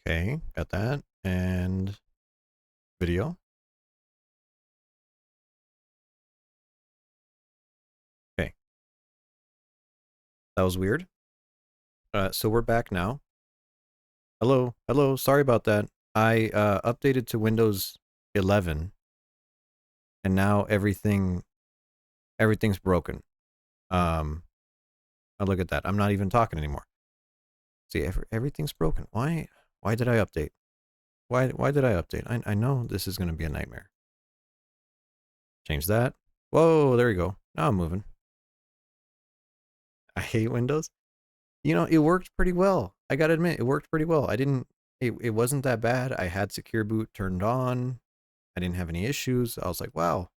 Okay, got that. And video. Okay, that was weird. So we're back now. Hello, hello. Sorry about that. I updated to Windows 11, and now everything's broken. Um, oh, look at that. I'm not even talking anymore. See, everything's broken. Why did I update? Why did I update? I know this is gonna be a nightmare. Change that. Whoa, there you go. Now I'm moving. I hate Windows. It worked pretty well. I gotta admit, it worked pretty well. I didn't. It wasn't that bad. I had Secure Boot turned on. I didn't have any issues. I was like, wow.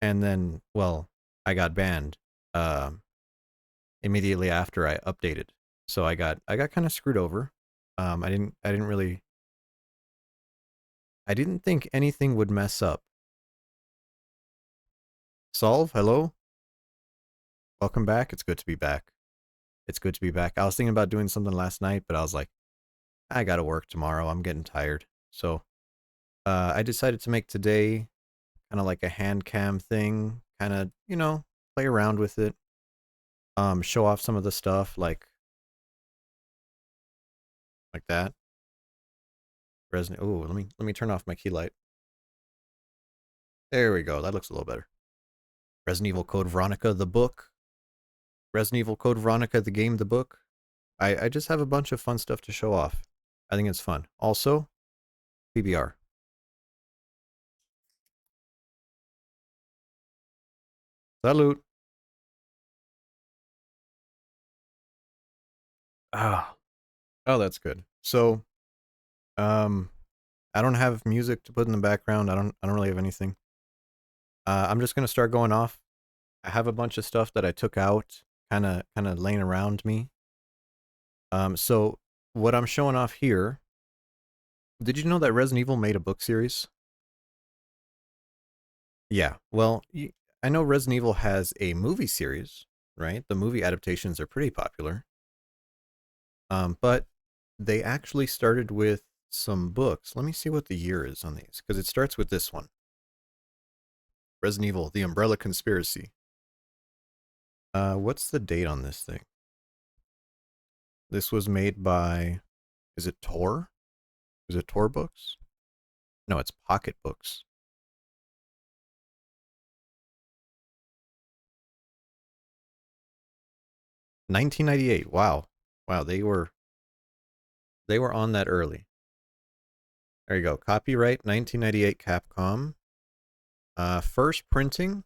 And then, well, I got banned um, immediately after I updated. So I got kind of screwed over. I didn't think anything would mess up. Solve, hello, welcome back. It's good to be back. It's good to be back. I was thinking about doing something last night, but I was like, I gotta work tomorrow. I'm getting tired. So I decided to make today kind of like a hand cam thing, kind of, play around with it, show off some of the stuff like that. Resident. Oh, let me turn off my key light. There we go. That looks a little better. Resident Evil Code Veronica the book. Resident Evil Code Veronica the game the book. I just have a bunch of fun stuff to show off. I think it's fun. Also, PBR. Salute. Ah. Oh, that's good. So, um, I don't have music to put in the background. I don't really have anything. I'm just gonna start going off. I have a bunch of stuff that I took out, kind of laying around me. So what I'm showing off here. Did you know that Resident Evil made a book series? Yeah. Well, I know Resident Evil has a movie series, right? The movie adaptations are pretty popular. But they actually started with some books. Let me see what the year is on these, because it starts with this one, Resident Evil: The Umbrella Conspiracy. What's the date on this thing? This was made by, is it Tor? Is it Tor Books? No, it's Pocket Books. 1998. Wow, wow, they were on that early. There you go. Copyright 1998 Capcom. First printing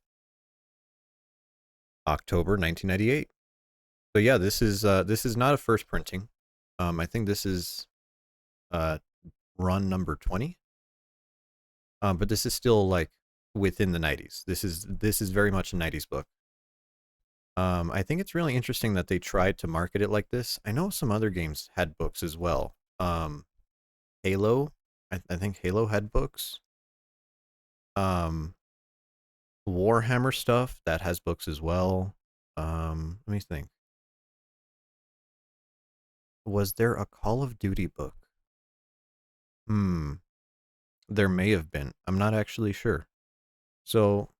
October 1998. So yeah, this is not a first printing. I think this is uh run number 20. But this is still like within the 90s. This is very much a 90s book. I think it's really interesting that they tried to market it like this. I know some other games had books as well. Halo, I think Halo had books. Um, Warhammer stuff that has books as well. Let me think. Was there a Call of Duty book? Hmm, there may have been. I'm not actually sure. So,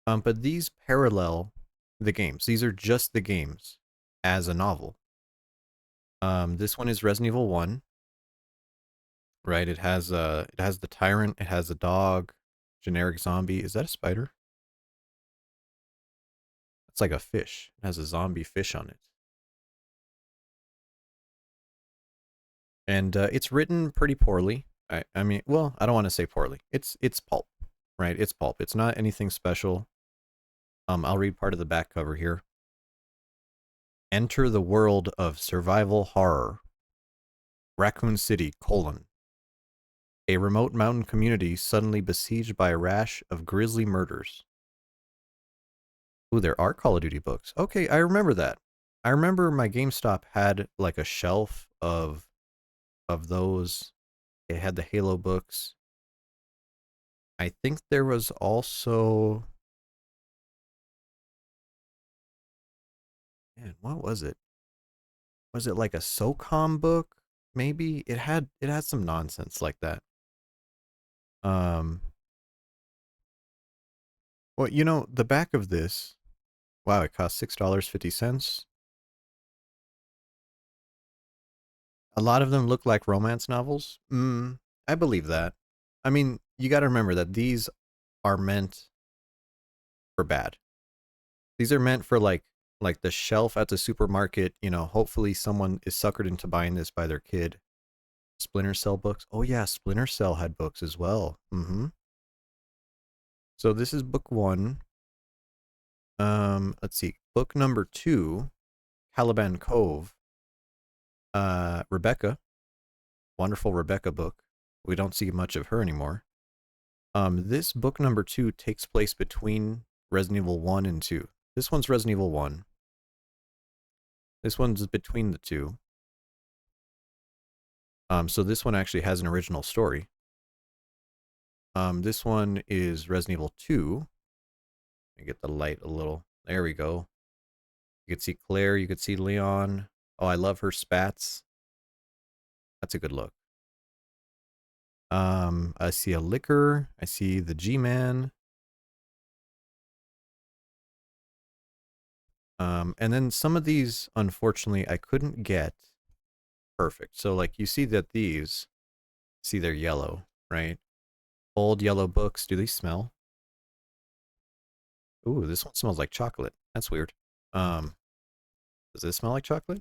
but these parallel the games. These are just the games as a novel. This one is Resident Evil 1, right? It has the tyrant, it has a dog, generic zombie. Is that a spider? It's like a fish. It has a zombie fish on it. And it's written pretty poorly. I mean, well, I don't want to say poorly. It's pulp, right? It's pulp. It's not anything special. I'll read part of the back cover here. Enter the world of survival horror. Raccoon City: a remote mountain community suddenly besieged by a rash of grisly murders. Ooh, there are Call of Duty books. Okay, I remember that. I remember my GameStop had like a shelf of those. It had the Halo books. I think there was also, man, what was it? Was it like a SOCOM book? maybe it had some nonsense like that. Um, well, the back of this, wow, it cost $6.50. A lot of them look like romance novels. I believe that. I mean, you got to remember that these are meant for bad. These are meant for like the shelf at the supermarket. Hopefully someone is suckered into buying this by their kid. Splinter Cell books. Oh yeah, Splinter Cell had books as well. So this is book one. Let's see. Book number two, Caliban Cove. Rebecca, wonderful Rebecca book. We don't see much of her anymore. This book number two takes place between Resident Evil 1 and 2. This one's Resident Evil 1. This one's between the two. So this one actually has an original story. This one is Resident Evil 2. Let me get the light a little. There we go. You could see Claire, you could see Leon. Oh, I love her spats. That's a good look. I see a liquor. I see the G-Man. And then some of these, unfortunately, I couldn't get perfect. So like you see that these, see they're yellow, right? Old yellow books. Do they smell? Ooh, this one smells like chocolate. That's weird. Um, does this smell like chocolate?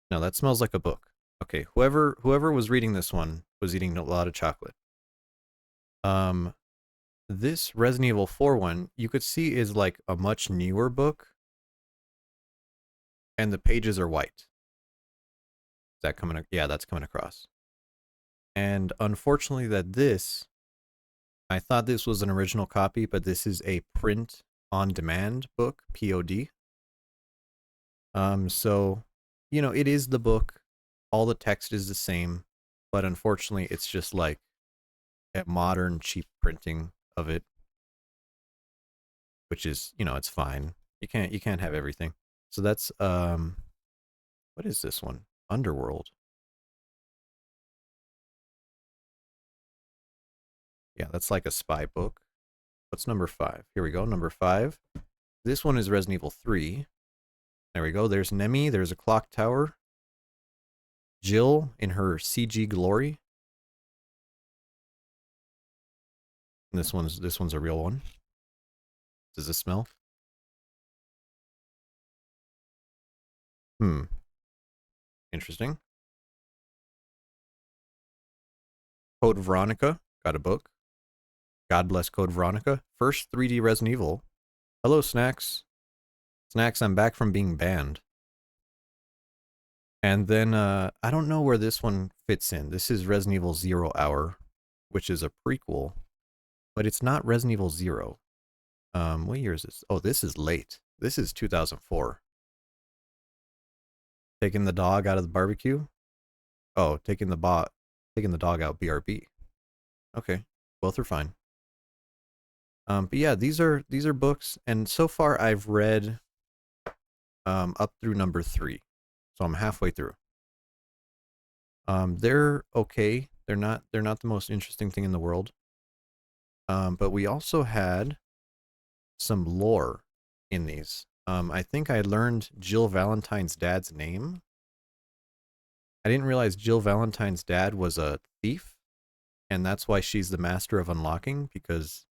No, that smells like a book. Okay, whoever was reading this one was eating a lot of chocolate. Um, this Resident Evil 4 one, you could see is like a much newer book, and the pages are white. Is that coming? Yeah, that's coming across. And unfortunately, I thought this was an original copy, but this is a print on demand book, POD. So, it is the book. All the text is the same, but unfortunately, it's just like a modern cheap printing of it, which is, it's fine. You can't have everything. So that's what is this one? Underworld. Yeah, that's like a spy book. What's number 5? Here we go. Number 5. This one is Resident Evil 3. There we go. There's Nemi. There's a clock tower. Jill in her CG glory. And this one's a real one. Does this smell? Interesting. Code Veronica. Got a book. God bless Code Veronica. First 3D Resident Evil. Hello, Snacks. Snacks, I'm back from being banned. And then I don't know where this one fits in. This is Resident Evil Zero Hour, which is a prequel, but it's not Resident Evil Zero. What year is this? Oh, this is late. This is 2004. Taking the dog out of the barbecue. Oh, taking the dog out, BRB. Okay, both are fine. But yeah, these are books, and so far I've read up through number 3, so I'm halfway through. They're okay. They're not the most interesting thing in the world. But we also had some lore in these. I think I learned Jill Valentine's dad's name. I didn't realize Jill Valentine's dad was a thief, and that's why she's the master of unlocking, because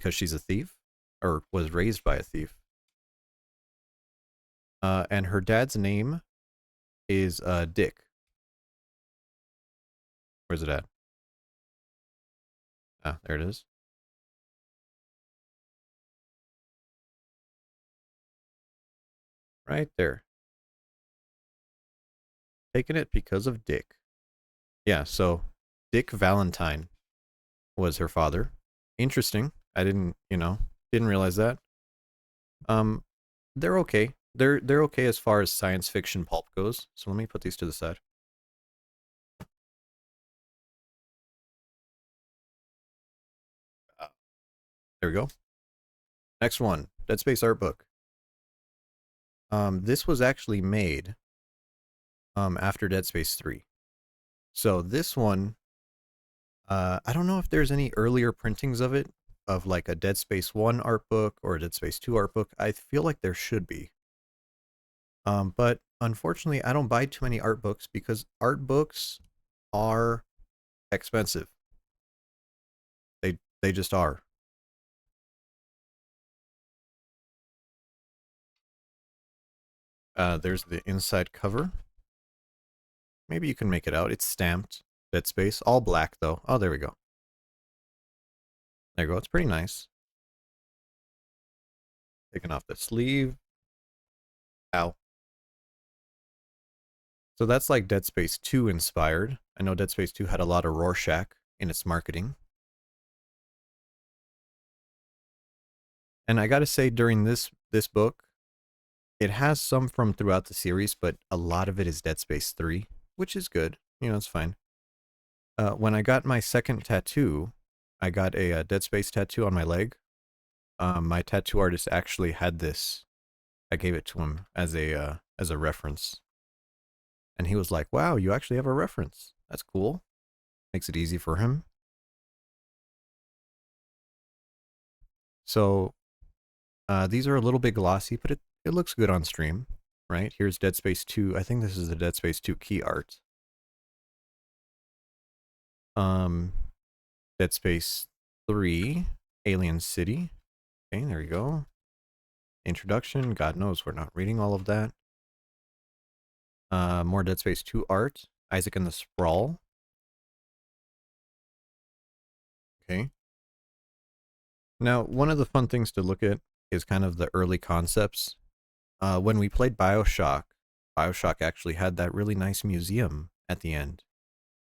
she's a thief, or was raised by a thief. And her dad's name is Dick. Where's it at? Ah, there it is. Right there. Taking it because of Dick. Yeah, so Dick Valentine was her father. Interesting. I didn't realize that. Um, they're okay. They're okay as far as science fiction pulp goes. So let me put these to the side. There we go. Next one, Dead Space art book. This was actually made after Dead Space 3. So this one, I don't know if there's any earlier printings of it, of like a Dead Space 1 art book or a Dead Space 2 art book. I feel like there should be. But unfortunately, I don't buy too many art books because art books are expensive. They just are. There's the inside cover. Maybe you can make it out. It's stamped Dead Space, all black though. Oh, there we go. There you go. It's pretty nice. Taking off the sleeve. Ow. So that's like Dead Space 2 inspired. I know Dead Space 2 had a lot of Rorschach in its marketing. And I gotta say, during this book, it has some from throughout the series, but a lot of it is Dead Space 3, which is good. You know, it's fine. When I got my second tattoo, I got a Dead Space tattoo on my leg. My tattoo artist actually had this. I gave it to him as a reference, and he was like, "Wow, you actually have a reference. That's cool. Makes it easy for him." So these are a little bit glossy, but it looks good on stream, right? Here's Dead Space 2. I think this is the Dead Space 2 key art. Um, Dead Space 3, Alien City. Okay, there you go. Introduction. God knows we're not reading all of that. More Dead Space 2 art. Isaac and the Sprawl. Okay. Now, one of the fun things to look at is kind of the early concepts. When we played Bioshock, Bioshock actually had that really nice museum at the end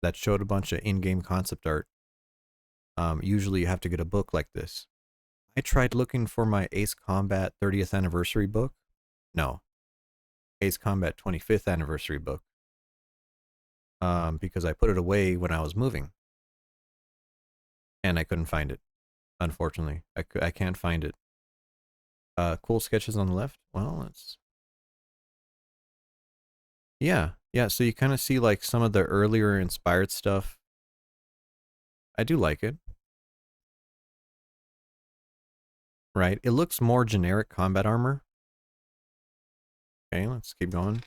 that showed a bunch of in-game concept art. Usually you have to get a book like this. I tried looking for my Ace Combat 30th anniversary book. No, Ace Combat 25th anniversary book. Because I put it away when I was moving. And I couldn't find it, unfortunately. I can't find it. Cool sketches on the left. Well, it's... Yeah, yeah, so you kind of see like some of the earlier inspired stuff. I do like it. Right? It looks more generic combat armor. Okay, let's keep going.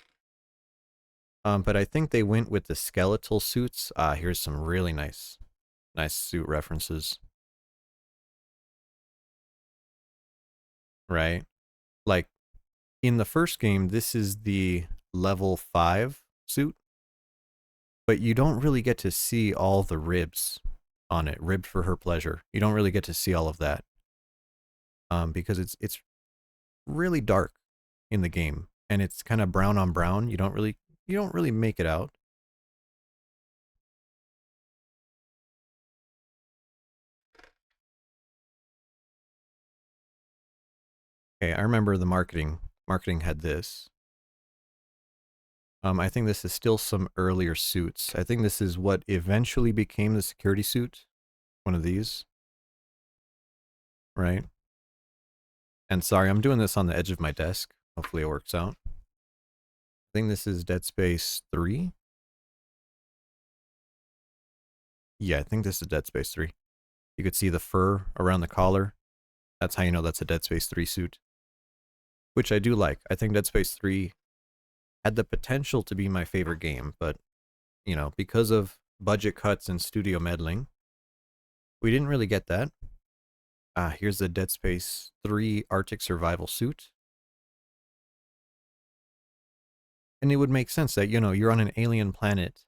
But I think they went with the skeletal suits. Here's some really nice suit references. Right? Like, in the first game, this is the level 5 suit. But you don't really get to see all the ribs on it. Ribbed for her pleasure. You don't really get to see all of that. Because it's really dark in the game. And it's kind of brown on brown. You don't really make it out. Okay, I remember the marketing. Marketing had this. I think this is still some earlier suits. I think this is what eventually became the security suit. One of these. Right? And sorry, I'm doing this on the edge of my desk. Hopefully it works out. I think this is Dead Space 3. Yeah, I think this is Dead Space 3. You could see the fur around the collar. That's how you know that's a Dead Space 3 suit. Which I do like. I think Dead Space 3 had the potential to be my favorite game, but, you know, because of budget cuts and studio meddling, we didn't really get that. Here's the Dead Space 3 Arctic Survival suit. And it would make sense that, you know, you're on an alien planet,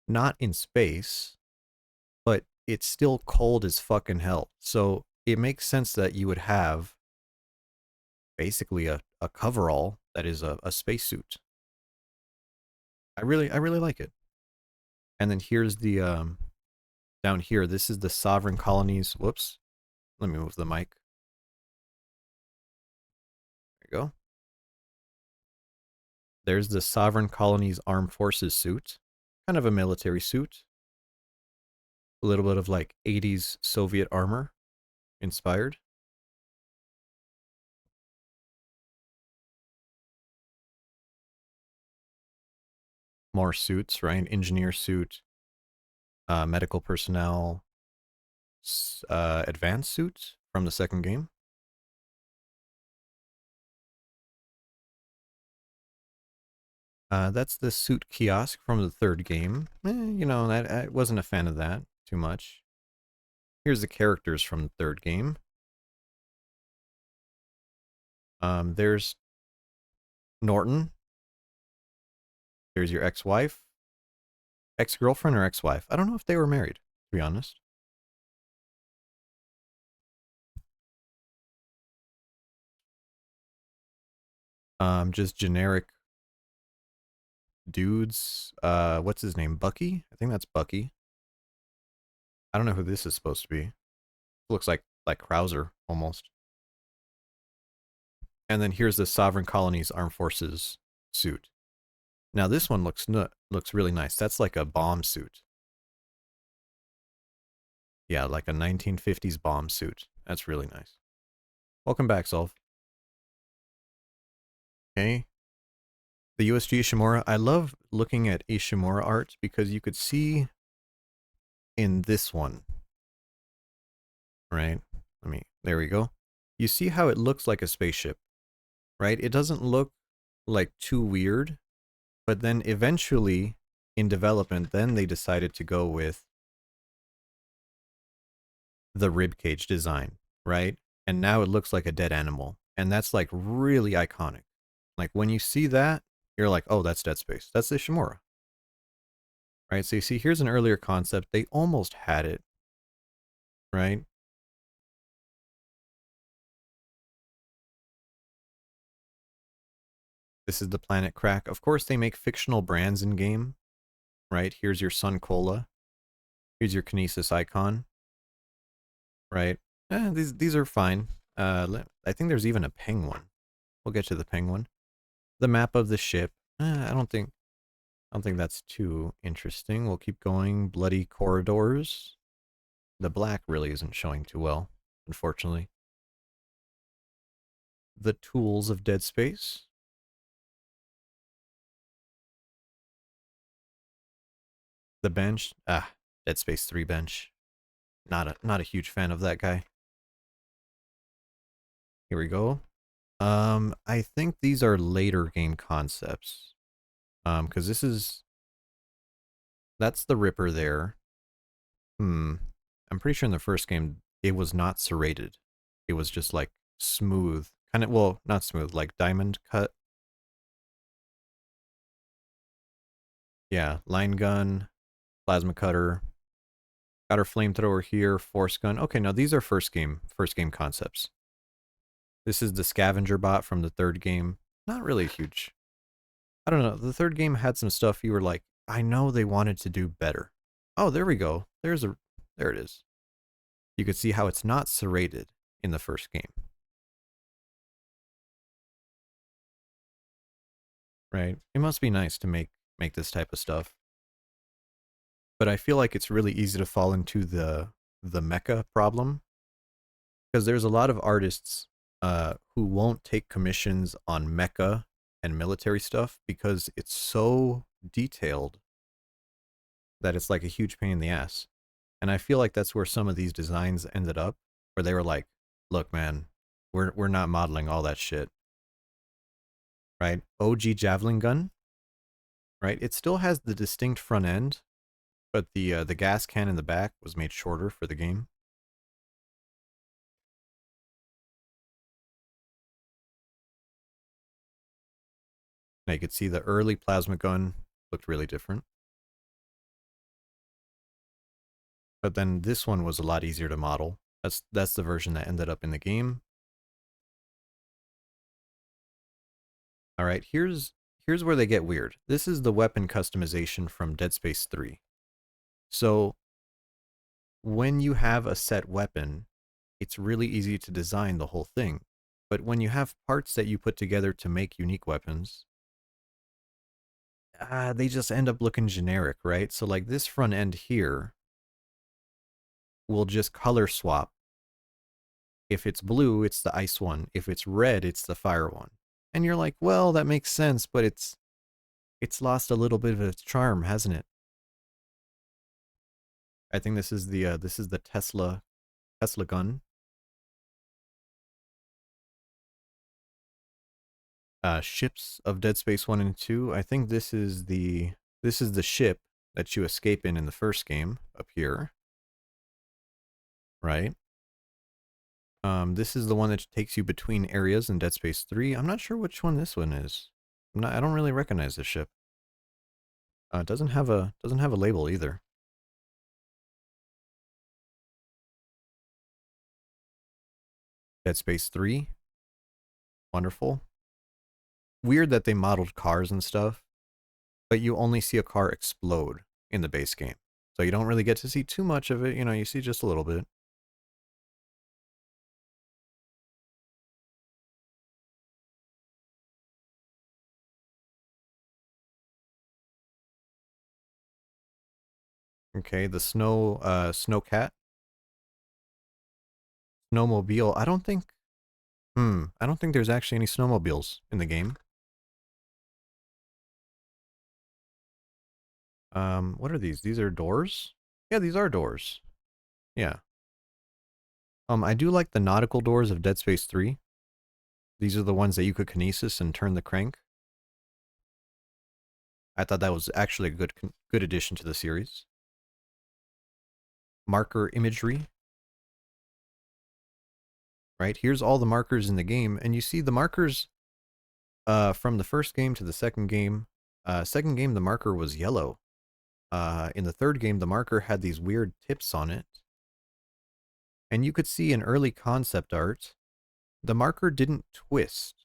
not in space, but it's still cold as fucking hell. So it makes sense that you would have basically a coverall that is a spacesuit. I really like it. And then here's the down here, this is the Sovereign Colonies. Whoops. Let me move the mic. There you go. There's the Sovereign Colonies Armed Forces suit. Kind of a military suit. A little bit of like 80s Soviet armor inspired. more suits, right? Engineer suit, medical personnel, advanced suits from the second game. That's the suit kiosk from the third game. You know, I wasn't a fan of that too much. Here's the characters from the third game. There's Norton. There's your ex-wife. Ex-girlfriend or ex-wife? I don't know if they were married, to be honest. Just generic dudes. What's his name? Bucky? I think that's Bucky. I don't know who this is supposed to be. Looks like Krauser almost. And then here's the Sovereign Colonies Armed Forces suit. Now this one looks really nice. That's like a bomb suit. Yeah, like a 1950s bomb suit. That's really nice. Welcome back, Solve. Okay. The USG Ishimura. I love looking at Ishimura art because you could see in this one, right? There we go. You see how it looks like a spaceship, right? It doesn't look like too weird, but then eventually in development, then they decided to go with the ribcage design, right? And now it looks like a dead animal. And that's like really iconic. Like when you see that, you're like, oh, that's Dead Space. That's Ishimura. Right? So you see, here's an earlier concept. They almost had it, right? This is the Planet Crack. Of course, they make fictional brands in game, right? Here's your Sun Cola. Here's your Kinesis icon, right? These are fine. I think there's even a penguin. We'll get to the penguin. The map of the ship. I don't think that's too interesting. We'll keep going. Bloody corridors. The black really isn't showing too well, unfortunately. The tools of Dead Space. The bench. Dead Space 3 bench. Not a huge fan of that guy. Here we go. I think these are later game concepts. Because that's the Ripper there. I'm pretty sure in the first game it was not serrated. It was just like smooth, kind of, well, not smooth, like diamond cut. Yeah, line gun, plasma cutter. Got our flamethrower here, force gun. Okay, now these are first game concepts. This is the scavenger bot from the third game. Not really huge. I don't know. The third game had some stuff you were like, I know they wanted to do better. Oh, there we go. There it is. You could see how it's not serrated in the first game. Right? It must be nice to make this type of stuff. But I feel like it's really easy to fall into the mecha problem because there's a lot of artists who won't take commissions on mecha and military stuff because it's so detailed that it's like a huge pain in the ass. And I feel like that's where some of these designs ended up, where they were like, "Look, man, we're not modeling all that shit." Right? OG javelin gun, right? It still has the distinct front end, but the gas can in the back was made shorter for the game. Now you could see the early plasma gun looked really different. But then this one was a lot easier to model. That's the version that ended up in the game. All right, here's where they get weird. This is the weapon customization from Dead Space 3. So when you have a set weapon, it's really easy to design the whole thing. But when you have parts that you put together to make unique weapons, they just end up looking generic, right? So like this front end here will just color swap. If it's blue, it's the ice one. If it's red, it's the fire one. And you're like, well, that makes sense, but it's It's lost a little bit of its charm, hasn't it? I think this is the Tesla gun. Ships of Dead Space 1 and 2. I think this is the ship that you escape in the first game up here, right? This is the one that takes you between areas in Dead Space 3. I'm not sure which one this one is. I don't really recognize this ship. It doesn't have a label either. Dead Space 3. Wonderful. Weird that they modeled cars and stuff, but you only see a car explode in the base game. So you don't really get to see too much of it, you know, you see just a little bit. Okay, the snowcat. Snowmobile. I don't think there's actually any snowmobiles in the game. What are these? These are doors? Yeah, these are doors. Yeah. I do like the nautical doors of Dead Space 3. These are the ones that you could kinesis and turn the crank. I thought that was actually a good addition to the series. Marker imagery. Right, here's all the markers in the game, and you see the markers from the first game to the second game. Second game, the marker was yellow. In the third game, the marker had these weird tips on it. And you could see in early concept art, the marker didn't twist.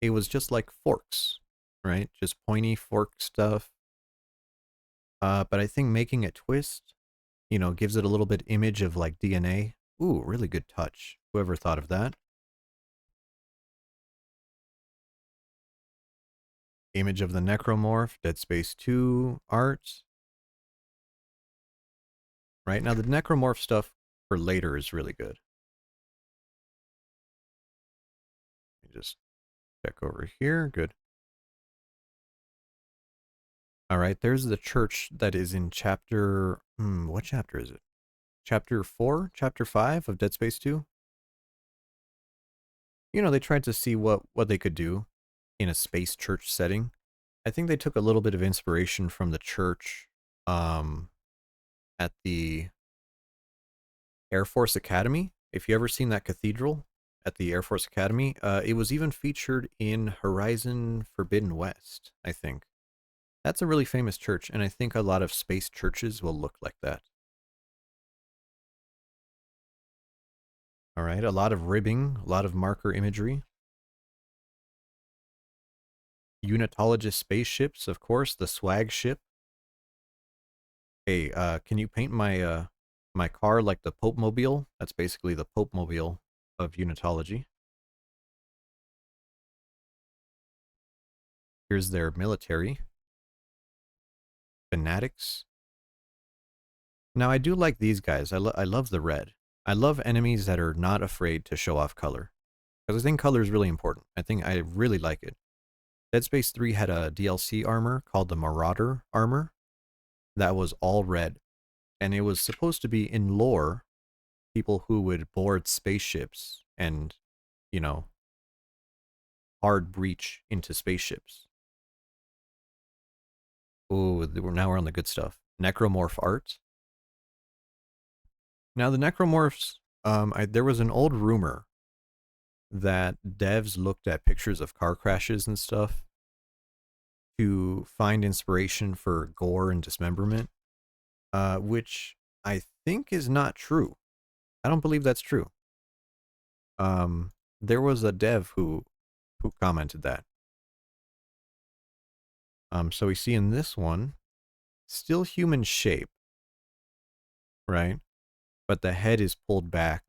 It was just like forks, right? Just pointy fork stuff. But I think making it twist, you know, gives it a little bit image of like DNA. Ooh, really good touch. Whoever thought of that? Image of the Necromorph, Dead Space 2 art. Right, now the Necromorph stuff for later is really good. Let me just check over here. Good. All right, there's the church that is in chapter... what chapter is it? Chapter 4? Chapter 5 of Dead Space 2? You know, they tried to see what they could do in a space church setting. I think they took a little bit of inspiration from the church at the Air Force Academy. If you ever seen that cathedral at the Air Force Academy, it was even featured in Horizon Forbidden West, I think. That's a really famous church, and I think a lot of space churches will look like that. All right, a lot of ribbing, a lot of marker imagery. Unitologist spaceships, of course, the swag ship. Hey, can you paint my my car like the Pope Mobile? That's basically the Pope Mobile of Unitology. Here's their military. Fanatics. Now, I do like these guys. I love the red. I love enemies that are not afraid to show off color. Because I think color is really important. I really like it. Dead Space 3 had a DLC armor called the Marauder armor that was all red. And it was supposed to be in lore people who would board spaceships and, you know, hard breach into spaceships. Ooh, now we're on the good stuff. Necromorph art. Now the necromorphs, there was an old rumor that devs looked at pictures of car crashes and stuff to find inspiration for gore and dismemberment, which I think is not true. I don't believe that's true. There was a dev who commented that. So we see in this one, still human shape, right? But the head is pulled back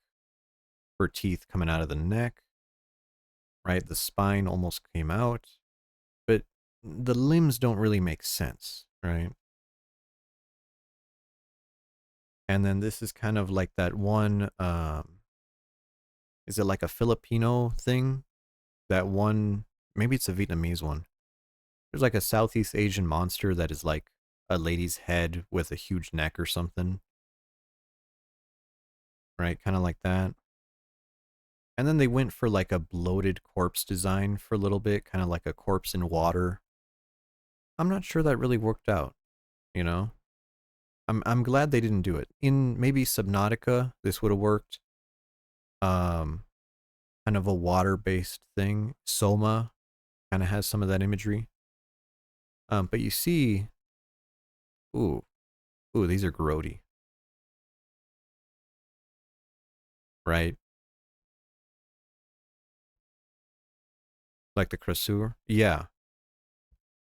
for teeth coming out of the neck, right? The spine almost came out, but the limbs don't really make sense, right? And then this is kind of like that one, is it like a Filipino thing? That one, maybe it's a Vietnamese one, There's like a Southeast Asian monster that is like a lady's head with a huge neck or something. Right? Kind of like that. And then they went for like a bloated corpse design for a little bit, kind of like a corpse in water. I'm not sure that really worked out, you know? I'm glad they didn't do it. In maybe Subnautica, this would have worked. Um Kind of a water-based thing. Soma kind of has some of that imagery. But you see, ooh, ooh, these are grody, right? Like the Krasur. Yeah.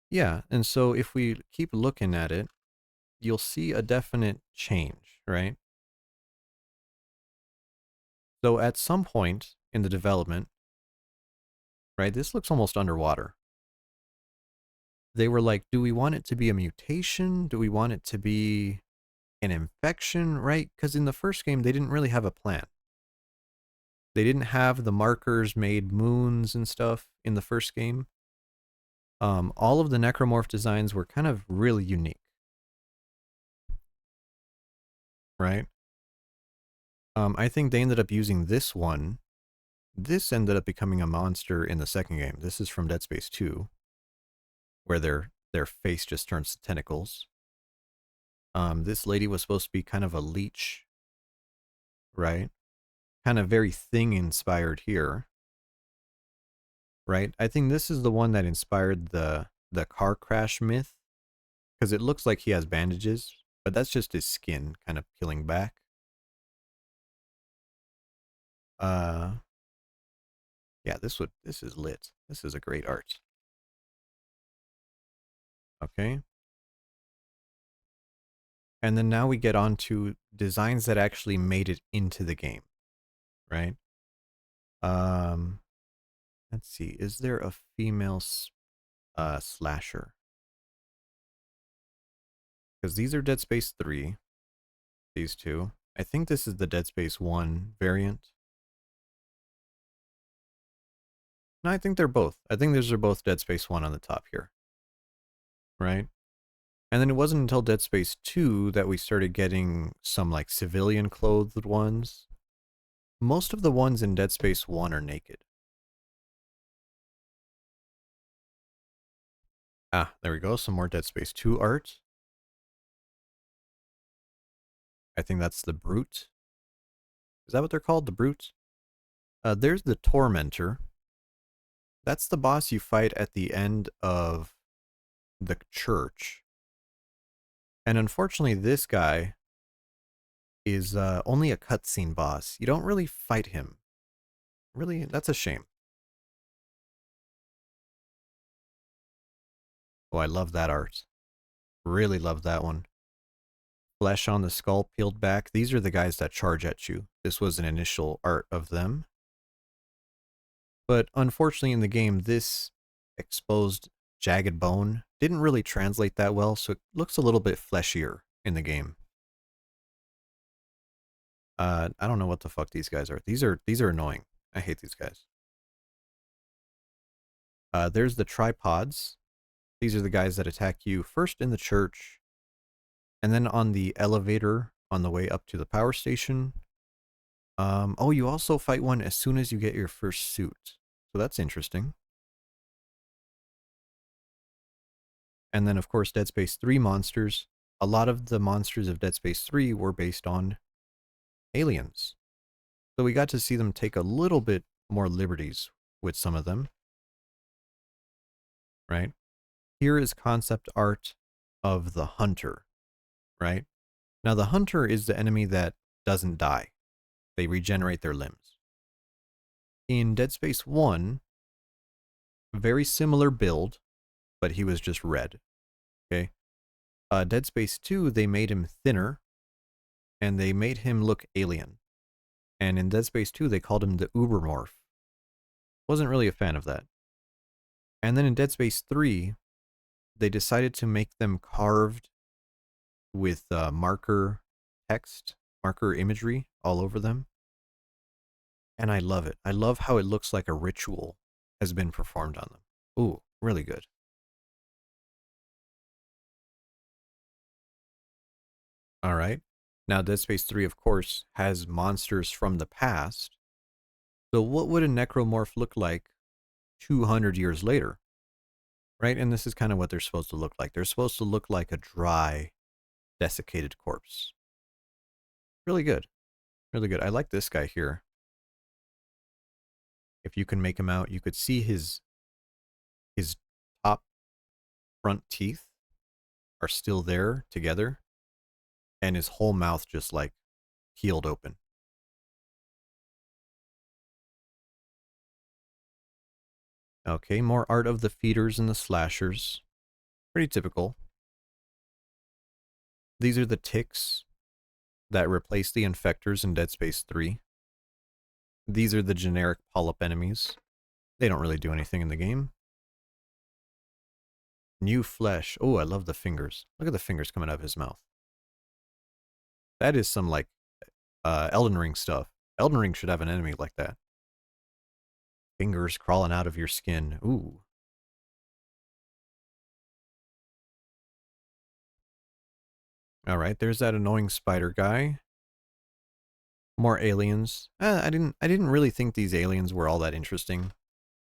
Yeah. And so if we keep looking at it, you'll see a definite change, right? So at some point in the development, right, this looks almost underwater. They were like, do we want it to be a mutation? Do we want it to be an infection, right? Because in the first game, they didn't really have a plan. They didn't have the markers made moons and stuff in the first game. All of the necromorph designs were kind of really unique, right? I think they ended up using this one. This ended up becoming a monster in the second game. This is from Dead Space 2, where their face just turns to tentacles. This lady was supposed to be kind of a leech, right? Kind of very Thing inspired here, right? I think this is the one that inspired the car crash myth, because it looks like he has bandages, but that's just his skin kind of peeling back. Yeah, this is lit. This is a great art. Okay. And then now we get on to designs that actually made it into the game, right? Um, let's see. Is there a female slasher? Because these are Dead Space 3, these two. I think this is the Dead Space 1 variant. No, I think they're both. I think these are both Dead Space 1 on the top here, right? And then it wasn't until Dead Space 2 that we started getting some like civilian clothed ones. Most of the ones in Dead Space 1 are naked. Ah, there we go. Some more Dead Space 2 art. I think that's the Brute. Is that what they're called? The Brute? There's the Tormentor. That's the boss you fight at the end of the church. And unfortunately, this guy is only a cutscene boss. You don't really fight him. Really, that's a shame. Oh, I love that art. Really love that one. Flesh on the skull peeled back. These are the guys that charge at you. This was an initial art of them. But unfortunately in the game, this exposed jagged bone didn't really translate that well, so it looks a little bit fleshier in the game. I don't know what the fuck these guys are. These are annoying. I hate these guys. There's the tripods. These are the guys that attack you first in the church, and then on the elevator on the way up to the power station. Oh, you also fight one as soon as you get your first suit. So that's interesting. And then, of course, Dead Space 3 monsters. A lot of the monsters of Dead Space 3 were based on aliens. So we got to see them take a little bit more liberties with some of them. Right? Here is concept art of the Hunter. Right? Now, the Hunter is the enemy that doesn't die. They regenerate their limbs. In Dead Space 1, very similar build, but he was just red. Okay? Dead Space 2, they made him thinner, and they made him look alien. And in Dead Space 2, they called him the Ubermorph. Wasn't really a fan of that. And then in Dead Space 3, they decided to make them carved with marker text, marker imagery all over them. And I love it. I love how it looks like a ritual has been performed on them. Ooh, really good. Now, Dead Space 3, of course, has monsters from the past. So what would a necromorph look like 200 years later? Right? And this is kind of what they're supposed to look like. They're supposed to look like a dry, desiccated corpse. Really good. Really good. I like this guy here. If you can make him out, you could see his top front teeth are still there together, and his whole mouth just like peeled open. Okay, more art of the feeders and the slashers. Pretty typical. These are the ticks that replace the infectors in Dead Space 3. These are the generic polyp enemies. They don't really do anything in the game. New flesh. Oh, I love the fingers. Look at the fingers coming out of his mouth. That is some like Elden Ring stuff. Elden Ring should have an enemy like that. Fingers crawling out of your skin. Ooh. Alright, there's that annoying spider guy. More aliens. I didn't really think these aliens were all that interesting,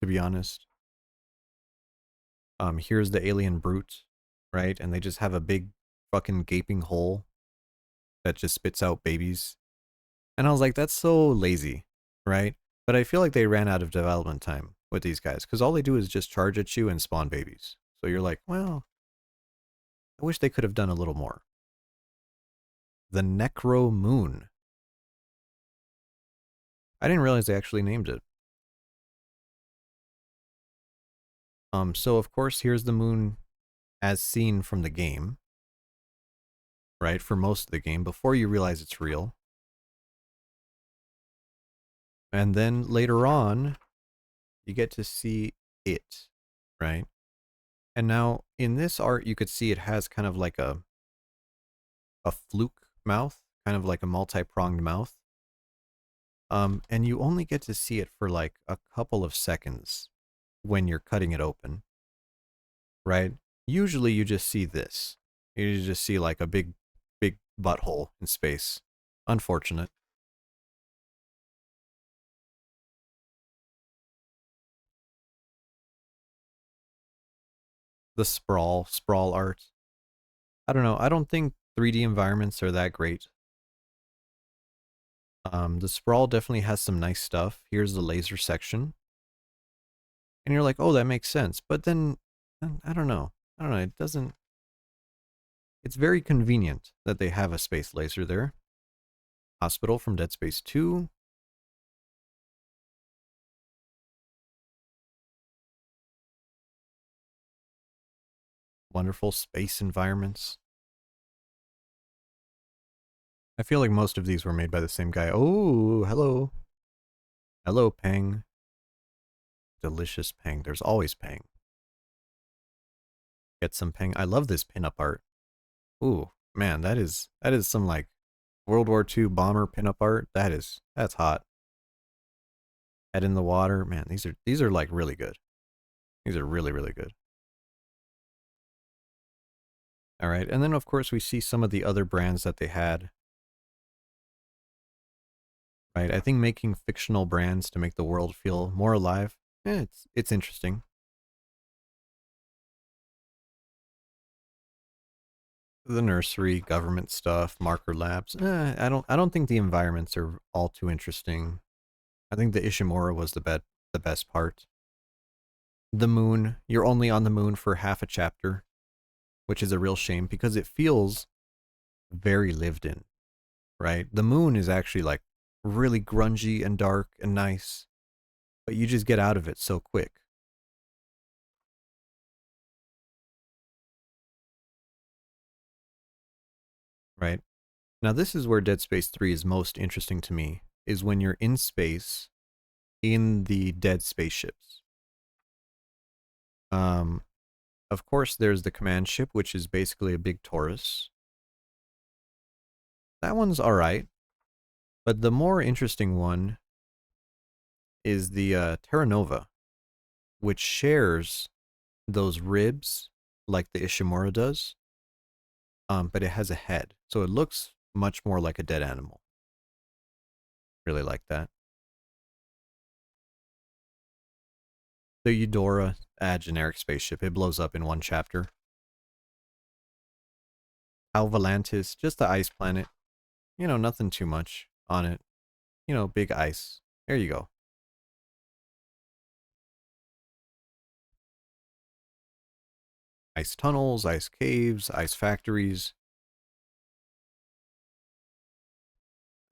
to be honest. Here's the alien brute, right? And they just have a big fucking gaping hole that just spits out babies. And I was like, that's so lazy, right? But I feel like they ran out of development time with these guys, because all they do is just charge at you and spawn babies. So you're like, well, I wish they could have done a little more. The Necro Moon. I didn't realize they actually named it. So of course, here's the moon as seen from the game, right? For most of the game, before you realize it's real. And then later on, you get to see it, right? And now in this art, you could see it has kind of like a fluke mouth, kind of like a multi-pronged mouth. And you only get to see it for like a couple of seconds when you're cutting it open, right? Usually you just see this. You just see like a big butthole in space. Unfortunate. The sprawl art. I don't know. I don't think 3D environments are that great. The sprawl definitely has some nice stuff. Here's the laser section. And you're like, oh, that makes sense. But then, I don't know. I don't know. It doesn't... It's very convenient that they have a space laser there. Hospital from Dead Space 2. Wonderful space environments. I feel like most of these were made by the same guy. Oh, hello. Hello, Peng. Delicious Peng. There's always Peng. Get some Peng. I love this pinup art. Ooh, man, that is some like World War II bomber pinup art. That's hot. Head in the water. Man, these are like really good. These are really, really good. All right, and then of course we see some of the other brands that they had. Right, I think making fictional brands to make the world feel more alive, it's interesting. The nursery, government stuff, marker labs. I don't think the environments are all too interesting. I think the Ishimura was the best part. The moon, you're only on the moon for half a chapter, which is a real shame because it feels very lived in, right? The moon is actually like really grungy and dark and nice, but you just get out of it so quick. Right? Now this is where Dead Space 3 is most interesting to me, is when you're in space in the dead spaceships. Of course there's the command ship, which is basically a big Taurus. That one's alright. But the more interesting one is the Terra Nova, which shares those ribs like the Ishimura does, but it has a head. So it looks much more like a dead animal. Really like that. The Eudora, generic spaceship. It blows up in one chapter. Alvalantis, just the ice planet. You know, nothing too much on it. You know, big ice. There you go. Ice tunnels, ice caves, ice factories.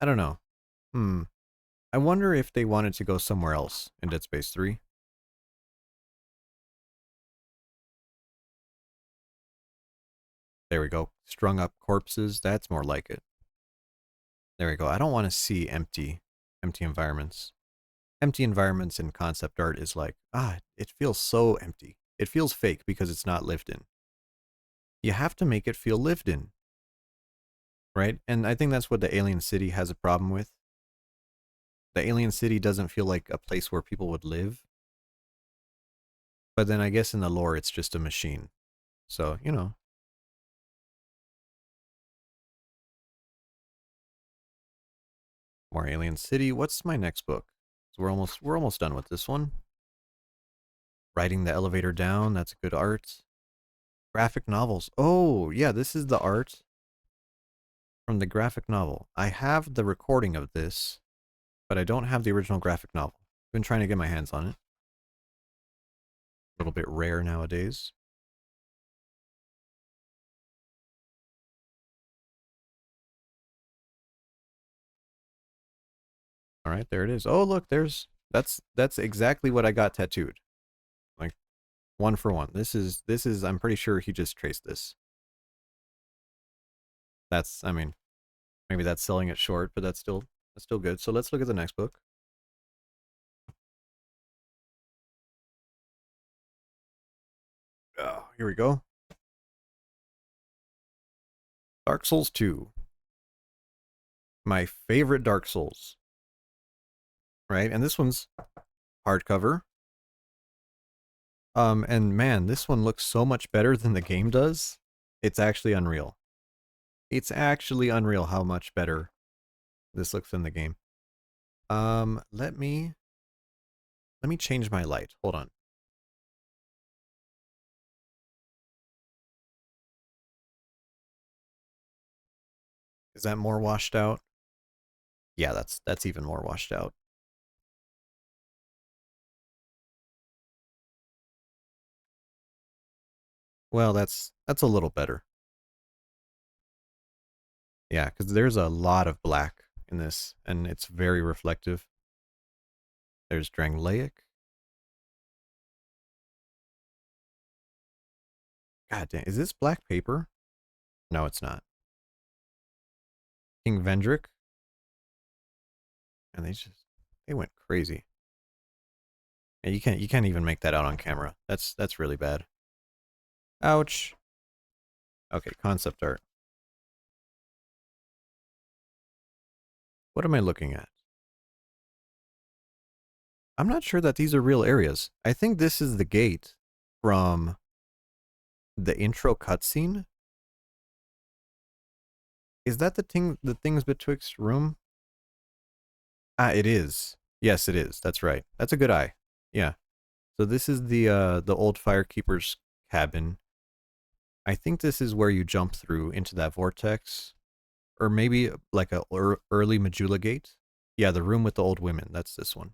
I don't know. I wonder if they wanted to go somewhere else in Dead Space 3. There we go. Strung up corpses. That's more like it. There we go. I don't want to see empty environments. Empty environments in concept art is like, it feels so empty. It feels fake because it's not lived in. You have to make it feel lived in, right? And I think that's what the Alien City has a problem with. The Alien City doesn't feel like a place where people would live. But then I guess in the lore, it's just a machine. So, you know. More Alien City. What's my next book? So we're almost done with this one. Riding the elevator down. That's good art. Graphic novels. Oh, yeah, this is the art from the graphic novel. I have the recording of this, but I don't have the original graphic novel. I've been trying to get my hands on it. A little bit rare nowadays. All right, there it is. Oh, look, that's exactly what I got tattooed. Like one for one. This is I'm pretty sure he just traced this. I mean, maybe that's selling it short, but that's still good. So let's look at the next book. Oh, here we go. Dark Souls 2. My favorite Dark Souls. Right? And this one's hardcover. And man, this one looks so much better than the game does. It's actually unreal. It's actually unreal how much better this looks in the game. Let me change my light. Hold on. Is that more washed out? Yeah, that's even more washed out. Well, that's a little better. Yeah, because there's a lot of black in this, and it's very reflective. There's Drangleic. God damn, is this black paper? No, it's not. King Vendrick. And they went crazy. And you can't even make that out on camera. That's really bad. Ouch. Okay, concept art. What am I looking at? I'm not sure that these are real areas. I think this is the gate from the intro cutscene. Is that the things betwixt room? Ah, it is. Yes, it is. That's right. That's a good eye. Yeah. So this is the old firekeeper's cabin. I think this is where you jump through into that vortex, or maybe like a early Majula gate. Yeah, the room with the old women. That's this one.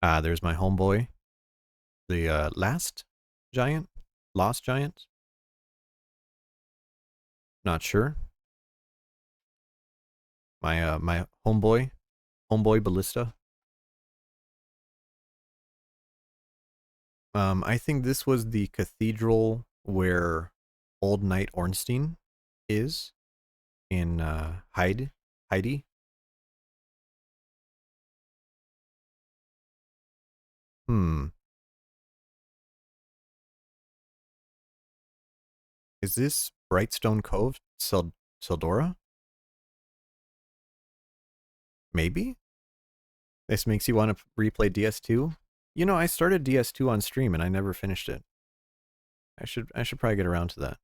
Ah, there's my homeboy, the last giant, lost giant. Not sure. My homeboy Ballista. I think this was the cathedral where Old Knight Ornstein is in Heidi. Hmm. Is this Brightstone Cove, Seldora? Maybe? This makes you want to replay DS2? You know, I started DS2 on stream and I never finished it. I should probably get around to that.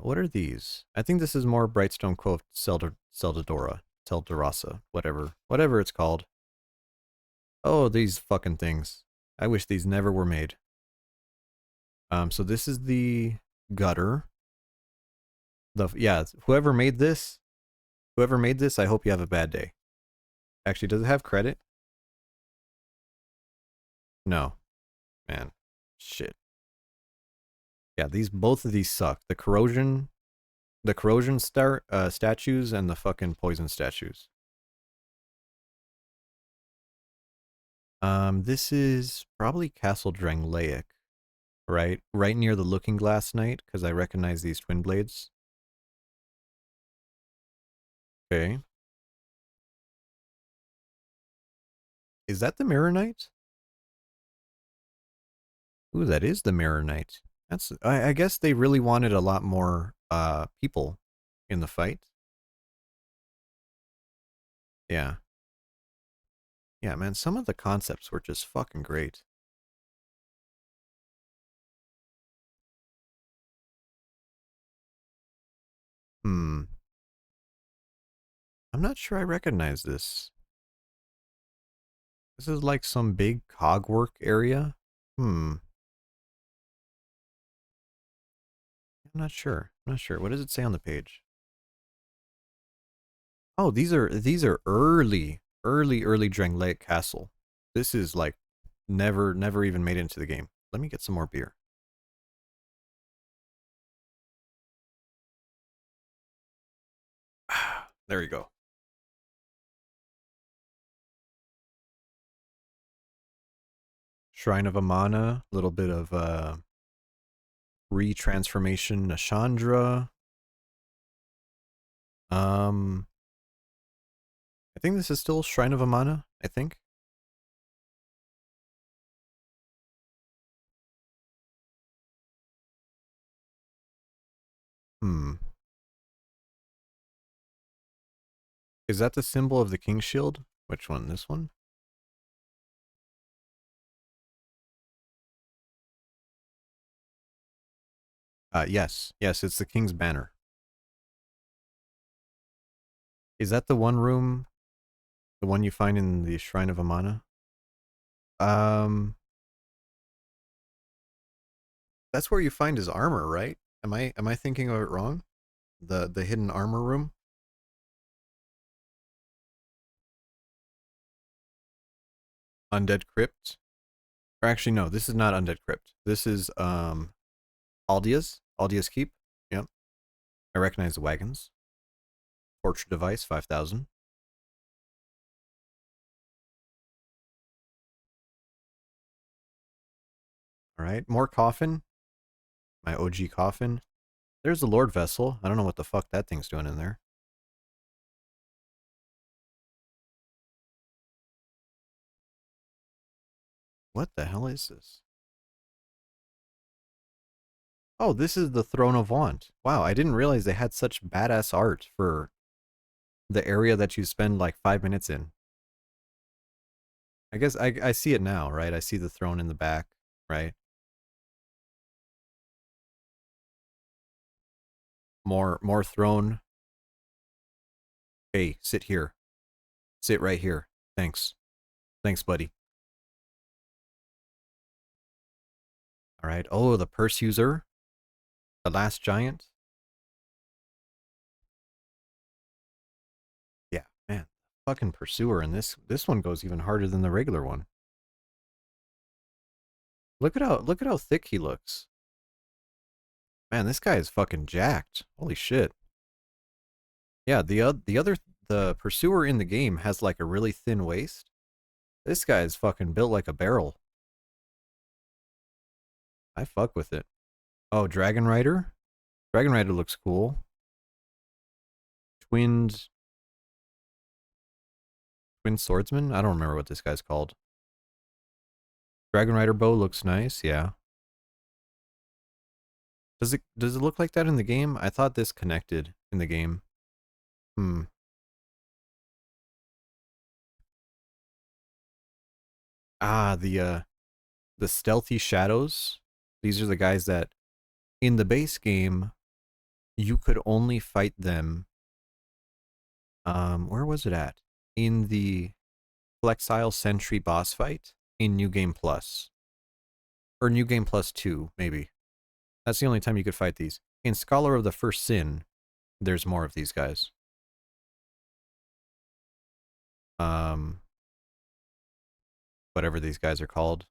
What are these? I think this is more Brightstone Cove Seldorasa, whatever it's called. Oh, these fucking things. I wish these never were made. So this is the gutter. Yeah, whoever made this, I hope you have a bad day. Actually, does it have credit? No. Man. Shit. Yeah, both of these suck. The corrosion statues and the fucking poison statues. This is probably Castle Drangleic, right? Right near the Looking Glass Knight, because I recognize these twin blades. Okay. Is that the Mirror Knight? Ooh, that is the Mirror Knight. I guess they really wanted a lot more people in the fight. Yeah. Yeah, man, some of the concepts were just fucking great. Hmm. I'm not sure I recognize this. This is like some big cogwork area. Hmm. I'm not sure. I'm not sure. What does it say on the page? Oh, these are early Drangleic Castle. This is like never even made into the game. Let me get some more beer. There you go. Shrine of Amana, a little bit of retransformation Nashandra. Um I think this is still Shrine of Amana, I think. Hmm. Is that the symbol of the King's Shield? Which one? This one? Yes. Yes, it's the King's Banner. Is that the one room, the one you find in the Shrine of Amana? Um, that's where you find his armor, right? Am I thinking of it wrong? The hidden armor room? Undead Crypt? Or actually no, this is not Undead Crypt. This is Aldia's Keep. Yep. I recognize the wagons. Torture device 5000. All right, more coffin. My OG coffin. There's the Lord Vessel. I don't know what the fuck that thing's doing in there. What the hell is this? Oh, this is the Throne of Want. Wow, I didn't realize they had such badass art for the area that you spend like 5 minutes in. I guess I see it now, right? I see the throne in the back, right? More throne. Hey, sit here. Sit right here. Thanks. Thanks, buddy. All right. Oh, the purse user. The last giant. Yeah, man. Fucking pursuer, and this one goes even harder than the regular one. Look at how thick he looks. Man, this guy is fucking jacked. Holy shit. Yeah, the pursuer in the game has like a really thin waist. This guy is fucking built like a barrel. I fuck with it. Oh, Dragon Rider? Dragon Rider looks cool. Twinned Twin Swordsman? I don't remember what this guy's called. Dragon Rider bow looks nice, yeah. Does it look like that in the game? I thought this connected in the game. Hmm. Ah, the stealthy shadows. These are the guys that in the base game you could only fight them. Where was it at? In the Flexile Sentry boss fight in New Game Plus. Or New Game Plus 2, maybe. That's the only time you could fight these. In Scholar of the First Sin, there's more of these guys. Whatever these guys are called.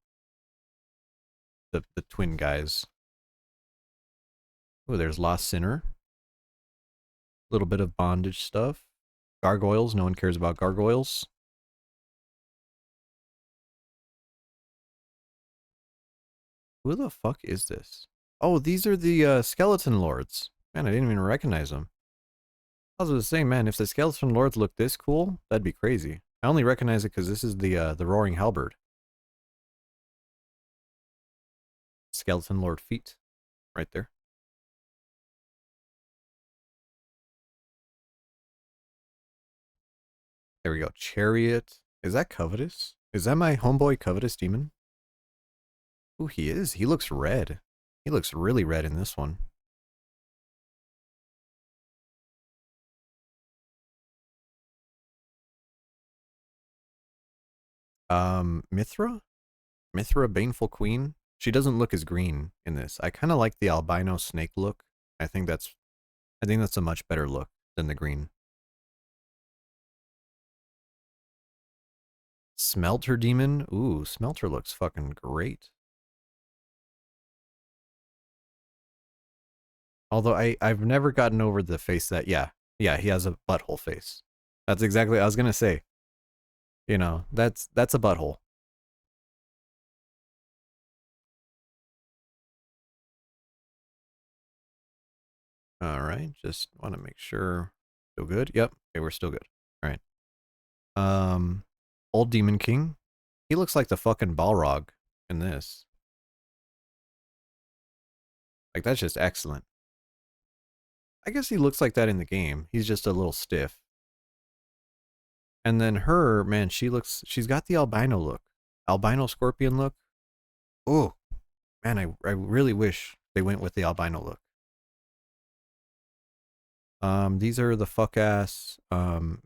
The twin guys. Oh, there's Lost Sinner. A little bit of bondage stuff. Gargoyles, no one cares about gargoyles. Who the fuck is this? Oh, these are the skeleton lords. Man, I didn't even recognize them. I was going to say, man, if the skeleton lords look this cool, that'd be crazy. I only recognize it because this is the Roaring Halberd. Skeleton Lord feet. Right there. There we go. Chariot. Is that Covetous? Is that my homeboy Covetous Demon? Ooh, he is. He looks red. He looks really red in this one. Mithra? Mithra, Baneful Queen? She doesn't look as green in this. I kind of like the albino snake look. I think that's a much better look than the green. Smelter Demon? Ooh, Smelter looks fucking great. Although I've never gotten over the face that, yeah, he has a butthole face. That's exactly what I was gonna say. You know, that's a butthole. Alright, just want to make sure. Still good? Yep. Okay, we're still good. Alright. Old Demon King. He looks like the fucking Balrog in this. Like, that's just excellent. I guess he looks like that in the game. He's just a little stiff. And then her, man, she's got the albino look. Albino scorpion look. Oh, man, I really wish they went with the albino look. These are the fuck ass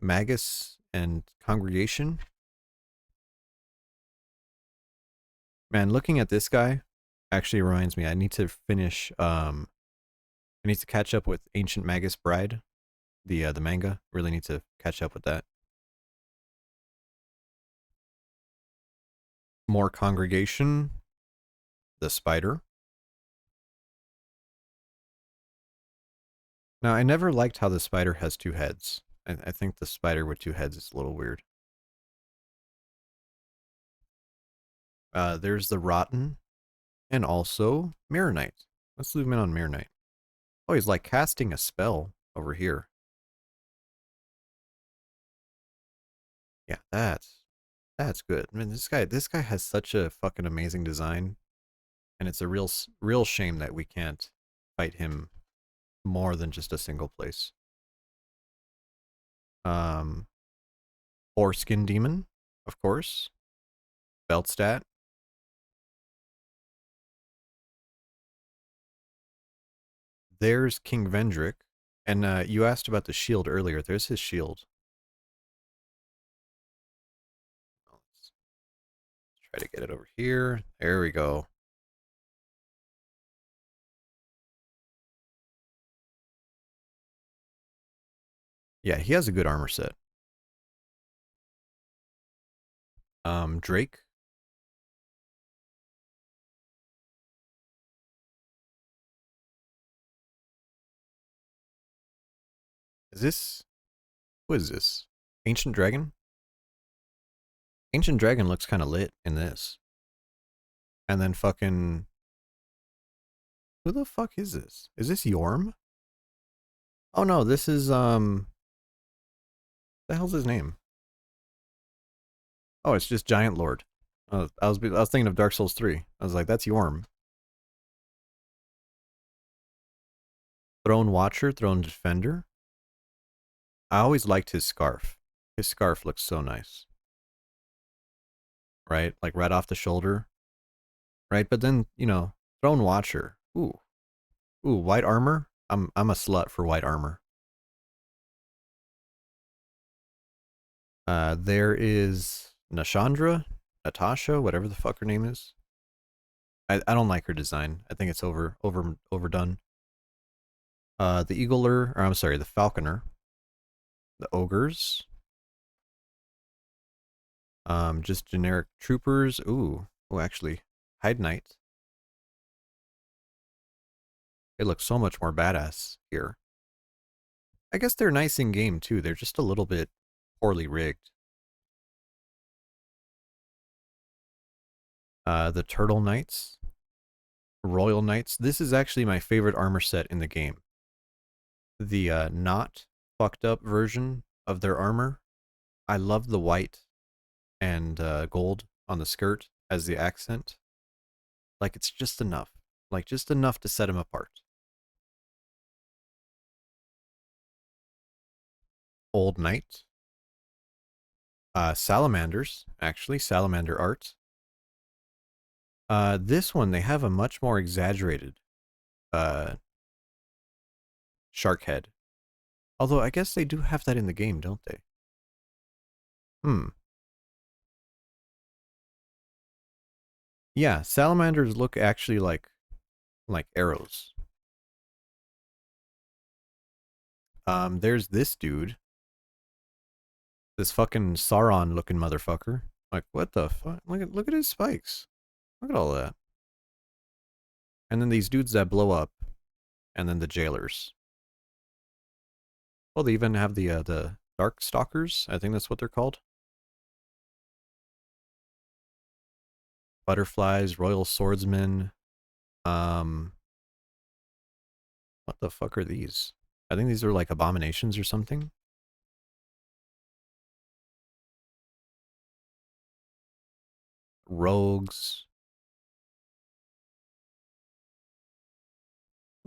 Magus and Congregation. Man, looking at this guy actually reminds me, I need to finish I need to catch up with Ancient Magus Bride, the manga. Really need to catch up with that. More Congregation. The spider. Now, I never liked how the spider has two heads. I think the spider with two heads is a little weird. There's the Rotten, and also Mirror Knight. Let's zoom in on Mirror Knight. Oh, he's like casting a spell over here. Yeah, that's good. I mean, this guy has such a fucking amazing design, and it's a real shame that we can't fight him more than just a single place. Foreskin Demon, of course. Beltstat. There's King Vendrick. And you asked about the shield earlier. There's his shield. Let's try to get it over here. There we go. Yeah, he has a good armor set. Drake. Is this... Who is this? Ancient Dragon? Ancient Dragon looks kind of lit in this. And then fucking... Who the fuck is this? Is this Yorm? Oh no, this is, the hell's his name? Oh, it's just Giant Lord. I was thinking of Dark Souls 3. I was like, that's Yorm. Throne Watcher, Throne Defender. I always liked his scarf. His scarf looks so nice. Right? Like right off the shoulder. Right? But then, you know, Throne Watcher. Ooh. Ooh, white armor? I'm a slut for white armor. There is Nashandra, Natasha, whatever the fuck her name is. I don't like her design. I think it's overdone. The Eagler, or I'm sorry, the Falconer, the Ogres, just generic troopers. Ooh, oh, actually, Hyde Knight. They look so much more badass here. I guess they're nice in game too. They're just a little bit poorly rigged. The Turtle Knights, Royal Knights. This is actually my favorite armor set in the game. The not fucked up version of their armor. I love the white and gold on the skirt as the accent. Like it's just enough. Like just enough to set them apart. Old Knight. Salamanders, actually, salamander art. This one, they have a much more exaggerated uh, shark head. Although I guess they do have that in the game, don't they? Hmm. Yeah, salamanders look actually like arrows. There's this dude, this fucking Sauron looking motherfucker. Like, what the fuck? Look at his spikes. Look at all that. And then these dudes that blow up, and then the jailers. Well, they even have the dark stalkers. I think that's what they're called. Butterflies, royal swordsmen. Um, what the fuck are these? I think these are like abominations or something. Rogues.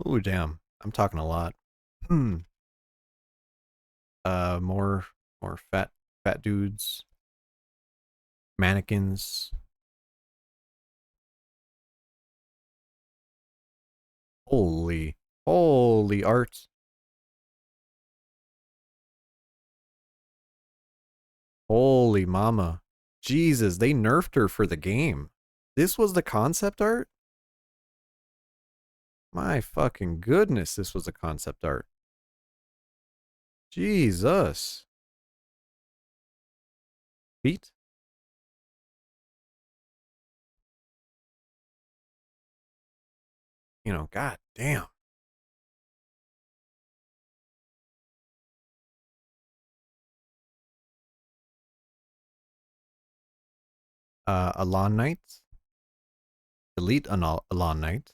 Ooh, damn. I'm talking a lot. Hmm. More fat dudes. Mannequins. Holy art. Holy mama. Jesus, they nerfed her for the game. This was the concept art? My fucking goodness, this was the concept art. Jesus. Feet? You know, god damn. Alon Knight. Elite Alon Knight.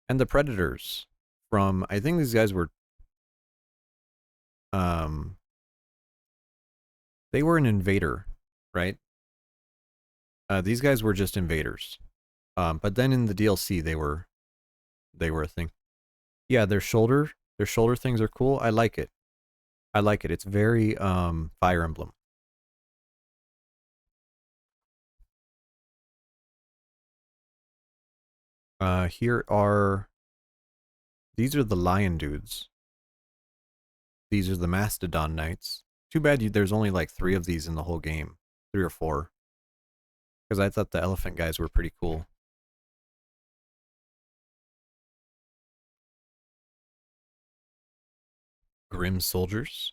And the Predators. From, I think these guys were, um, they were an invader, right? These guys were just invaders. But then in the DLC, they were a thing. Yeah, their shoulder things are cool. I like it. I like it. It's very Fire Emblem. Here are these are the lion dudes. These are the Mastodon Knights. Too bad there's only like 3 of these in the whole game. 3 or 4. Because I thought the elephant guys were pretty cool. Grim Soldiers.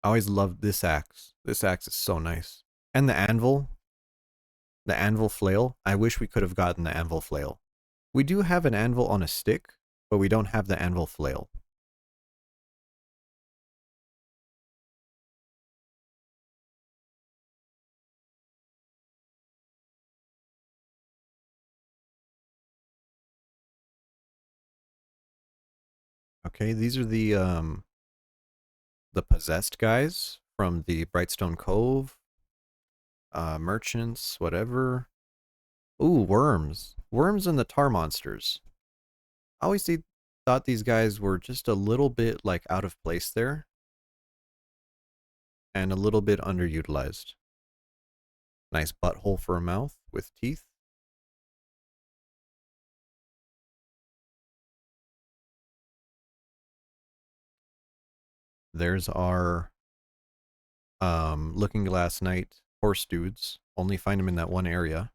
I always loved this axe. This axe is so nice. And the anvil. The anvil flail. I wish we could have gotten the anvil flail. We do have an anvil on a stick, but we don't have the anvil flail. Okay, these are the possessed guys from the Brightstone Cove. Merchants, whatever. Ooh, worms. Worms and the tar monsters. I always thought these guys were just a little bit like out of place there. And a little bit underutilized. Nice butthole for a mouth with teeth. There's our Looking Glass Knight horse dudes. Only find them in that one area.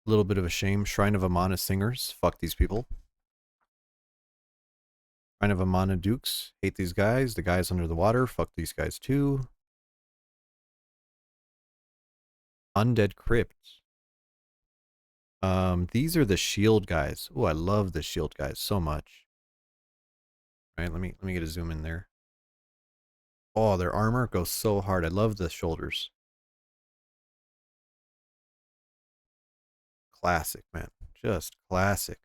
A little bit of a shame. Shrine of Amana singers. Fuck these people. Shrine of Amana dukes. Hate these guys. The guys under the water. Fuck these guys too. Undead Crypt. These are the shield guys. Oh, I love the shield guys so much. All right, let me get a zoom in there. Oh, their armor goes so hard. I love the shoulders. Classic, man. Just classic.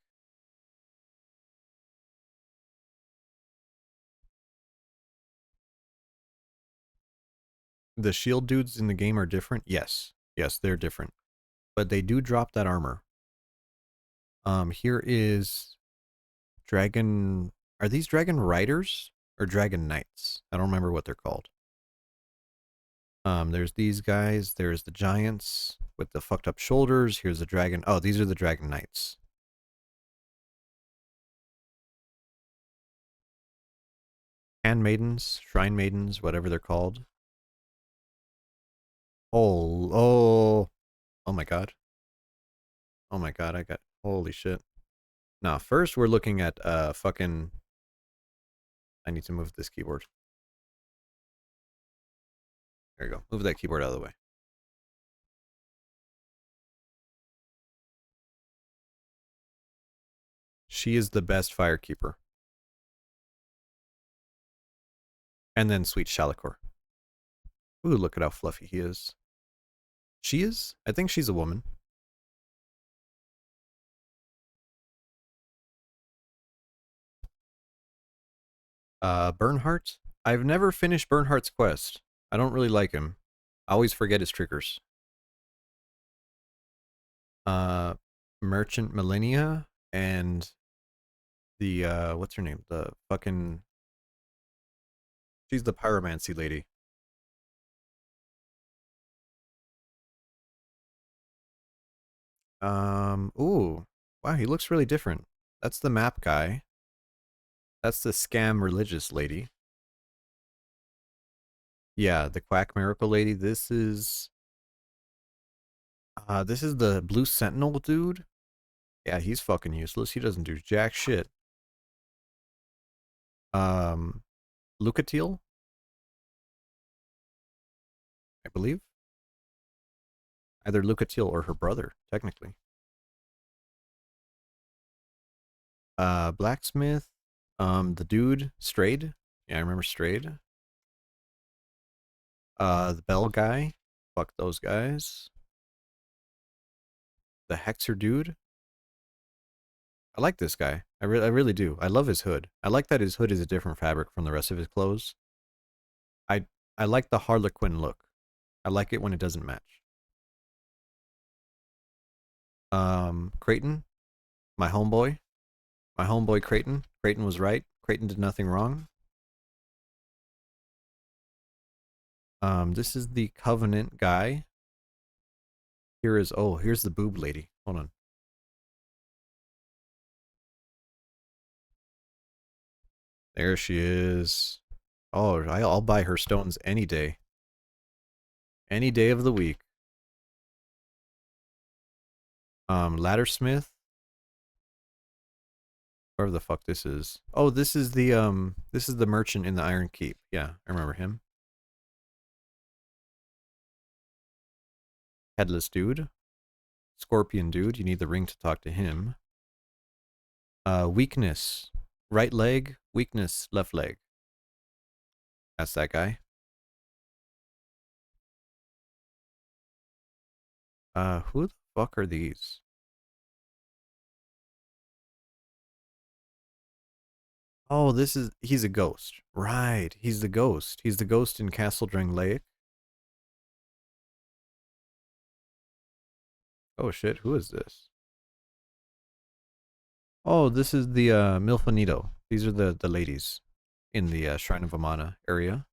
The shield dudes in the game are different? Yes. Yes, they're different. But they do drop that armor. Here is Dragon... Are these Dragon Riders? Or Dragon Knights? I don't remember what they're called. There's these guys. There's the giants with the fucked up shoulders. Here's the dragon. Oh, these are the Dragon Knights. Handmaidens, Shrine Maidens, whatever they're called. Oh my god. Oh my god, holy shit. Now, first we're looking at fucking... I need to move this keyboard. There you go. Move that keyboard out of the way. She is the best firekeeper. And then Sweet Shalakor. Ooh, look at how fluffy he is. She is? I think she's a woman. Bernhardt? I've never finished Bernhardt's quest. I don't really like him. I always forget his triggers. Merchant Millennia and the, what's her name? The fucking... She's the pyromancy lady. Ooh. Wow, he looks really different. That's the map guy. That's the scam religious lady. Yeah, the quack miracle lady. This is the blue sentinel dude. Yeah, he's fucking useless. He doesn't do jack shit. Lucatiel, I believe. Either Lucatiel or her brother, technically. Blacksmith. The dude, Strayed. Yeah, I remember Strayed. The bell guy. Fuck those guys. The Hexer dude. I like this guy. I really do. I love his hood. I like that his hood is a different fabric from the rest of his clothes. I I like the Harlequin look. I like it when it doesn't match. Creighton, my homeboy. My homeboy Creighton. Creighton was right. Creighton did nothing wrong. This is the Covenant guy. Here's the boob lady. Hold on. There she is. Oh, I'll buy her stones any day. Any day of the week. Laddersmith. Whoever the fuck this is. Oh, this is the merchant in the Iron Keep. Yeah, I remember him. Headless dude. Scorpion dude. You need the ring to talk to him. Weakness. Right leg. Weakness. Left leg. That's that guy. Who the fuck are these? Oh, he's a ghost. Right, he's the ghost. He's the ghost in Castle Drangleic. Oh shit, who is this? Oh, this is the Milfanito. These are the ladies in the Shrine of Amana area.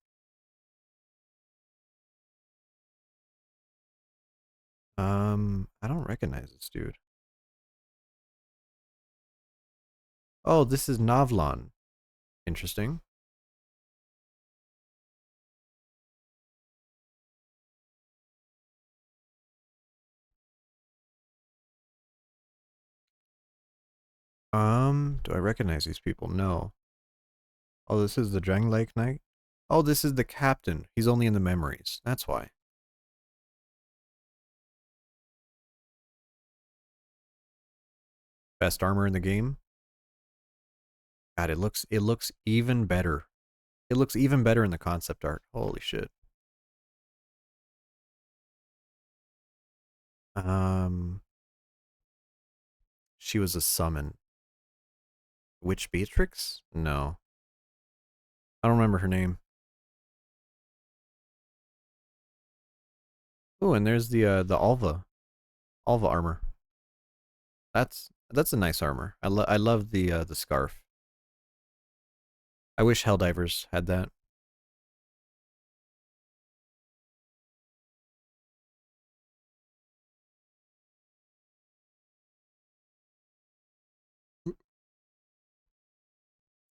I don't recognize this dude. Oh, this is Navlan. Interesting. Do I recognize these people? No. Oh, this is the Drang Lake Knight? Oh, this is the captain. He's only in the memories. That's why. Best armor in the game? God, it looks even better. It looks even better in the concept art. Holy shit. Um she was a summon. Witch Beatrix? No. I don't remember her name. Oh, and there's the Alva armor. That's a nice armor. I love the scarf. I wish Helldivers had that.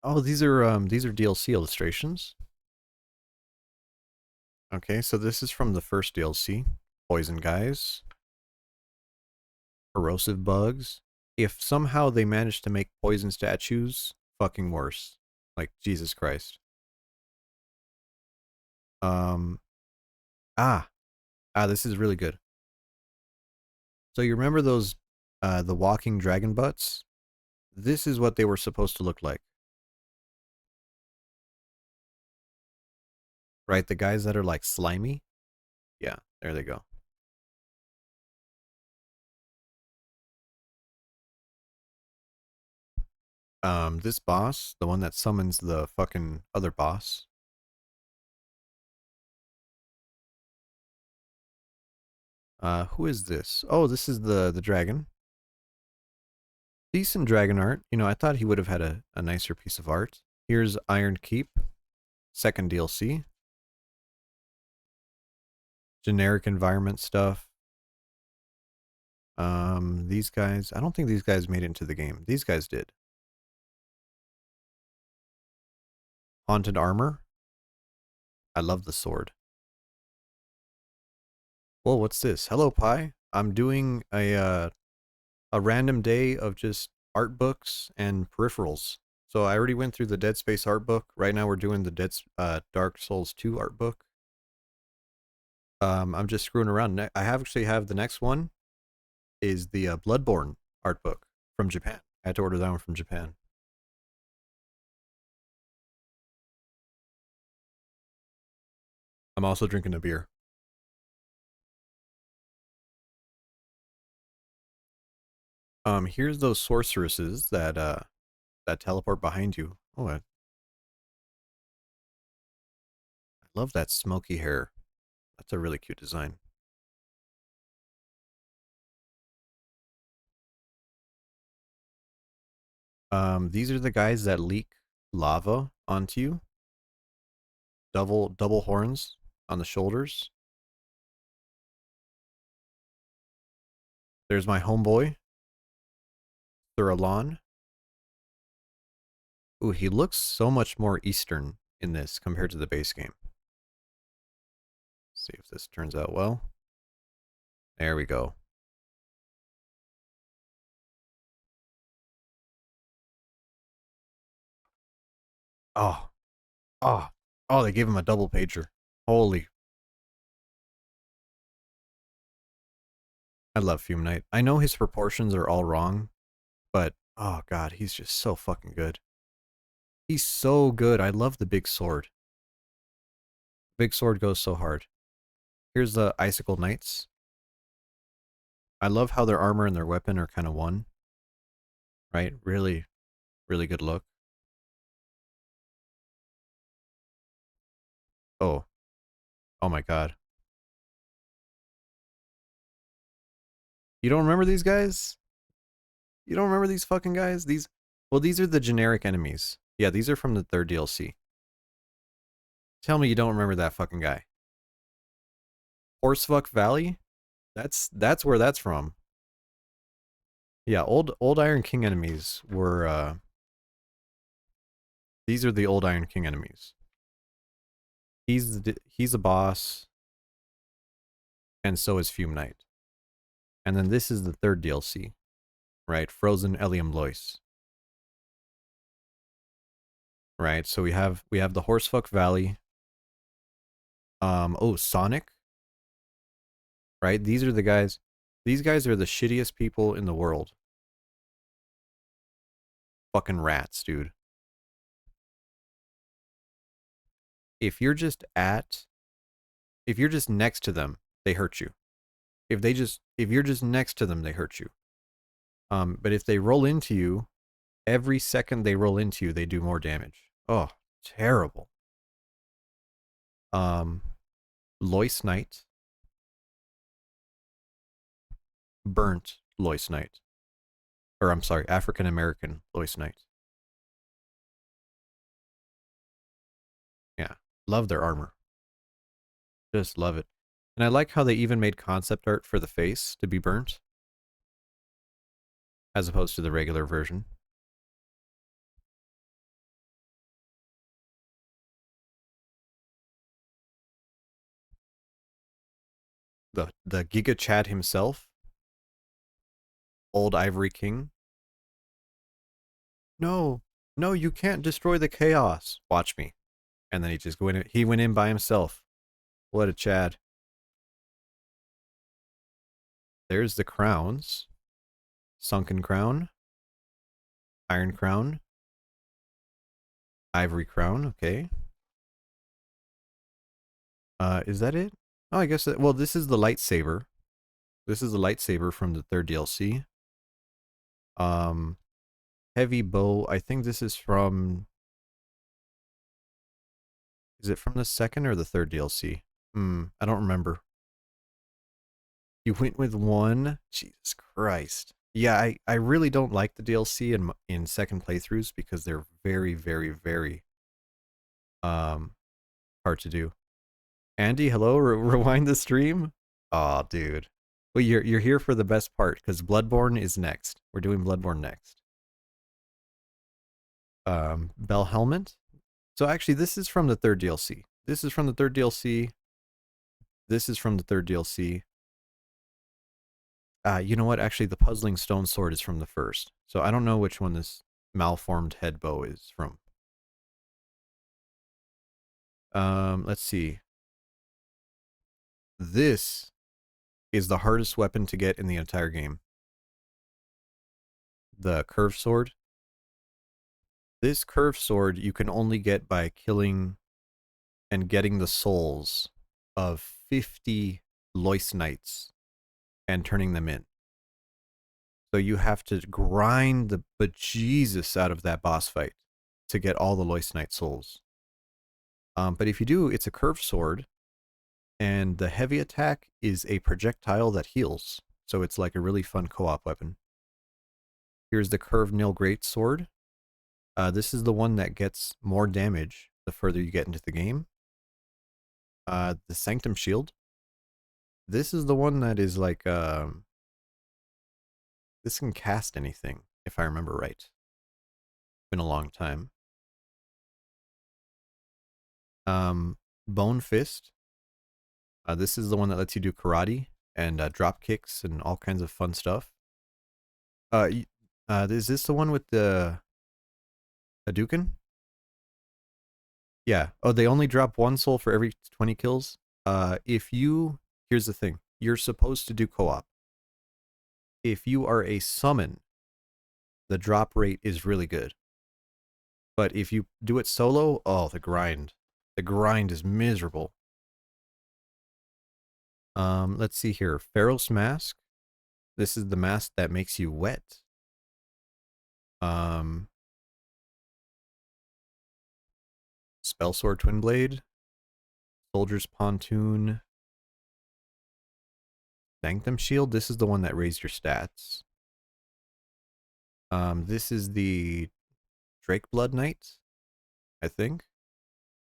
Oh, these are DLC illustrations. Okay, so this is from the first DLC. Poison guys, corrosive bugs. If somehow they managed to make poison statues, fucking worse. Like Jesus Christ. Um ah, this is really good. So you remember those the walking dragon butts? This is what they were supposed to look like. Right? The guys that are like slimy? Yeah, there they go. This boss, the one that summons the fucking other boss. Who is this? Oh, this is the dragon. Decent dragon art. You know, I thought he would have had a nicer piece of art. Here's Iron Keep, second DLC. Generic environment stuff. These guys, I don't think these guys made it into the game. These guys did. Haunted armor. I love the sword. Whoa, what's this? Hello, Pi. I'm doing a random day of just art books and peripherals. So I already went through the Dead Space art book. Right now we're doing the Dark Souls 2 art book. I'm just screwing around. I actually have the next one is the Bloodborne art book from Japan. I had to order that one from Japan. I'm also drinking a beer. Here's those sorceresses that teleport behind you. Oh, I love that smoky hair. That's a really cute design. These are the guys that leak lava onto you. Double horns on the shoulders. There's my homeboy, Thuralon. Ooh, he looks so much more Eastern in this compared to the base game. Let's see if this turns out well. There we go. Oh, oh, oh, they gave him a double pager. Holy. I love Fume Knight. I know his proportions are all wrong, but oh god, he's just so fucking good. He's so good. I love the big sword. Big sword goes so hard. Here's the Icicle Knights. I love how their armor and their weapon are kind of one. Right? Really, really good look. Oh. Oh my god. You don't remember these guys? You don't remember these fucking guys? These are the generic enemies. Yeah, these are from the third DLC. Tell me you don't remember that fucking guy. Horsefuck Valley? That's where that's from. Yeah, old Iron King enemies were these are the old Iron King enemies. He's a boss, and so is Fume Knight. And then this is the third DLC, right? Frozen Elium Lois. right? So we have the Horsefuck Valley. Oh, Sonic, right? These are the guys. These guys are the shittiest people in the world. Fucking rats, dude. If you're just at, if you're just next to them, they hurt you. If you're just next to them, they hurt you. But if they roll into you, every second they roll into you, they do more damage. Oh, terrible. Um, Lois Knight, burnt Lois Knight, or I'm sorry, African American Lois Knight. Yeah, love their armor. Just love it. And I like how they even made concept art for the face to be burnt, as opposed to the regular version. The Giga Chad himself, old Ivory King. No, no, you can't destroy the chaos. Watch me. And then he went in by himself. What a Chad. There's the crowns. Sunken Crown. Iron Crown. Ivory Crown, okay. Is that it? Oh, I guess that, well, this is the lightsaber. This is the lightsaber from the third DLC. Um, Heavy bow. I think this is from, is it from the second or the third DLC? I don't remember. You went with one? Jesus Christ. Yeah, I really don't like the DLC in second playthroughs because they're very, very, very um hard to do. Andy, hello, rewind the stream. Oh, dude. Well, you're here for the best part because Bloodborne is next. We're doing Bloodborne next. Bell Helmet. So actually, this is from the third DLC. This is from the third DLC. This is from the third DLC. You know what? Actually, the Puzzling Stone Sword is from the first. So I don't know which one this malformed head bow is from. Let's see. This is the hardest weapon to get in the entire game. The curved sword. This curved sword you can only get by killing and getting the souls of 50 Lois Knights and turning them in. So you have to grind the bejesus out of that boss fight to get all the Lois Knight souls. But if you do, it's a curved sword, and the heavy attack is a projectile that heals. So it's like a really fun co-op weapon. Here's the curved Nil Great Sword. This is the one that gets more damage the further you get into the game. The Sanctum Shield. This is the one that is like, this can cast anything, if I remember right. Been a long time. Bone Fist. This is the one that lets you do karate and drop kicks and all kinds of fun stuff. Is this the one with the Hadouken? Yeah. Oh, they only drop one soul for every 20 kills. Here's the thing. You're supposed to do co-op. If you are a summon, the drop rate is really good. But if you do it solo, oh, the grind. The grind is miserable. Let's see here. Pharaoh's Mask. This is the mask that makes you wet. Spell Sword Twin Blade. Soldier's Pontoon. Sanctum Shield. This is the one that raised your stats. This is the Drake Blood Knight, I think.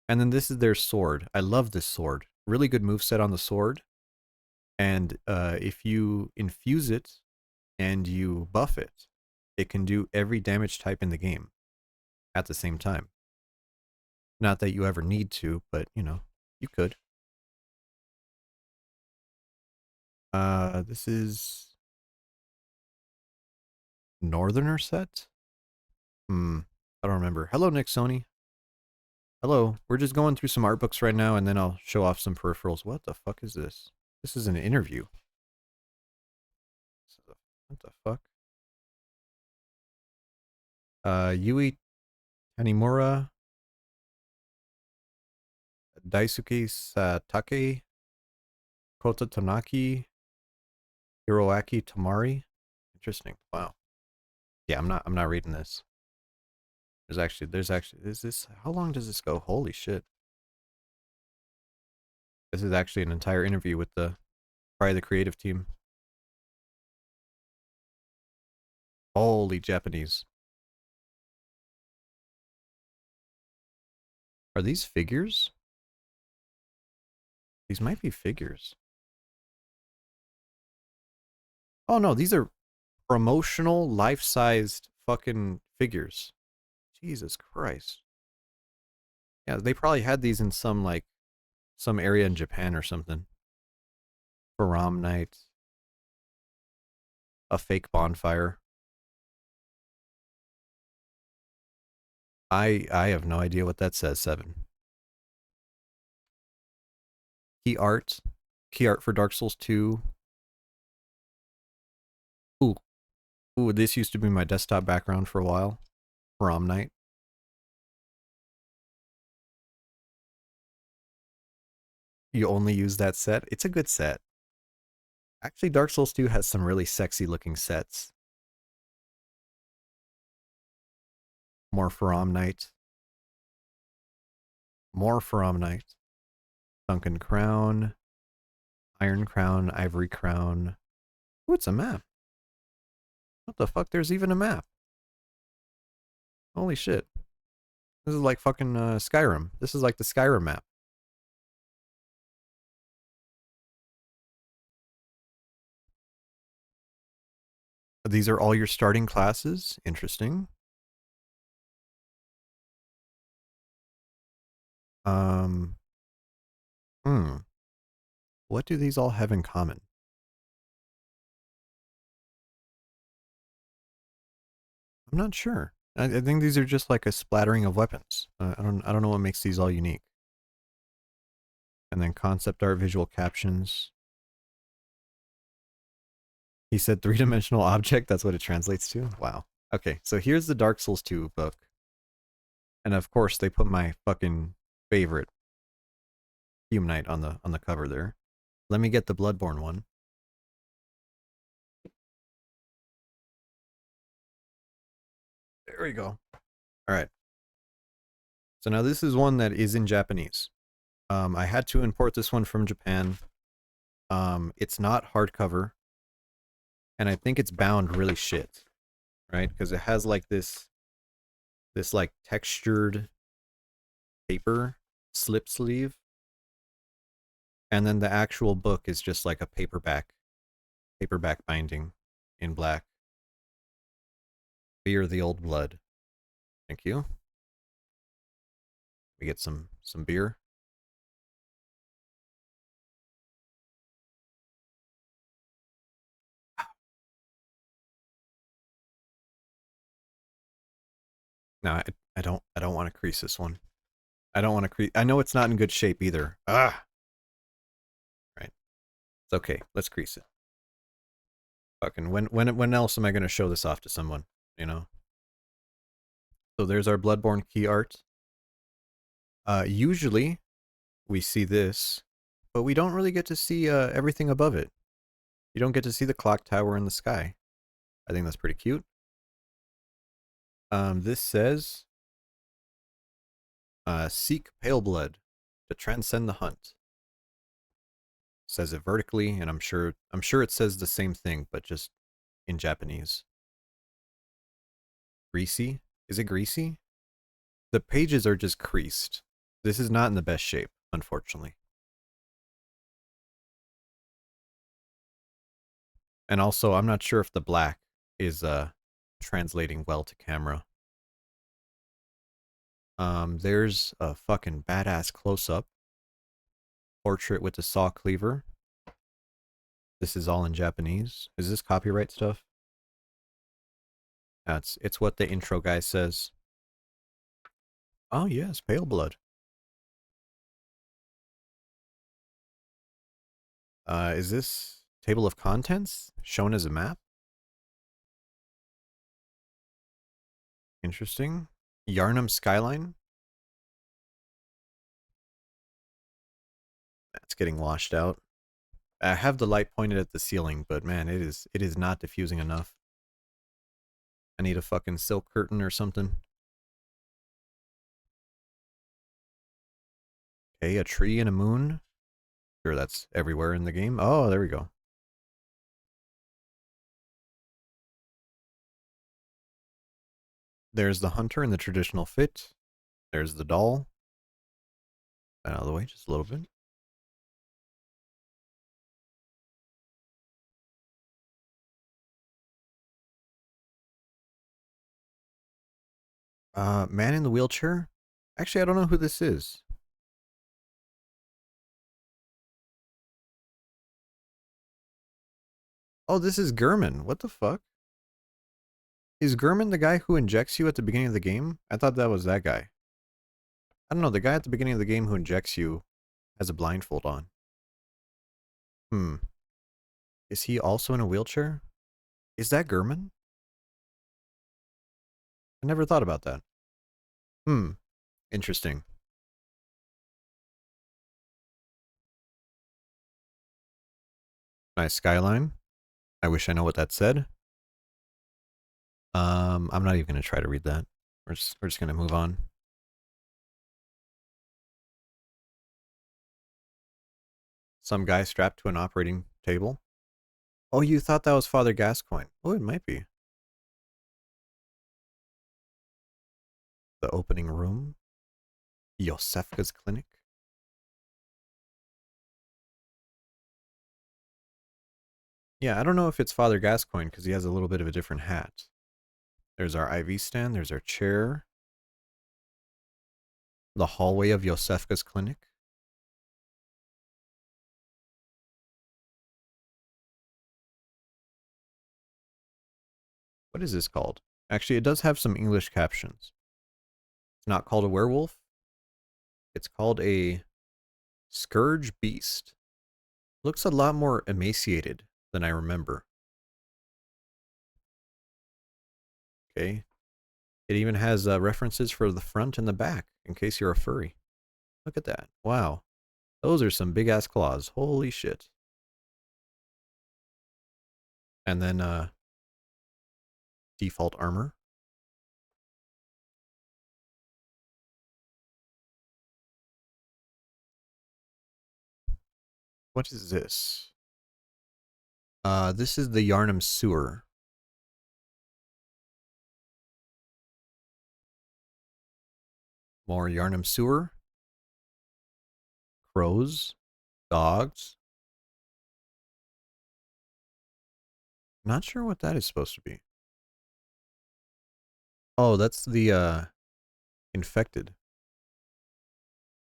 And then this is their sword. I love this sword. Really good moveset on the sword. And if you infuse it and you buff it, it can do every damage type in the game at the same time. Not that you ever need to, but you know, you could. This is Northerner set? I don't remember. Hello, Nick Sony. Hello, we're just going through some art books right now, and then I'll show off some peripherals. What the fuck is this? This is an interview. What the fuck? Yui Tanimura, Daisuke Satake, Kota Tonaki, Hiroaki Tamari. Interesting. Wow. Yeah, I'm not reading this. There's actually, is this, how long does this go? Holy shit. This is actually an entire interview with probably the creative team. Holy Japanese. Are these figures? These might be figures. Oh no, these are promotional life-sized fucking figures. Jesus Christ. Yeah, they probably had these in some area in Japan or something. Prom night. A fake bonfire. I have no idea what that says, Seven. Key art. Key art for Dark Souls 2. Ooh. Ooh, this used to be my desktop background for a while. Prom night. You only use that set? It's a good set. Actually, Dark Souls 2 has some really sexy looking sets. More Faram Knight. More Faram Knight. Sunken Crown. Iron Crown. Ivory Crown. Ooh, it's a map. What the fuck? There's even a map. Holy shit. This is like fucking Skyrim. This is like the Skyrim map. These are all your starting classes? Interesting. Um, hmm. What do these all have in common? I'm not sure. I think these are just like a splattering of weapons. I don't know what makes these all unique. And then concept art, visual captions. He said three-dimensional object. That's what it translates to. Wow. Okay, so here's the Dark Souls 2 book. And of course, they put my fucking favorite Hume Knight on the cover there. Let me get the Bloodborne one. There we go. All right. So now this is one that is in Japanese. I had to import this one from Japan. It's not hardcover, and I think it's bound really shit, right? Because it has like this like textured paper slip sleeve, and then the actual book is just like a paperback binding in black. Fear the Old Blood. Thank you. We get some beer. No, I don't want to crease this one. I don't want to crease. I know it's not in good shape either. Ah, right. It's okay. Let's crease it. Fucking when else am I gonna show this off to someone? You know. So there's our Bloodborne key art. Usually we see this, but we don't really get to see everything above it. You don't get to see the clock tower in the sky. I think that's pretty cute. This says, "Seek pale blood to transcend the hunt." Says it vertically, and I'm sure it says the same thing, but just in Japanese. Greasy? Is it greasy? The pages are just creased. This is not in the best shape, unfortunately. And also, I'm not sure if the black is translating well to camera. There's a fucking badass close-up portrait with the saw cleaver. This is all in Japanese. Is this copyright stuff? It's what the intro guy says. Oh yes, pale blood. Is this table of contents shown as a map? Interesting. Yarnum skyline. That's getting washed out. I have the light pointed at the ceiling, but man, it is not diffusing enough. I need a fucking silk curtain or something. Okay, a tree and a moon. Sure, that's everywhere in the game. Oh, there we go. There's the hunter in the traditional fit. There's the doll. Out of the way just a little bit. Man in the wheelchair. Actually, I don't know who this is. Oh, this is Gurman. What the fuck? Is Gurman the guy who injects you at the beginning of the game? I thought that was that guy. I don't know. The guy at the beginning of the game who injects you has a blindfold on. Hmm. Is he also in a wheelchair? Is that Gurman? I never thought about that. Hmm. Interesting. Nice skyline. I wish I know what that said. I'm not even gonna try to read that. We're just gonna move on. Some guy strapped to an operating table. Oh, you thought that was Father Gascoigne? Oh, it might be. The opening room. Yosefka's clinic. Yeah, I don't know if it's Father Gascoigne because he has a little bit of a different hat. There's our IV stand. There's our chair. The hallway of Yosefka's clinic. What is this called? Actually, it does have some English captions. It's not called a werewolf. It's called a scourge beast. Looks a lot more emaciated than I remember. Okay. It even has references for the front and the back, in case you're a furry. Look at that. Wow. Those are some big-ass claws. Holy shit. And then, default armor. What is this? This is the Yarnum Sewer. More Yarnum Sewer. Crows. Dogs. Not sure what that is supposed to be. Oh, that's the, infected.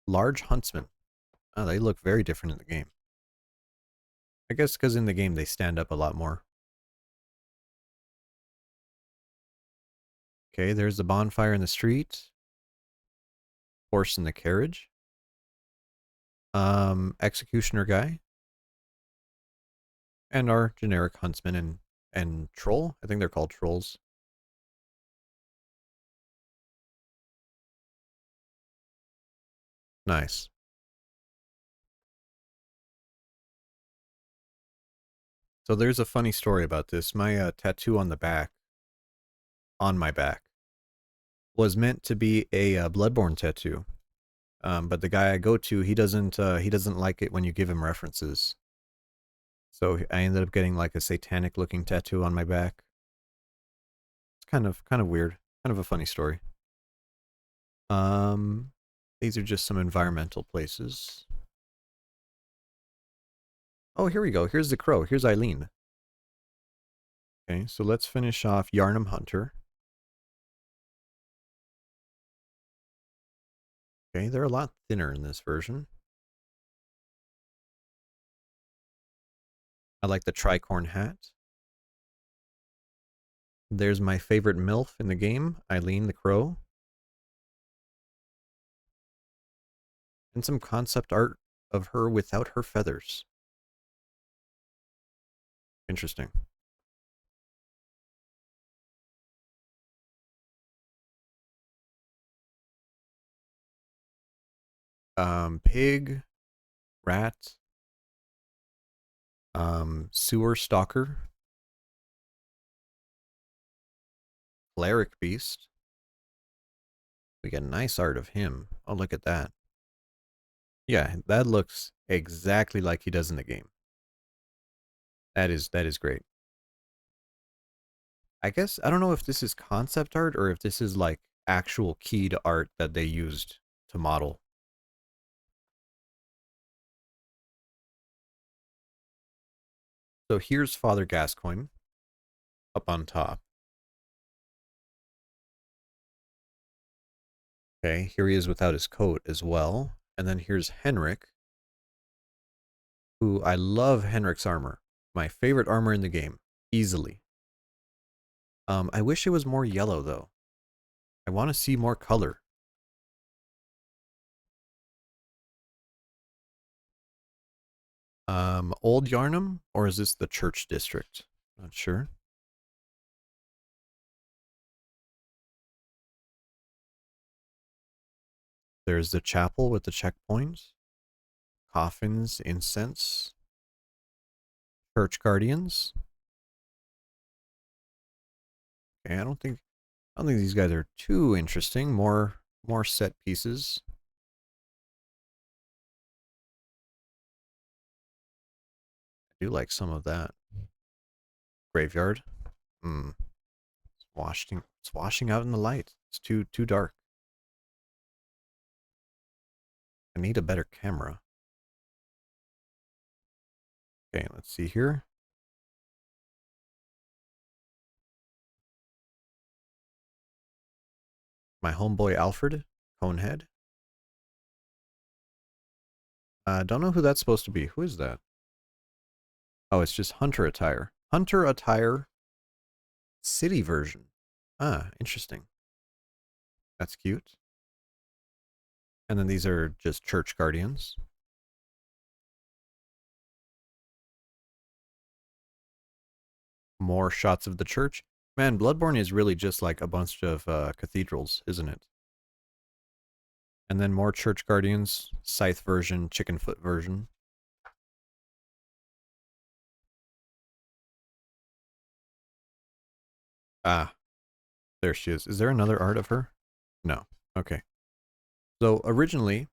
Large huntsman. Oh, they look very different in the game. I guess because in the game they stand up a lot more. Okay, there's the bonfire in the street. Horse in the carriage. Executioner guy. And our generic huntsman and troll. I think they're called trolls. Nice. So there's a funny story about this. My tattoo on my back, was meant to be a Bloodborne tattoo. But the guy I go to, he doesn't like it when you give him references. So I ended up getting like a satanic looking tattoo on my back. It's kind of weird. Kind of a funny story. Um, these are just some environmental places. Oh, here we go. Here's the crow. Here's Eileen. Okay, so let's finish off Yarnum Hunter. Okay, they're a lot thinner in this version. I like the tricorn hat. There's my favorite MILF in the game, Eileen the Crow. And some concept art of her without her feathers. Interesting. Pig, rat, sewer stalker, cleric beast. We get nice art of him. Oh, look at that. Yeah, that looks exactly like he does in the game. That is great. I guess I don't know if this is concept art or if this is like actual keyed art that they used to model. So here's Father Gascoigne up on top. Okay, here he is without his coat as well. And then here's Henrik, who I love Henrik's armor. My favorite armor in the game, easily. I wish it was more yellow though. I want to see more color. Old Yarnum, or is this the church district? Not sure. There's the chapel with the checkpoints, coffins, incense, church guardians. Okay, I don't think these guys are too interesting. More set pieces. I do like some of that. Graveyard. Hmm. It's washing out in the light. It's too dark. I need a better camera. Okay, let's see here. My homeboy Alfred, Conehead. Don't know who that's supposed to be. Who is that? Oh, it's just Hunter attire. Hunter attire city version. Ah, interesting. That's cute. And then these are just church guardians. More shots of the church. Man, Bloodborne is really just like a bunch of cathedrals, isn't it? And then more church guardians, scythe version, chicken foot version. Ah, there she is. Is there another art of her? No. Okay. So originally,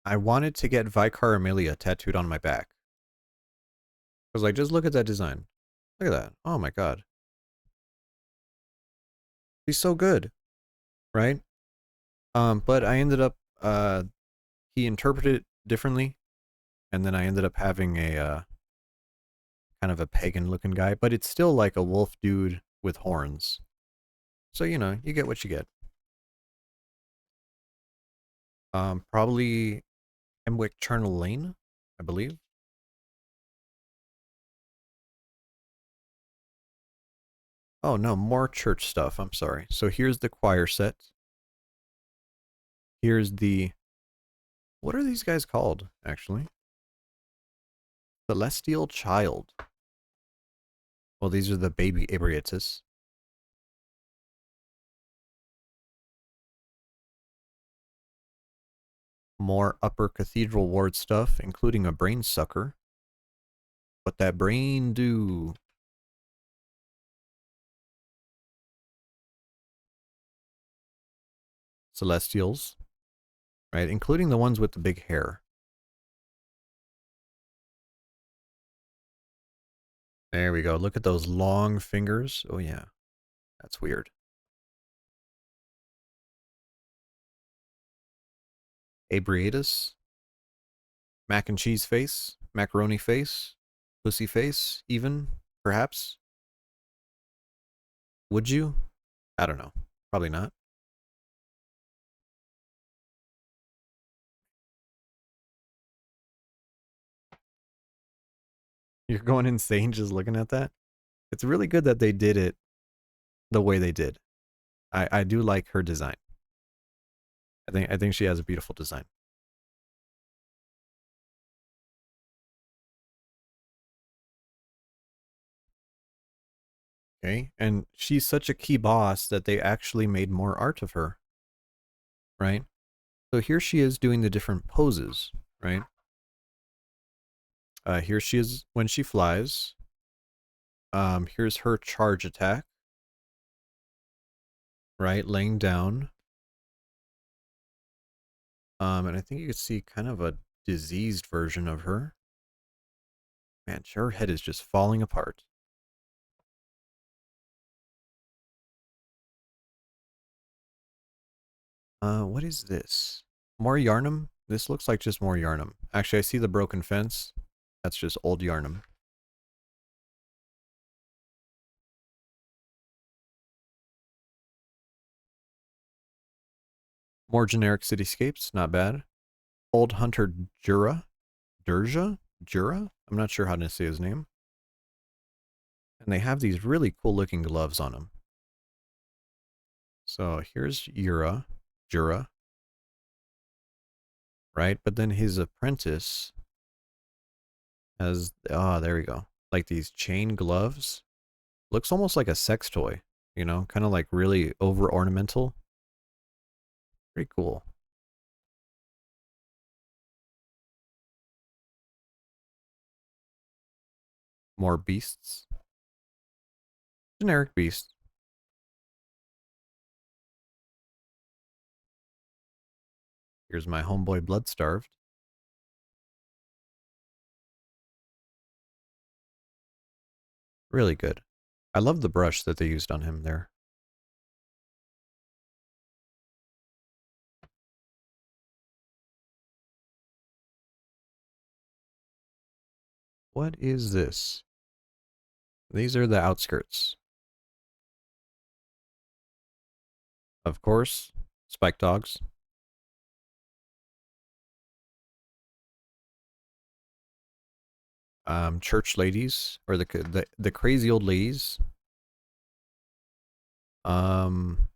I wanted to get Vicar Amelia tattooed on my back. I was like, just look at that design. Look at that. Oh my god. He's so good, right? But I ended up he interpreted it differently, and then I ended up having a kind of a pagan looking guy, but it's still like a wolf dude with horns. So you know, you get what you get. Probably Hemwick Charnel Lane, I believe. Oh no, more church stuff. I'm sorry. So here's the choir set. Here's the what are these guys called, actually? Celestial Child. Well, these are the baby Ebrietus. More upper cathedral ward stuff, including a brain sucker. What that brain do? Celestials, right? Including the ones with the big hair. There we go. Look at those long fingers. Oh yeah, that's weird. Abriatus, mac and cheese face, macaroni face, pussy face, even perhaps. Would you? I don't know. Probably not. You're going insane just looking at that. It's really good that they did it the way they did. I do like her design. I think she has a beautiful design. Okay, and she's such a key boss that they actually made more art of her, right? So here she is doing the different poses, right? Here she is when she flies. Here's her charge attack, right? Laying down. And I think you can see kind of a diseased version of her. Man, her head is just falling apart. What is this? More Yarnum? This looks like just more Yarnum. Actually, I see the broken fence. That's just old Yarnum. More generic cityscapes, not bad. Old Hunter Jura? Durja? Jura? I'm not sure how to say his name. And they have these really cool looking gloves on him. So here's Jura, right? But then his apprentice has, there we go. Like these chain gloves. Looks almost like a sex toy, you know, kind of like really over ornamental. Pretty cool. More beasts. Generic beasts. Here's my homeboy Bloodstarved. Really good. I love the brush that they used on him there. What is this? These are the outskirts. Of course, spike dogs. Church ladies, or the crazy old ladies. Um,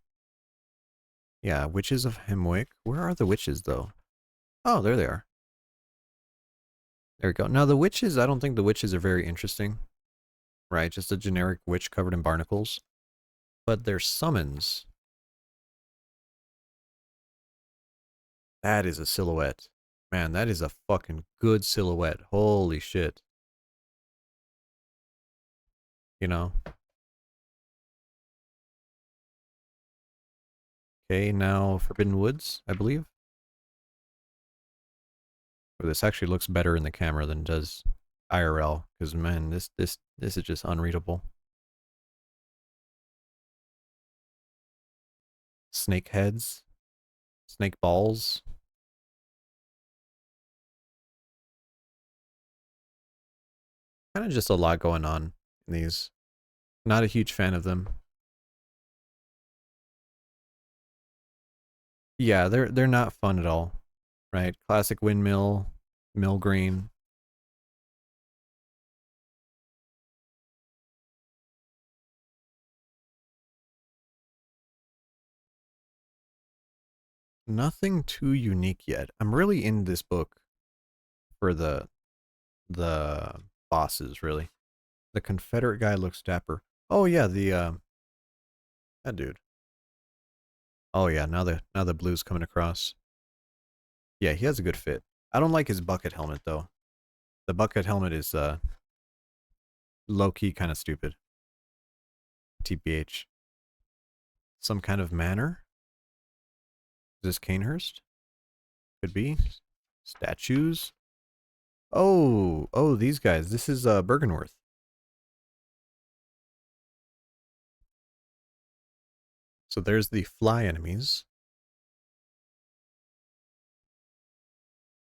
yeah, witches of Hemwick. Where are the witches though? Oh, there they are. There we go. Now the witches, I don't think the witches are very interesting, right? Just a generic witch covered in barnacles. But their summons, that is a silhouette. Man, that is a fucking good silhouette. Holy shit. You know? Okay, now Forbidden Woods, I believe. Oh, this actually looks better in the camera than it does IRL, because man, this is just unreadable. Snake heads, snake balls. Kind of just a lot going on in these. Not a huge fan of them. Yeah, they're not fun at all. Right? Classic windmill, mill green. Nothing too unique yet. I'm really in this book for the bosses, really. The Confederate guy looks dapper. Oh yeah, the that dude. Oh yeah, now the blue's coming across. Yeah, he has a good fit. I don't like his bucket helmet though. The bucket helmet is low key kind of stupid. TBH. Some kind of manor? Is this Canehurst? Could be. Statues. Oh, these guys. This is Bergenworth. So there's the fly enemies.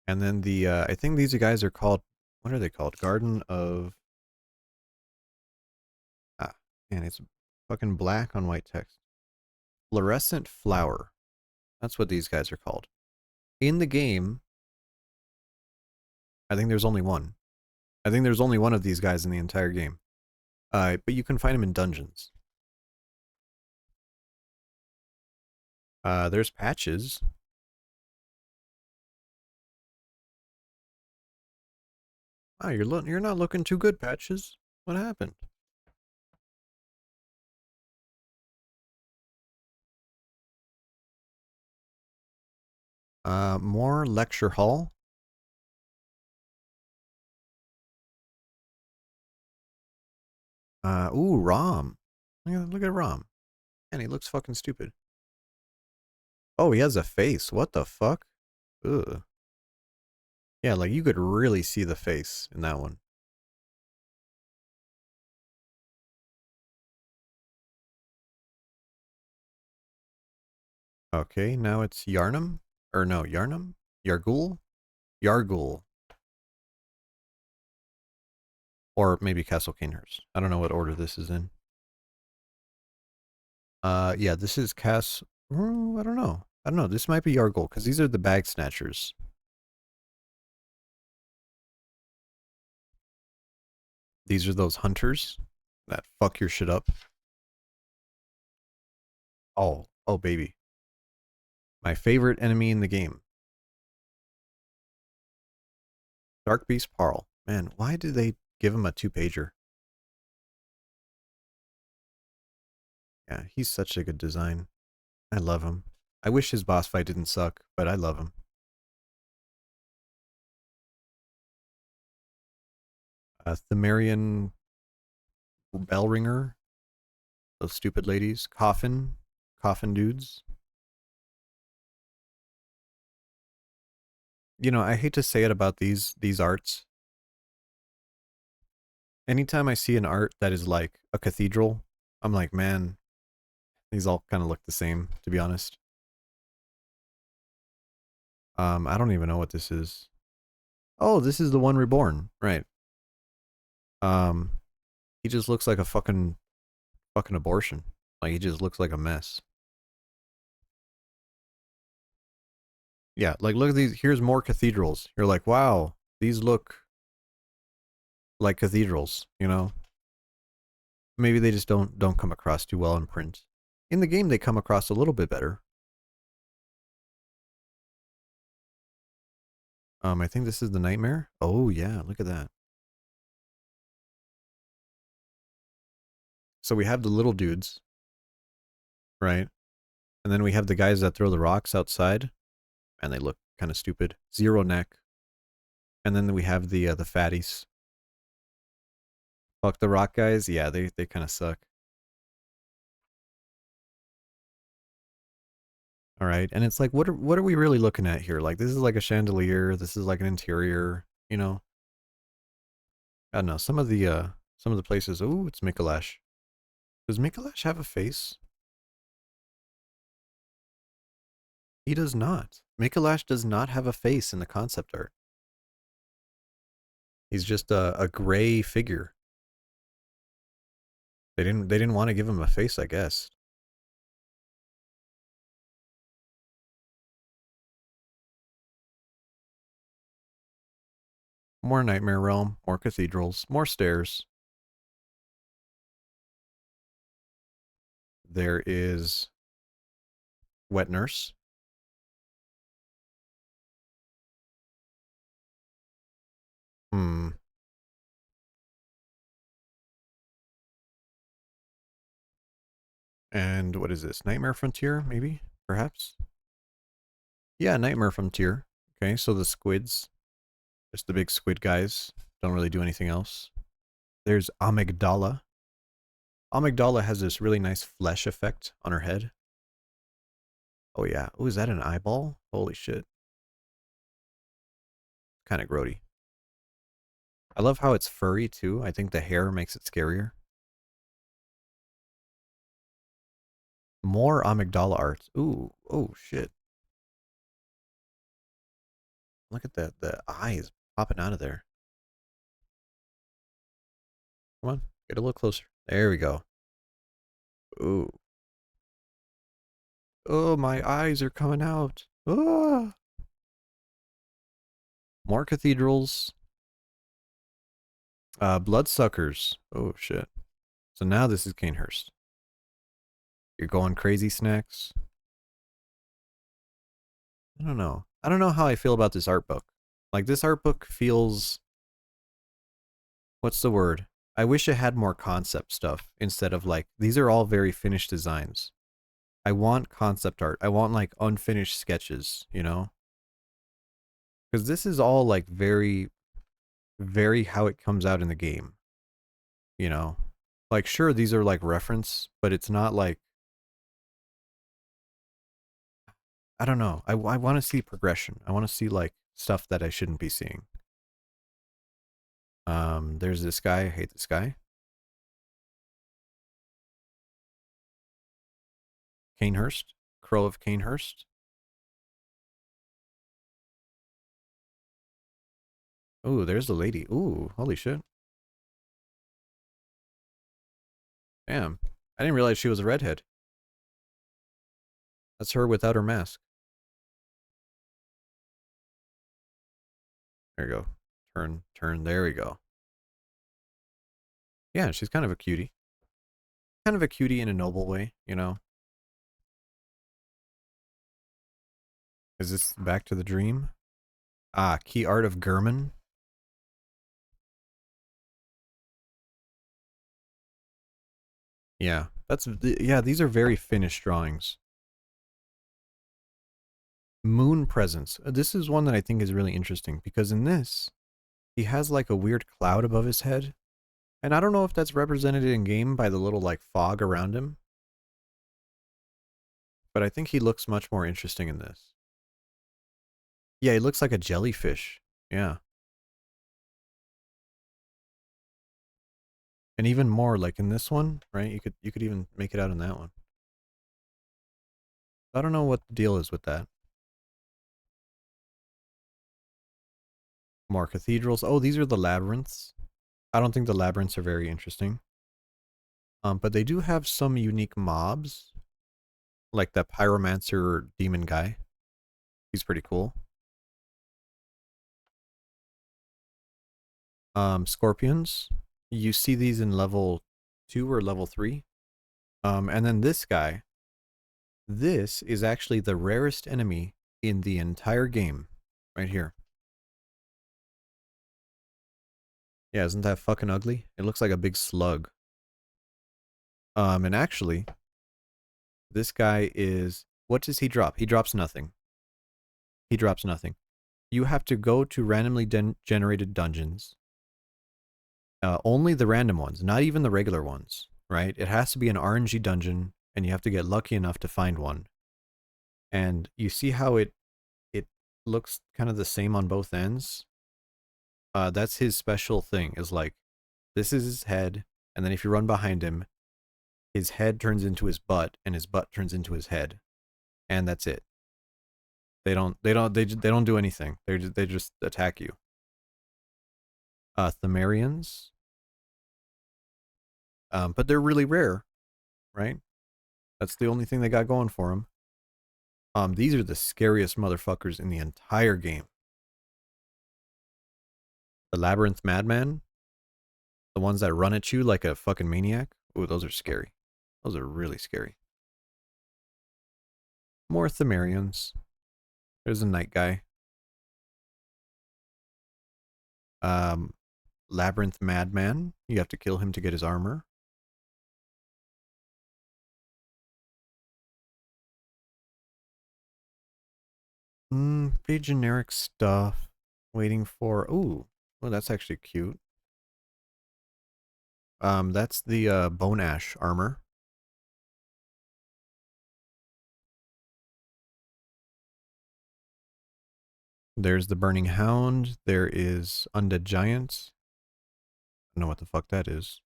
And then the I think these guys are called, what are they called? Garden of, ah, man, it's fucking black on white text. Fluorescent flower. That's what these guys are called. In the game, I think there's only one. I think there's only one of these guys in the entire game. But you can find them in dungeons. There's patches. Oh, you're not looking too good, patches. What happened? More lecture hall. Ooh, Rom. Look at Rom. And he looks fucking stupid. Oh, he has a face. What the fuck? Ugh. Yeah, like you could really see the face in that one. Okay, now it's Yarnum? Or no, Yarnum? Yargul? Yargul. Or maybe Castle Canehurst. I don't know what order this is in. Yeah, this is I don't know. I don't know. This might be Yargul, because these are the bag snatchers. These are those hunters that fuck your shit up. Oh, baby. My favorite enemy in the game. Dark Beast Parl. Man, why did they give him a 2-pager? Yeah, he's such a good design. I love him. I wish his boss fight didn't suck, but I love him. Themerian bell ringer. Those stupid ladies. Coffin dudes. You know, I hate to say it about these arts. Anytime I see an art that is like a cathedral, I'm like, man, these all kind of look the same, to be honest. I don't even know what this is. Oh, this is the one reborn, right? Um, he just looks like a fucking abortion. Like he just looks like a mess. Yeah, like look at these. Here's more cathedrals. You're like, wow, these look like cathedrals. You know, maybe they just don't come across too well in print. In the game, they come across a little bit better. I think this is the nightmare. Oh yeah, look at that. So we have the little dudes, right? And then we have the guys that throw the rocks outside, and they look kind of stupid. Zero neck. And then we have the fatties. Fuck the rock guys. Yeah, they kind of suck. All right, and it's like, what are we really looking at here? Like, this is like a chandelier. This is like an interior. You know, I don't know. Some of the places. Oh, it's Mikolash. Does Mikolash have a face? He does not. Mikolash does not have a face in the concept art. He's just a gray figure. They didn't want to give him a face, I guess. More Nightmare Realm, more cathedrals, more stairs. There is Wet Nurse. Hmm. And what is this? Nightmare Frontier, maybe? Perhaps? Yeah, Nightmare Frontier. Okay, so the squids. Just the big squid guys. Don't really do anything else. There's Amygdala. Amygdala has this really nice flesh effect on her head. Oh yeah. Oh, is that an eyeball? Holy shit. Kind of grody. I love how it's furry too. I think the hair makes it scarier. More Amygdala art. Ooh, oh shit. Look at the eyes popping out of there. Come on, get a little closer. There we go. Ooh. Oh, my eyes are coming out. Ah. More cathedrals. Bloodsuckers. Oh shit. So now this is Canehurst. You're going crazy, Snacks. I don't know. I don't know how I feel about this art book. Like this art book feels, what's the word? I wish it had more concept stuff instead of like, these are all very finished designs. I want concept art. I want like unfinished sketches, you know? Because this is all like very, very how it comes out in the game. You know, like sure these are like reference, but it's not like I don't know. I want to see progression. I want to see like stuff that I shouldn't be seeing. There's this guy. I hate this guy. Canehurst. Crow of Canehurst. Ooh, there's the lady. Ooh, holy shit. Damn. I didn't realize she was a redhead. That's her without her mask. There you go. Turn, turn. There we go. Yeah, she's kind of a cutie. Kind of a cutie in a noble way, you know? Is this back to the dream? Ah, Key Art of Gurman. Yeah, yeah, these are very finished drawings. Moon Presence. This is one that I think is really interesting because in this, he has like a weird cloud above his head. And I don't know if that's represented in game by the little like fog around him. But I think he looks much more interesting in this. Yeah, he looks like a jellyfish. Yeah. And even more like in this one, right? You could even make it out in that one. I don't know what the deal is with that. More cathedrals. Oh, these are the labyrinths. I don't think the labyrinths are very interesting. But they do have some unique mobs. Like that pyromancer demon guy. He's pretty cool. Scorpions. You see these in level 2 or level 3. And then this guy. This is actually the rarest enemy in the entire game. Right here. Yeah, isn't that fucking ugly? It looks like a big slug. And actually, this guy is... What does he drop? He drops nothing. He drops nothing. You have to go to randomly generated dungeons. Only the random ones, not even the regular ones, right? It has to be an RNG dungeon, and you have to get lucky enough to find one. And you see how it looks kind of the same on both ends? That's his special thing, is like, this is his head, and then if you run behind him, his head turns into his butt, and his butt turns into his head. And that's it. They don't do anything. They just attack you. Themarians. But they're really rare, right? That's the only thing they got going for them. These are the scariest motherfuckers in the entire game. The Labyrinth Madman. The ones that run at you like a fucking maniac. Ooh, those are scary. Those are really scary. More Themarians. There's a night guy. Labyrinth Madman. You have to kill him to get his armor. Pretty generic stuff. Waiting for... Ooh. Well, that's actually cute. That's the Bone Ash armor. There's the Burning Hound. There is Undead Giant. I don't know what the fuck that is.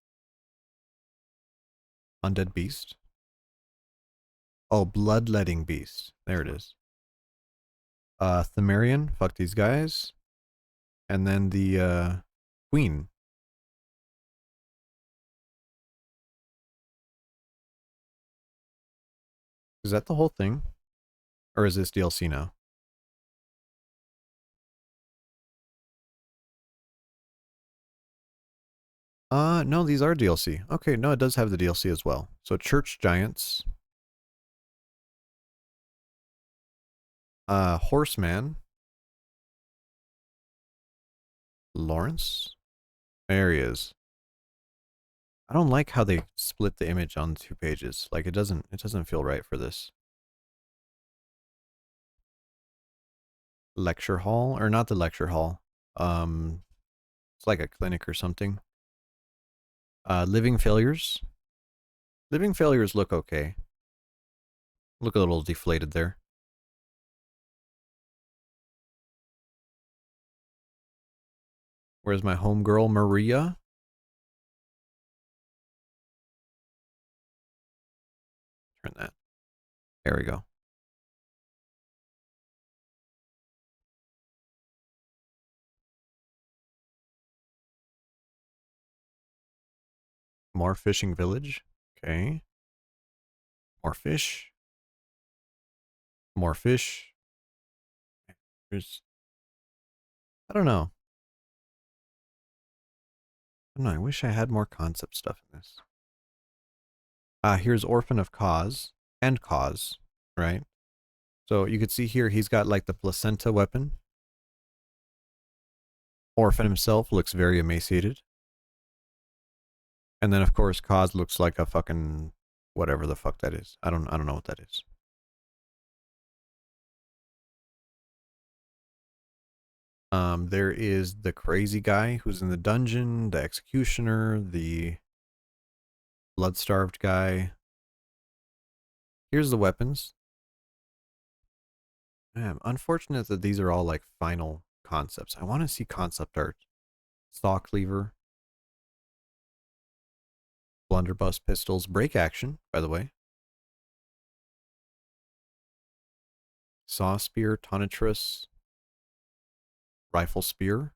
Undead Beast. Oh, Bloodletting Beast. There it is. Themarian. Fuck these guys. And then the Queen. Is that the whole thing? Or is this DLC now? No, these are DLC. Okay, no, it does have the DLC as well. So Church Giants. Horseman. Lawrence? There he is. I don't like how they split the image on 2 pages. Like it doesn't feel right for this. lecture hall, or not the lecture hall. It's like a clinic or something. Living failures. Living failures look okay. Look a little deflated there. Where's my homegirl, Maria? Turn that. There we go. More fishing village. Okay. More fish. More fish. There's, I don't know. I don't know. I wish I had more concept stuff in this. Here's Orphan of Cause and Cause, right? So you could see here he's got like the placenta weapon. Orphan himself looks very emaciated. And then of course Cause looks like a fucking whatever the fuck that is. I don't know what that is. There is the crazy guy who's in the dungeon, the executioner, the blood-starved guy. Here's the weapons. Man, unfortunate that these are all like final concepts. I want to see concept art. Saw cleaver. Blunderbuss pistols. Break action, by the way. Saw spear, tonitrus. Rifle spear.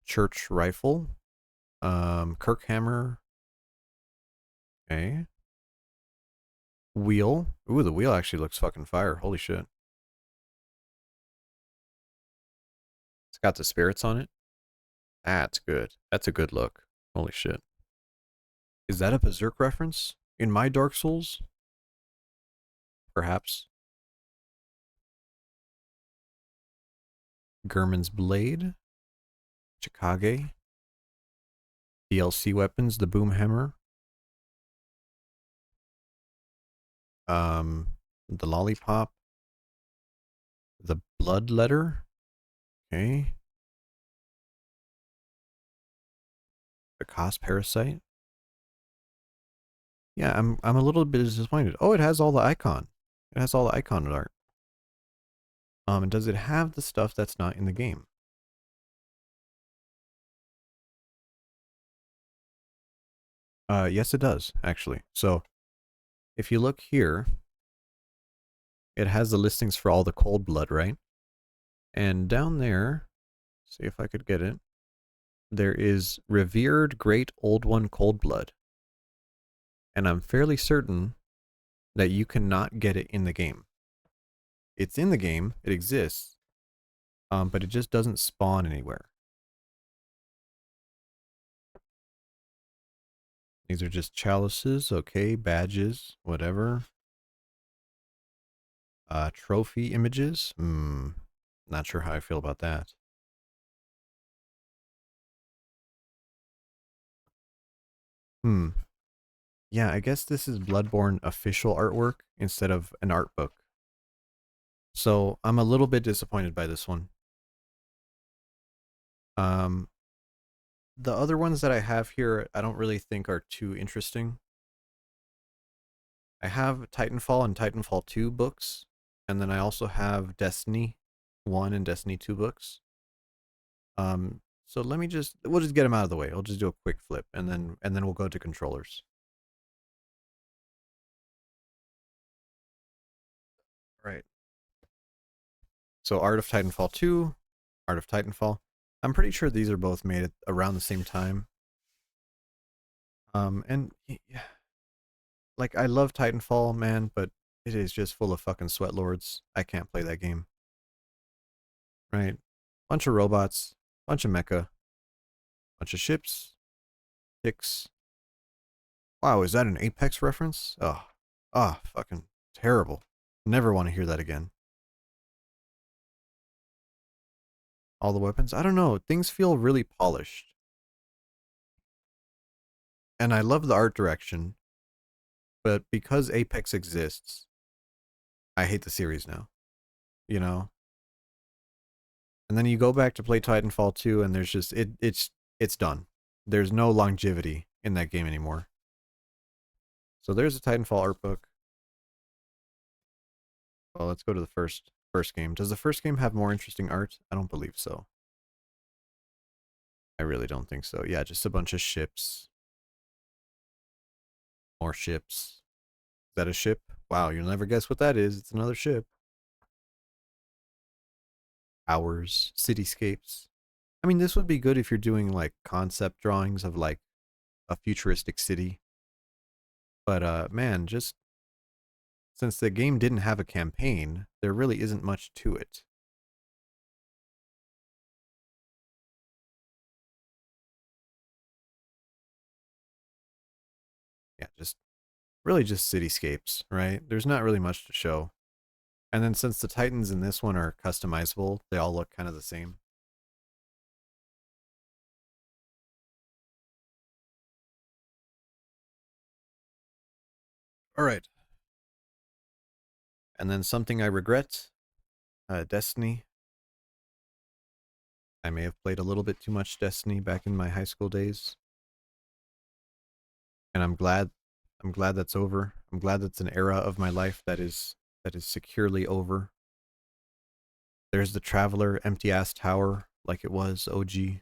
Church rifle. Kirkhammer. Okay. Wheel. Ooh, the wheel actually looks fucking fire. Holy shit. It's got the spirits on it. That's good. That's a good look. Holy shit. Is that a Berserk reference? In my Dark Souls? Perhaps. Gurman's Blade. Chikage. DLC weapons, the boom hammer. The lollipop. The blood letter. Okay. The cost parasite. Yeah, I'm a little bit disappointed. Oh, it has all the icon. It has all the icon art. And does it have the stuff that's not in the game? Yes, it does, actually. So, if you look here, it has the listings for all the cold blood, right? And down there, see if I could get it. There is Revered Great Old One Cold Blood. And I'm fairly certain that you cannot get it in the game. It's in the game, it exists, but it just doesn't spawn anywhere. These are just chalices, okay, badges, whatever. Trophy images, not sure how I feel about that. Yeah, I guess this is Bloodborne official artwork instead of an art book. So I'm a little bit disappointed by this one. The other ones that I have here, I don't really think are too interesting. I have Titanfall and Titanfall 2 books, and then I also have Destiny 1 and Destiny 2 books. So we'll just get them out of the way. I'll just do a quick flip, and then we'll go to controllers. Right. So Art of Titanfall 2, Art of Titanfall. I'm pretty sure these are both made at around the same time. And yeah, like I love Titanfall, man, but it is just full of fucking sweat lords. I can't play that game. Right? Bunch of robots, bunch of mecha, bunch of ships, ticks. Wow, is that an Apex reference? Oh, fucking terrible. Never want to hear that again. All the weapons? I don't know. Things feel really polished. And I love the art direction. but because Apex exists, I hate the series now. You know? And then you go back to play Titanfall 2 and there's just it's done. There's no longevity in that game anymore. So there's a Titanfall art book. Well, let's go to the first game. Does the first game have more interesting art? I don't believe so. I really don't think so. Yeah, just a bunch of ships. More ships. Is that a ship? Wow, you'll never guess what that is. It's another ship. Hours, cityscapes. I mean, this would be good if you're doing like concept drawings of like a futuristic city. But man, just since the game didn't have a campaign, there really isn't much to it. Yeah, just really just cityscapes, right? There's not really much to show. And then since the Titans in this one are customizable, they all look kind of the same. All right. And then something I regret, Destiny. I may have played a little bit too much Destiny back in my high school days. And I'm glad that's over. I'm glad that's an era of my life that is securely over. There's the Traveler empty ass tower like it was OG.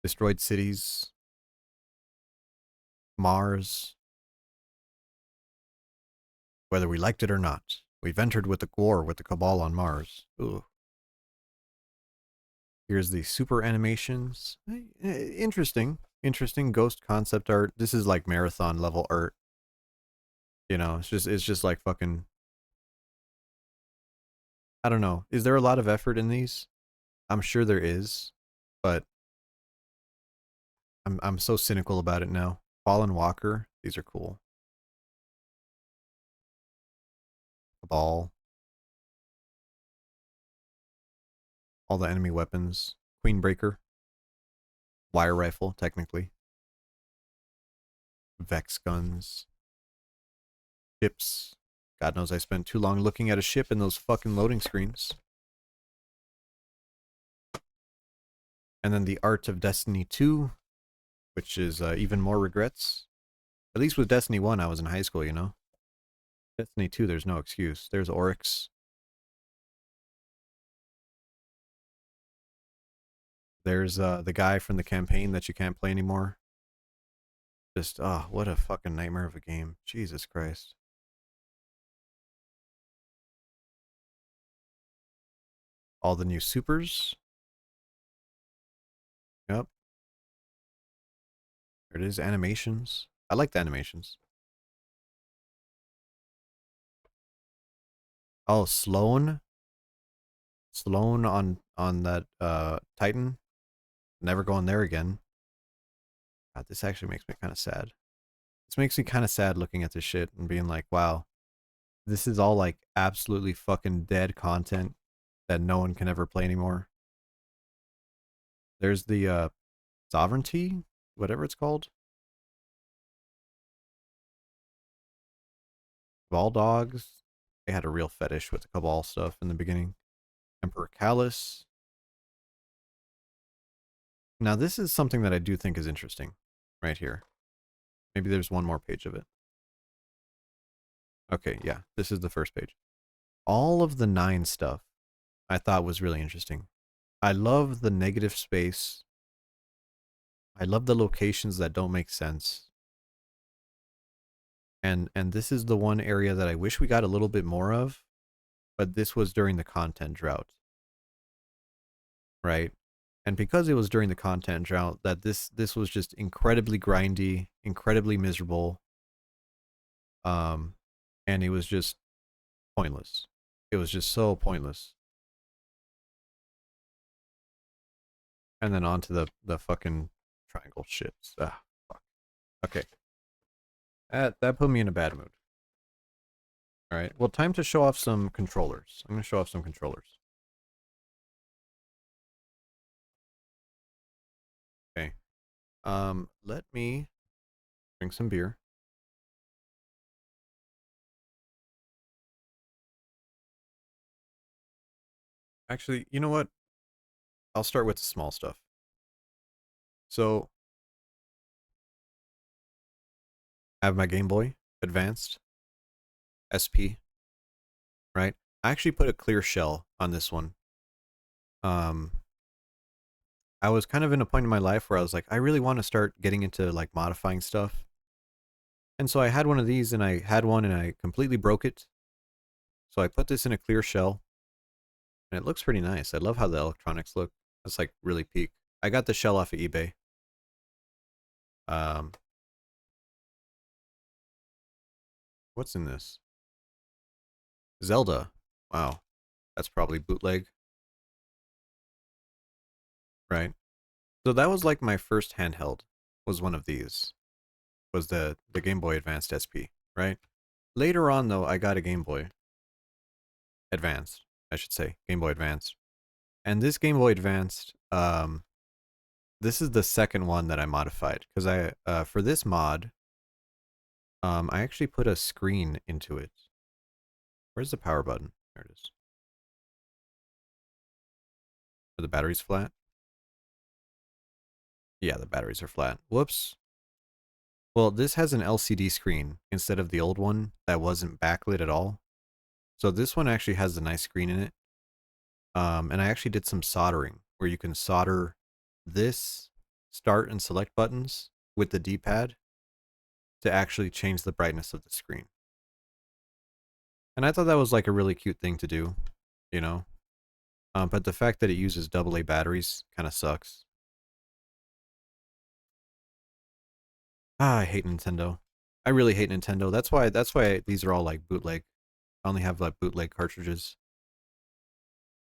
Destroyed cities, Mars, whether we liked it or not. We've entered with the war with the Cabal on Mars. Ooh. Here's the super animations. Interesting. Interesting ghost concept art. This is like marathon level art. You know, it's just like fucking I don't know. Is there a lot of effort in these? I'm sure there is, but I'm so cynical about it now. Fallen Walker, these are cool. Cabal, all the enemy weapons. Queenbreaker, wire rifle, technically. Vex guns, ships. God knows I spent too long looking at a ship in those fucking loading screens. And then the Art of Destiny 2, which is even more regrets. At least with Destiny 1, I was in high school, you know? Destiny 2, there's no excuse. There's Oryx. There's the guy from the campaign that you can't play anymore. Just, oh, what a fucking nightmare of a game. Jesus Christ. All the new supers. Yep. There it is. Animations. I like the animations. Oh, Sloan. Sloan on that Titan. Never going there again. God, this actually makes me kind of sad. This makes me kind of sad looking at this shit and being like, wow, this is all like absolutely fucking dead content that no one can ever play anymore. There's the Sovereignty, whatever it's called. Ball Dogs. They had a real fetish with the Cabal stuff in the beginning. Emperor Callus. Now this is something that I do think is interesting right here. Maybe there's one more page of it. Okay, yeah, this is the first page. All of the 9 stuff I thought was really interesting. I love the negative space. I love the locations that don't make sense. And this is the one area that I wish we got a little bit more of, but this was during the content drought, right? And because it was during the content drought, that this was just incredibly grindy, incredibly miserable, um, and it was just pointless. It was just so pointless. And then on to the fucking triangle ships. Ah, fuck. Okay, that put me in a bad mood. All right, well, time to show off some controllers. I'm gonna show off some controllers. Okay. Let me Drink some beer. Actually, you know what? I'll start with the small stuff. So, I have my Game Boy Advanced SP, right? I actually put a clear shell on this one. Um, I was kind of in a point in my life where I was like, I really want to start getting into like modifying stuff. And so I had one of these and I had one and I completely broke it. So I put this in a clear shell and it looks pretty nice. I love how the electronics look. It's like really peak. I got the shell off of eBay. Um, what's in this? Zelda. Wow. That's probably bootleg, right? So that was like my first handheld was one of these. Was the Game Boy Advanced SP, right? Later on though, I got a Game Boy Advanced, I should say, Game Boy Advanced. And this Game Boy Advanced, this is the second one that I modified because for this mod, I actually put a screen into it. Where's the power button? There it is. Are the batteries flat? Yeah, the batteries are flat. Whoops. Well, this has an LCD screen instead of the old one that wasn't backlit at all. So this one actually has a nice screen in it. And I actually did some soldering where you can solder this start and select buttons with the D-pad to actually change the brightness of the screen. And I thought that was like a really cute thing to do, you know? But the fact that it uses AA batteries kind of sucks. Ah, I hate Nintendo. I really hate Nintendo. That's why these are all like bootleg. I only have like bootleg cartridges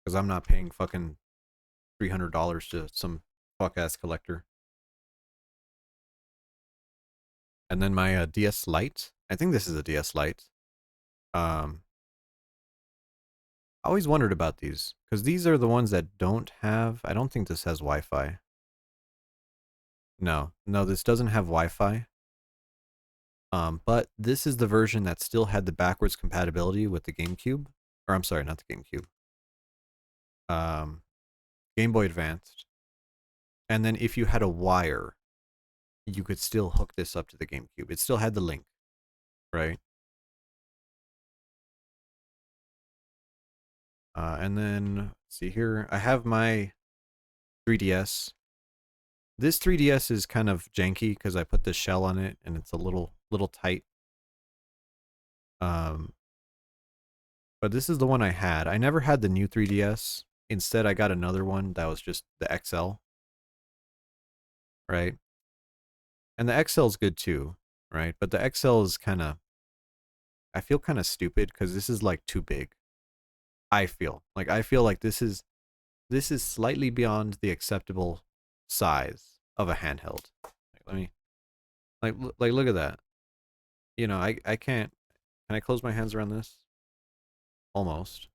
because I'm not paying fucking $300 to some fuck ass collector. And then my DS Lite. I think this is a DS Lite. Um, I always wondered about these because these are the ones that don't have. I don't think this has Wi-Fi. No, no, this doesn't have Wi-Fi. But this is the version that still had the backwards compatibility with the GameCube. Or I'm sorry, not the GameCube. Um, Game Boy Advanced. And then if you had a wire, you could still hook this up to the GameCube. It still had the link, right? And then see here, I have my 3DS. This 3DS is kind of janky because I put this shell on it and it's a little tight. Um, but this is the one I had. I never had the new 3DS. Instead, I got another one that was just the XL, right? And the XL is good too, right? But the XL is kind of, I feel kind of stupid because this is like too big. I feel like this is slightly beyond the acceptable size of a handheld. Like, let me like look at that. You know, I can't. Can I close my hands around this? Almost,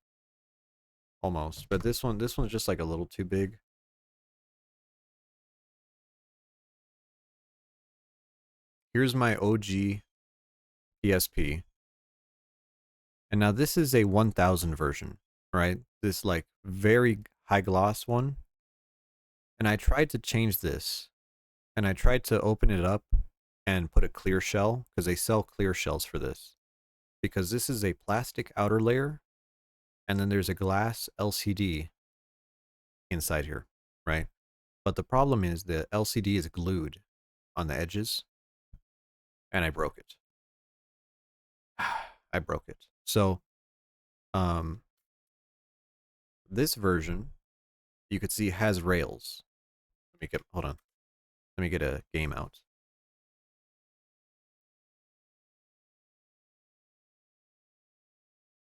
almost. But this one's just like a little too big. Here's my OG PSP. And now this is a 1000 version, right? This like very high gloss one. And I tried to change this and I tried to open it up and put a clear shell because they sell clear shells for this. Because this is a plastic outer layer and then there's a glass LCD inside here, right? But the problem is the LCD is glued on the edges and I broke it. I broke it. So, um, this version you could see has rails. Hold on. Let me get a game out.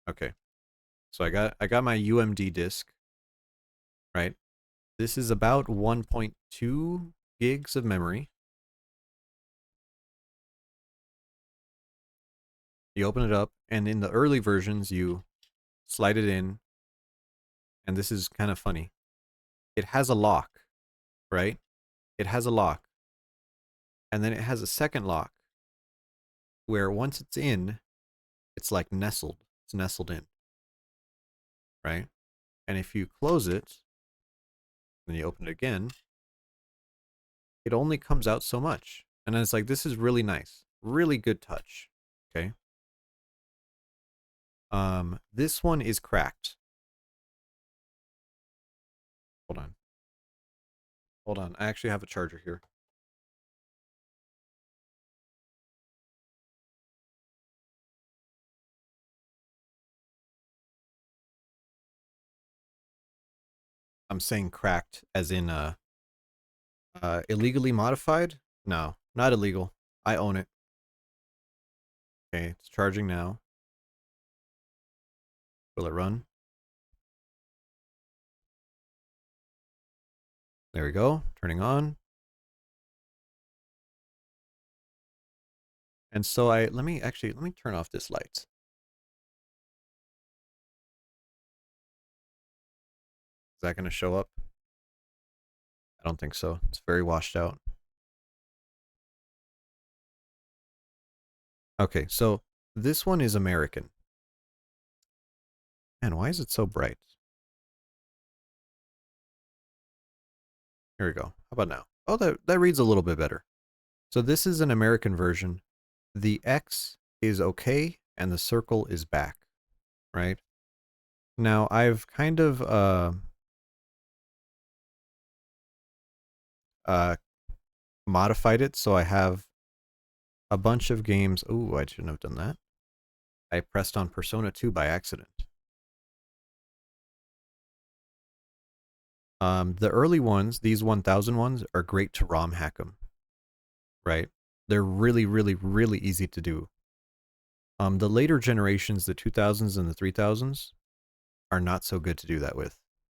Okay. So I got my UMD disk, right? This is about 1.2 gigs of memory. You open it up, and in the early versions, you slide it in, and this is kind of funny. It has a lock, right? It has a lock, and then it has a second lock, where once it's in, it's like nestled. It's nestled in, right? And if you close it, then you open it again, it only comes out so much. And then it's like, this is really nice. Really good touch. Okay. This one is cracked. Hold on. Hold on. I actually have a charger here. I'm saying cracked as in illegally modified? No, not illegal. I own it. Okay, it's charging now. Will it run? There we go. Turning on. And so let me turn off this light. Is that going to show up? I don't think so. It's very washed out. Okay, so this one is American. Man, why is it so bright? Here we go. How about now? Oh, that reads a little bit better. So this is an American version. The X is okay, and the circle is back, right? Now, I've kind of modified it, so I have a bunch of games. Oh, I shouldn't have done that. I pressed on Persona 2 by accident. The early ones, these 1000 ones, are great to ROM hack them, right? They're really, really, really easy to do. The later generations, the 2000s and the 3000s, are not so good to do that with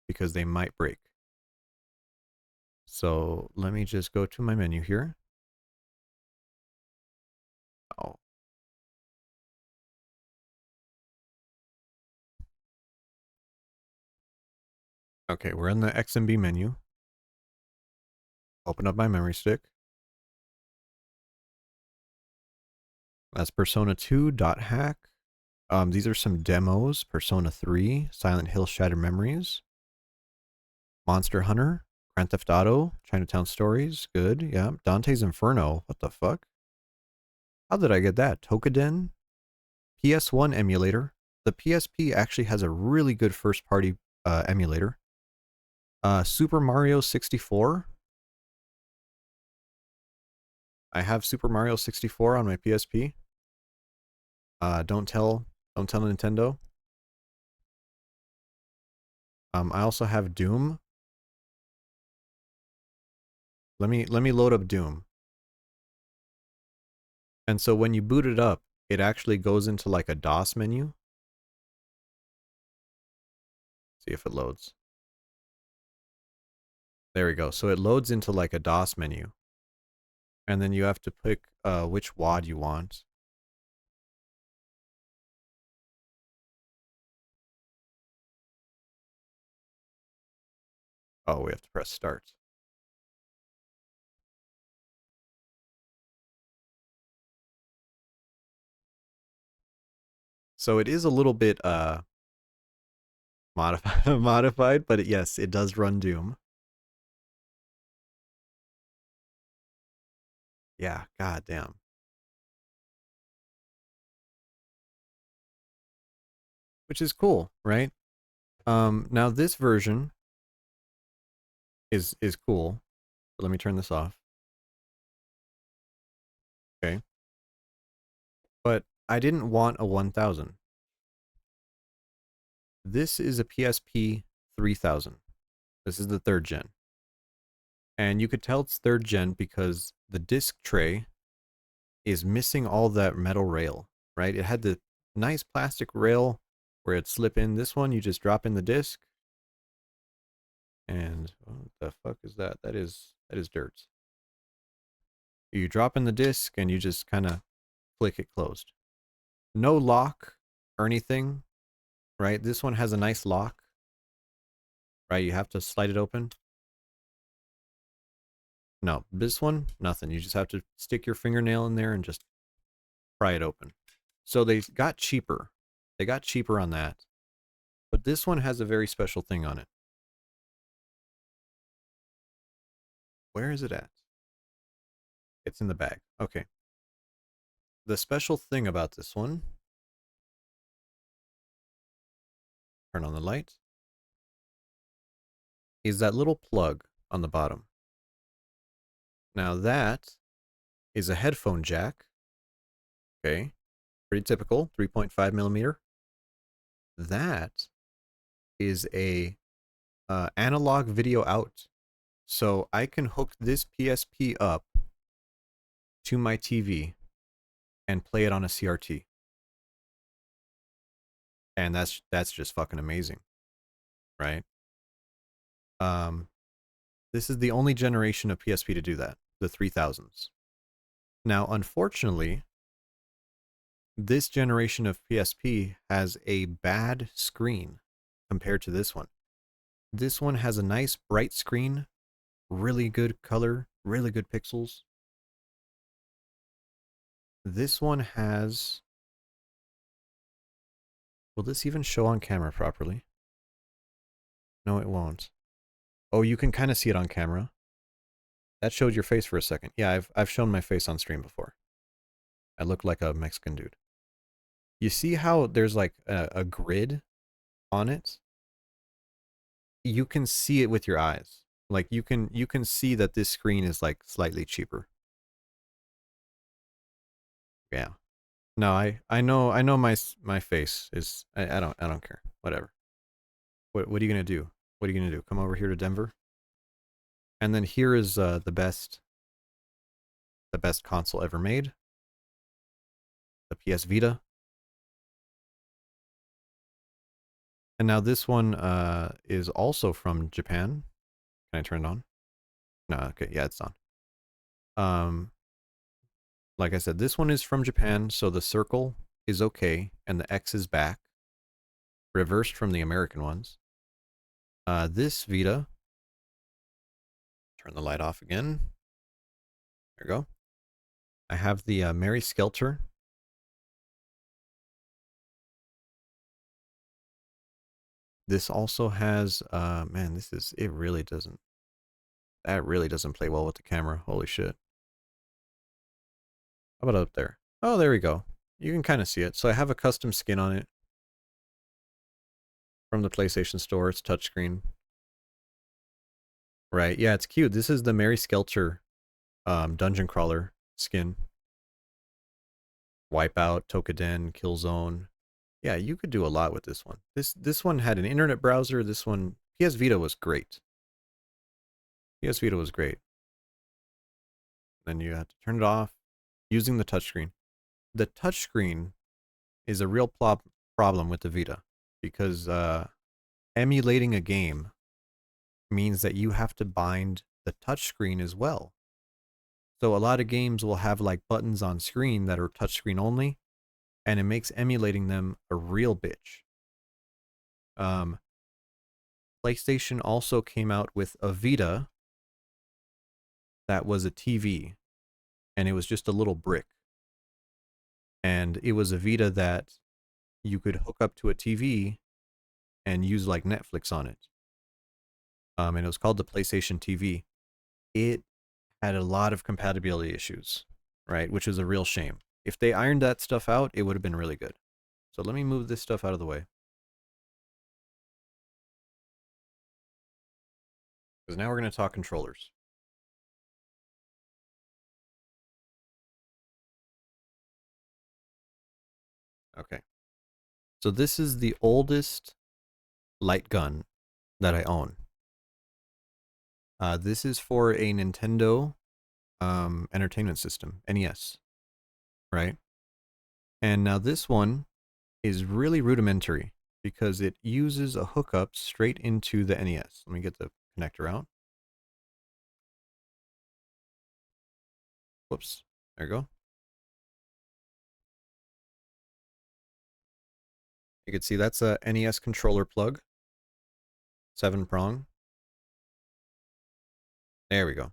because they might break. So let me just go to my menu here. Oh. Okay, we're in the XMB menu. Open up my memory stick. That's Persona 2.hack. These are some demos. Persona 3, Silent Hill Shattered Memories, Monster Hunter, Grand Theft Auto, Chinatown Stories, good, yeah. Dante's Inferno, what the fuck? How did I get that? Tokaden, PS1 emulator. The PSP actually has a really good first-party emulator. Super Mario 64. I have Super Mario 64 on my PSP. Don't tell Nintendo. I also have Doom. Let me load up Doom. And so when you boot it up, it actually goes into like a DOS menu. See if it loads. There we go. So it loads into like a DOS menu. And then you have to pick which WAD you want. Oh, we have to press start. So it is a little bit modified, but yes, it does run Doom. Yeah, goddamn. Which is cool, right? Now this version is cool. But let me turn this off. Okay. But I didn't want a 1000. This is a PSP 3000. This is the 3rd gen. And you could tell it's 3rd gen because the disc tray is missing all that metal rail, right? It had the nice plastic rail where it'd slip in. This one, you just drop in the disc. And what the fuck is that? That is dirt. You drop in the disc and you just kind of click it closed. No lock or anything, right? This one has a nice lock, right? You have to slide it open. No, this one, nothing. You just have to stick your fingernail in there and just pry it open. So they got cheaper. They got cheaper on that. But this one has a very special thing on it. Where is it at? It's in the bag. Okay. The special thing about this one, turn on the light, is that little plug on the bottom. Now that is a headphone jack. Okay. Pretty typical, 3.5 millimeter. That is a analog video out. So I can hook this PSP up to my TV and play it on a CRT. And that's just fucking amazing. Right? This is the only generation of PSP to do that, the 3000s. Now, unfortunately, this generation of PSP has a bad screen compared to this one. This one has a nice bright screen, really good color, really good pixels. This one has... Will this even show on camera properly? No, it won't. Oh, you can kind of see it on camera. That showed your face for a second. Yeah, I've shown my face on stream before. I look like a Mexican dude. You see how there's like a grid on it? You can see it with your eyes. Like you can see that this screen is like slightly cheaper. Yeah. No, I know my face is I don't care. Whatever. What are you gonna do? What are you gonna do? Come over here to Denver? And then here is the best console ever made. The PS Vita. And now this one is also from Japan. Can I turn it on? No, okay, yeah, it's on. Like I said, this one is from Japan, so the circle is okay, and the X is back, reversed from the American ones. This Vita, turn the light off again. There we go. I have the Mary Skelter. This also has, man, it really doesn't, that really doesn't play well with the camera. Holy shit. How about up there? Oh, there we go. You can kind of see it. So I have a custom skin on it from the PlayStation Store. It's touchscreen. Right. Yeah, it's cute. This is the Mary Skelter dungeon crawler skin. Wipeout, Tokaden, Killzone. Yeah, you could do a lot with this one. This one had an internet browser. This one, PS Vita was great. PS Vita was great. Then you have to turn it off using the touchscreen. The touchscreen is a real problem with the Vita because emulating a game means that you have to bind the touchscreen as well. So a lot of games will have like buttons on screen that are touchscreen only, and it makes emulating them a real bitch. PlayStation also came out with a Vita that was a TV, and it was just a little brick. And it was a Vita that you could hook up to a TV and use like Netflix on it. And it was called the PlayStation TV. It had a lot of compatibility issues, right? Which is a real shame. If they ironed that stuff out, it would have been really good. So let me move this stuff out of the way. Because now we're going to talk controllers. Okay. So this is the oldest light gun that I own. This is for a Nintendo Entertainment System, NES, right? And now this one is really rudimentary because it uses a hookup straight into the NES. Let me get the connector out. Whoops. There you go. You can see that's a NES controller plug. 7-prong. There we go.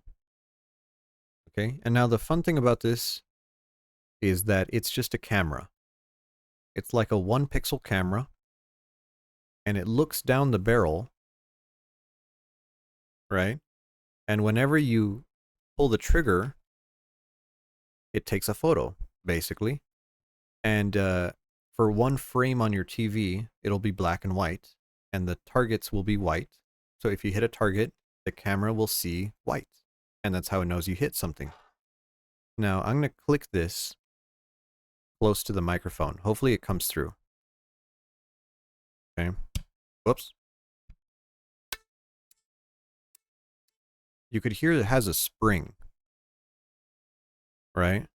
Okay, and now the fun thing about this is that it's just a camera. It's like a 1-pixel camera, and it looks down the barrel, right? And whenever you pull the trigger, it takes a photo, basically. And for 1 frame on your TV, it'll be black and white, and the targets will be white. So if you hit a target, the camera will see white, and that's how it knows you hit something. Now, I'm going to click this close to the microphone. Hopefully it comes through. Okay. Whoops. You could hear it has a spring, right?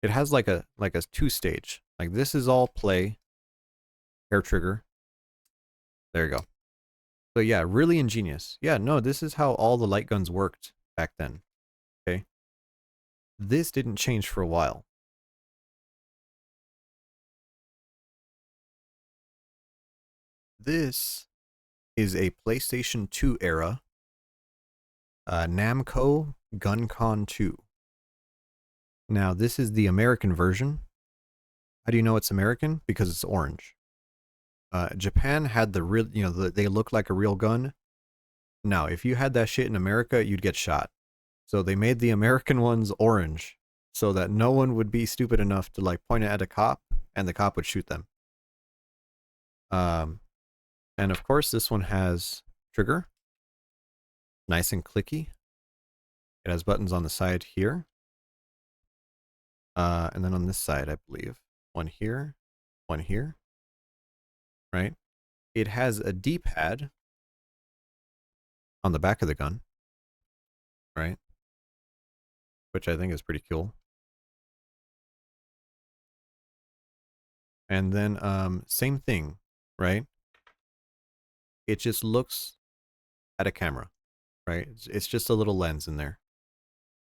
It has like a 2-stage. Like this is all play, hair trigger. There you go. So yeah, really ingenious. Yeah, no, this is how all the light guns worked back then. Okay. This didn't change for a while. This is a PlayStation 2 era Namco GunCon 2. Now, this is the American version. How do you know it's American? Because it's orange. Japan had the real, they look like a real gun. Now, if you had that shit in America, you'd get shot. So they made the American ones orange so that no one would be stupid enough to like point it at a cop and the cop would shoot them. And of course, this one has trigger. Nice and clicky. It has buttons on the side here. And then on this side, I believe. One here, one here. Right? It has a D-pad on the back of the gun. Right? Which I think is pretty cool. And then, same thing, right? It just looks at a camera, right? It's just a little lens in there.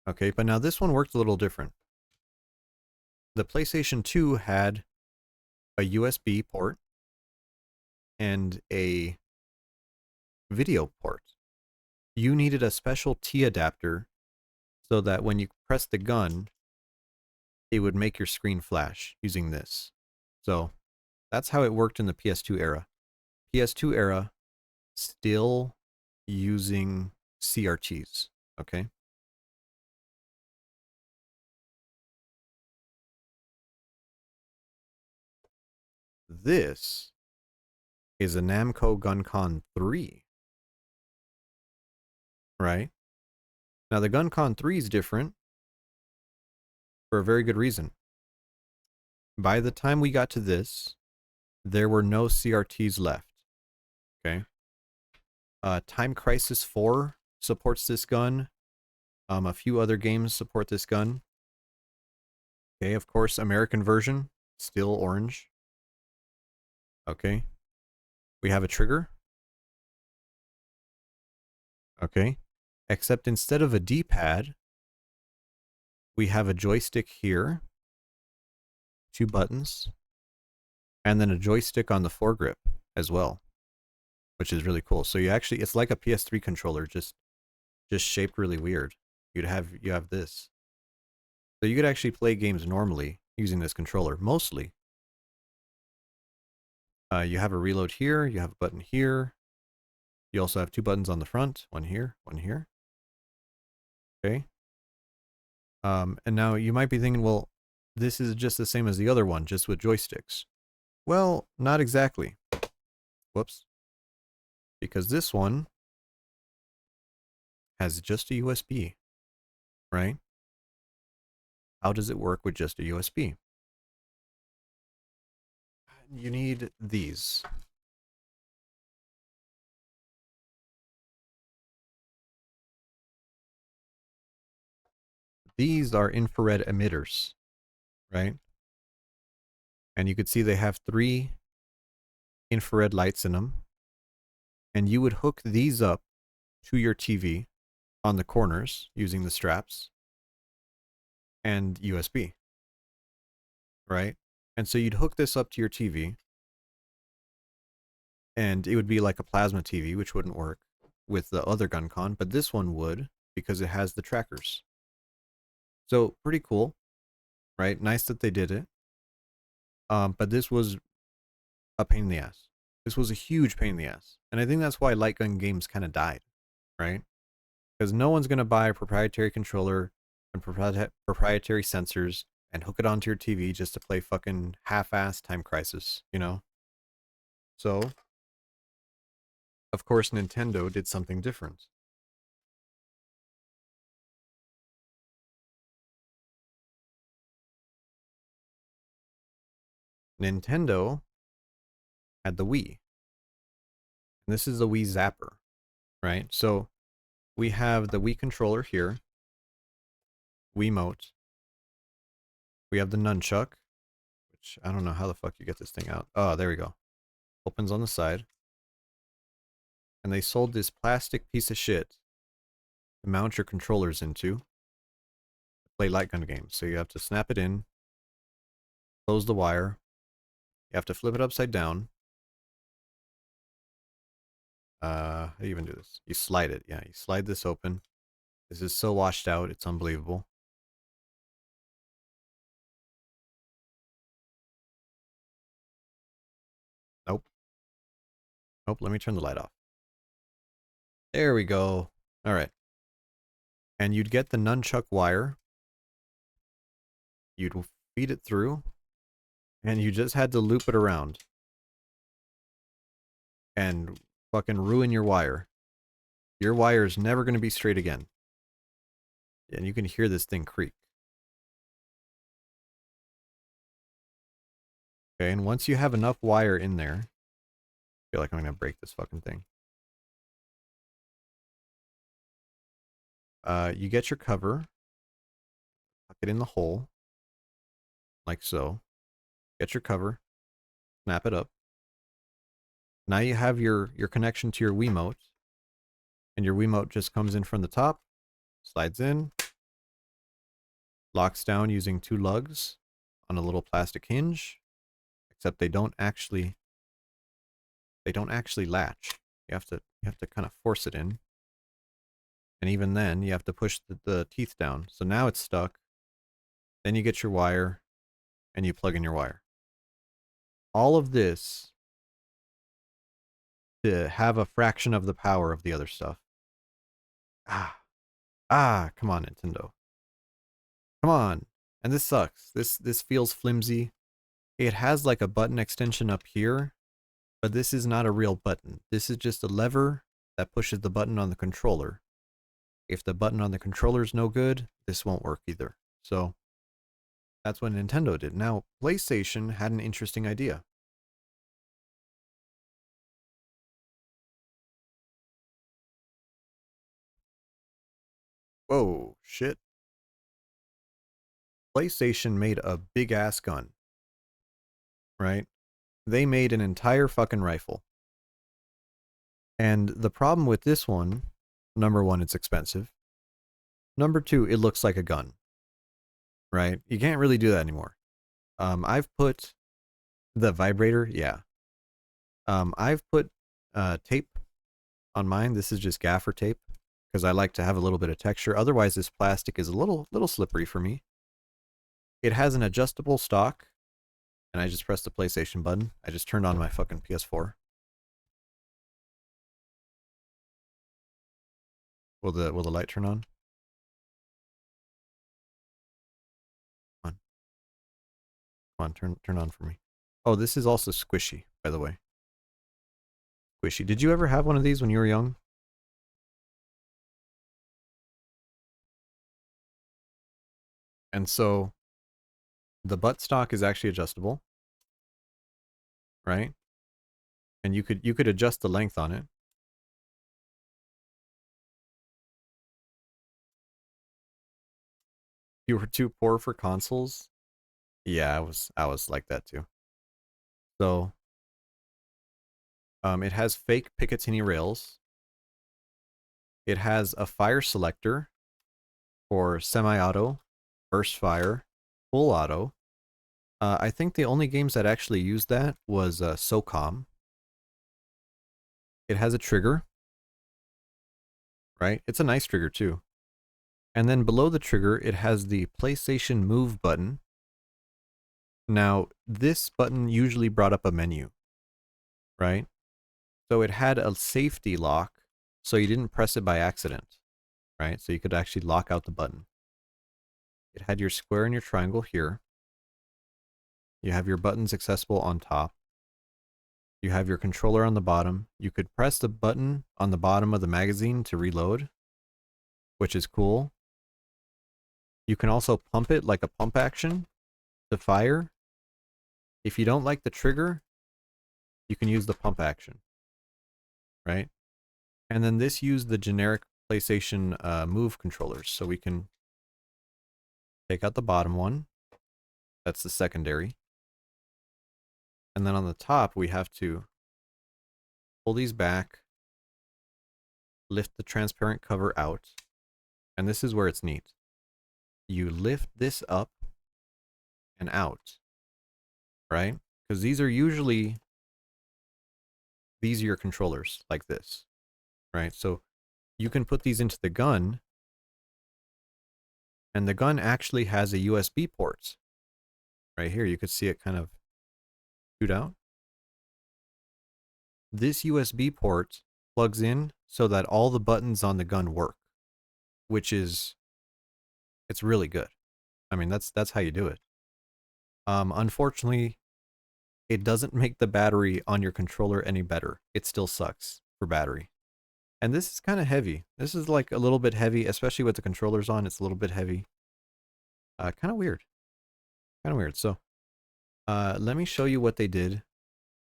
Okay, but now this one worked a little different. The PlayStation 2 had a USB port and a video port. You needed a special T adapter so that when you press the gun, it would make your screen flash using this. So that's how it worked in the PS2 era. PS2 era, still using CRTs, okay? This is a Namco GunCon 3, right? Now the GunCon 3 is different for a very good reason. By the time we got to this, there were no CRTs left, okay? Time Crisis 4 supports this gun. A few other games support this gun. Okay, of course, American version, still orange. Okay. We have a trigger. Okay. Except instead of a D-pad, we have a joystick here. 2 buttons. And then a joystick on the foregrip as well, which is really cool. So you actually, it's like a PS3 controller, just shaped really weird. You have this. So you could actually play games normally using this controller, mostly. You have a reload here, you have a button here. You also have 2 buttons on the front, one here, one here. Okay. And now you might be thinking, well, this is just the same as the other one, just with joysticks. Well, not exactly. Whoops. Because this one has just a USB, right? How does it work with just a USB? You need these. These are infrared emitters, right? And you could see they have 3 infrared lights in them. And you would hook these up to your TV on the corners using the straps and USB, right? And so you'd hook this up to your TV and it would be like a plasma TV, which wouldn't work with the other GunCon, but this one would because it has the trackers. So pretty cool, right? Nice that they did it. But this was a pain in the ass. This was a huge pain in the ass. And I think that's why light gun games kind of died, right? Because no one's going to buy a proprietary controller and proprietary sensors and hook it onto your TV just to play fucking half-ass Time Crisis, you know? So, of course, Nintendo did something different. Nintendo had the Wii. And this is the Wii Zapper, right? So, we have the Wii controller here, Wiimote. We have the nunchuck, which I don't know how the fuck you get this thing out. Oh, there we go. Opens on the side. And they sold this plastic piece of shit to mount your controllers into to play light gun games. So you have to snap it in, close the wire. You have to flip it upside down. How do you even do this? You slide it. Yeah, you slide this open. This is so washed out. It's unbelievable. Nope. Nope. Let me turn the light off. There we go. All right. And you'd get the nunchuck wire. You'd feed it through. And you just had to loop it around. And fucking ruin your wire. Your wire is never going to be straight again. And you can hear this thing creak. Okay, and once you have enough wire in there, I feel like I'm going to break this fucking thing. You get your cover, tuck it in the hole, like so. Get your cover, snap it up. Now you have your connection to your Wiimote, and your Wiimote just comes in from the top, slides in, locks down using two lugs on a little plastic hinge, except they don't actually latch. You have to kind of force it in. And even then, you have to push the teeth down. So now it's stuck. Then you get your wire, and you plug in your wire. All of this to have a fraction of the power of the other stuff. Come on, Nintendo. Come on. And this sucks. This feels flimsy. It has like a button extension up here, but this is not a real button. This is just a lever that pushes the button on the controller. If the button on the controller is no good, this won't work either. So that's what Nintendo did. Now, PlayStation had an interesting idea. Whoa, shit. PlayStation made a big ass gun, right? They made an entire fucking rifle. And the problem with this one, number one, it's expensive. Number two, it looks like a gun, right? You can't really do that anymore. I've put the vibrator, yeah. I've put tape on mine. This is just gaffer tape because I like to have a little bit of texture. Otherwise, this plastic is a little slippery for me. It has an adjustable stock, and I just pressed the PlayStation button. I just turned on my fucking PS4. Will the light turn on? Come on. Come on, turn on for me. Oh, this is also squishy, by the way. Squishy. Did you ever have one of these when you were young? And so the buttstock is actually adjustable, right? And you could adjust the length on it. You were too poor for consoles? Yeah, I was like that too. So it has fake Picatinny rails. It has a fire selector for semi-auto, burst fire, full auto. I think the only games that actually used that was SOCOM. It has a trigger, right? It's a nice trigger too. And then below the trigger, it has the PlayStation Move button. Now, this button usually brought up a menu, right? So it had a safety lock, so you didn't press it by accident, right? So you could actually lock out the button. It had your square and your triangle here. You have your buttons accessible on top. You have your controller on the bottom. You could press the button on the bottom of the magazine to reload, which is cool. You can also pump it like a pump action to fire. If you don't like the trigger, you can use the pump action, right? And then this used the generic PlayStation Move controllers. So we can take out the bottom one. That's the secondary. And then on the top, we have to pull these back, lift the transparent cover out. And this is where it's neat. You lift this up and out, right? Because these are usually, these are your controllers like this, right? So you can put these into the gun, and the gun actually has a USB port. Right here, you could see it kind of shoot out. This USB port plugs in so that all the buttons on the gun work, which is, it's really good. I mean, that's how you do it. Unfortunately, it doesn't make the battery on your controller any better. It still sucks for battery. And this is kind of heavy. This is like a little bit heavy, especially with the controllers on. It's a little bit heavy. Kind of weird. Kind of weird. So, let me show you what they did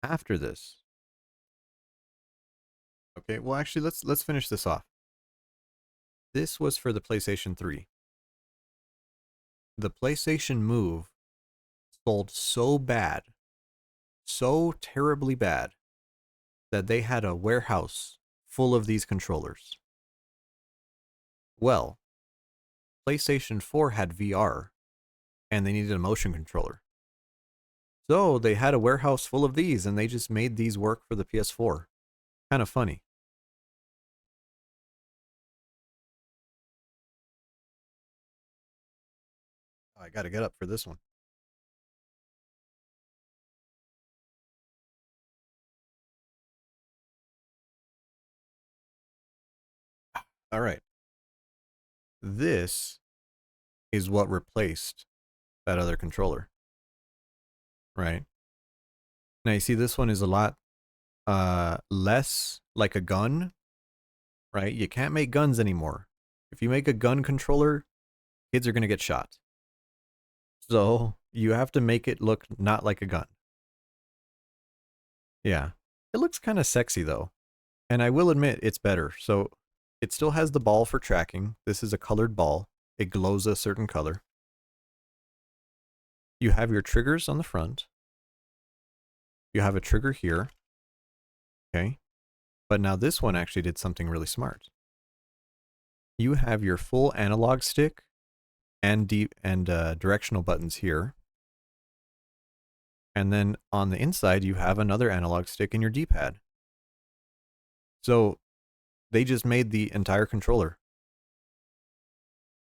after this. Okay, well actually let's finish this off. This was for the PlayStation 3. The PlayStation Move sold so bad, so terribly bad, that they had a warehouse full of these controllers. Well, PlayStation 4 had VR, and they needed a motion controller. So they had a warehouse full of these, and they just made these work for the PS4. Kind of funny. I gotta get up for this one. All right. This is what replaced that other controller, right? Now you see this one is a lot less like a gun, right? You can't make guns anymore. If you make a gun controller, kids are going to get shot. So you have to make it look not like a gun. Yeah. It looks kind of sexy though. And I will admit it's better. So it still has the ball for tracking. This is a colored ball. It glows a certain color. You have your triggers on the front. You have a trigger here. Okay. But now this one actually did something really smart. You have your full analog stick and directional buttons here. And then on the inside, you have another analog stick in your D-pad. So they just made the entire controller.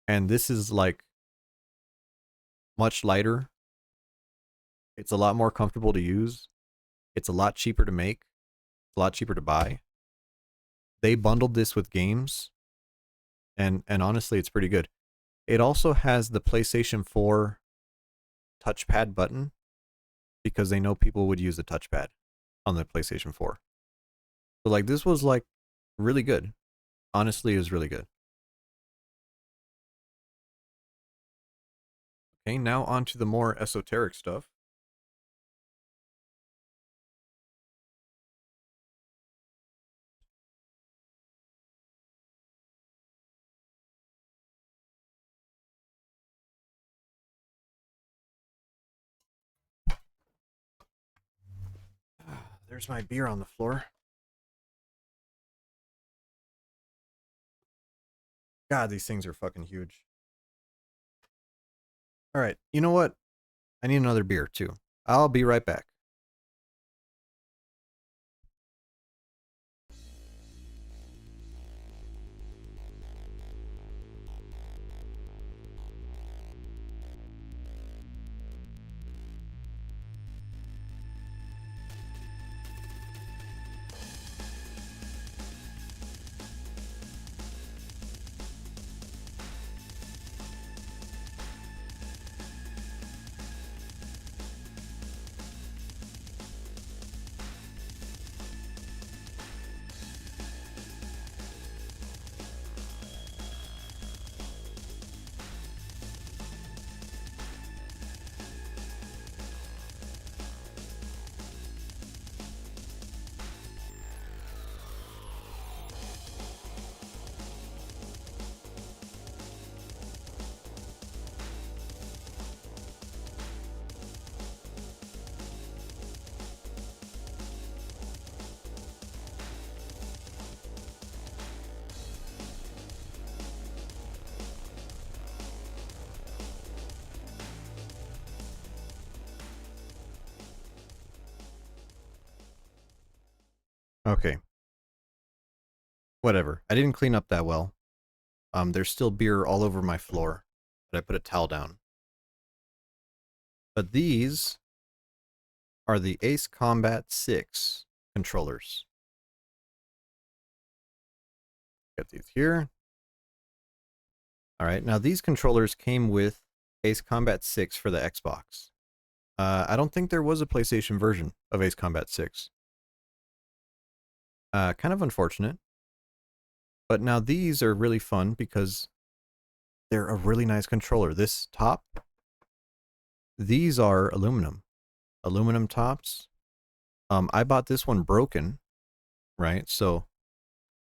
And this is like much lighter. It's a lot more comfortable to use. It's a lot cheaper to make. It's a lot cheaper to buy. They bundled this with games. And honestly, it's pretty good. It also has the PlayStation 4 touchpad button, because they know people would use the touchpad on the PlayStation 4. So like this was like really good. Honestly, it was really good. Okay, now on to the more esoteric stuff. There's my beer on the floor. God, these things are fucking huge. All right, you know what? I need another beer too. I'll be right back. Okay. Whatever. I didn't clean up that well. There's still beer all over my floor, but I put a towel down. But these are the Ace Combat 6 controllers. Get these here. Alright, now these controllers came with Ace Combat 6 for the Xbox. I don't think there was a PlayStation version of Ace Combat 6. Kind of unfortunate. But now these are really fun because they're a really nice controller. This top, these are aluminum. Aluminum tops. I bought this one broken, right? So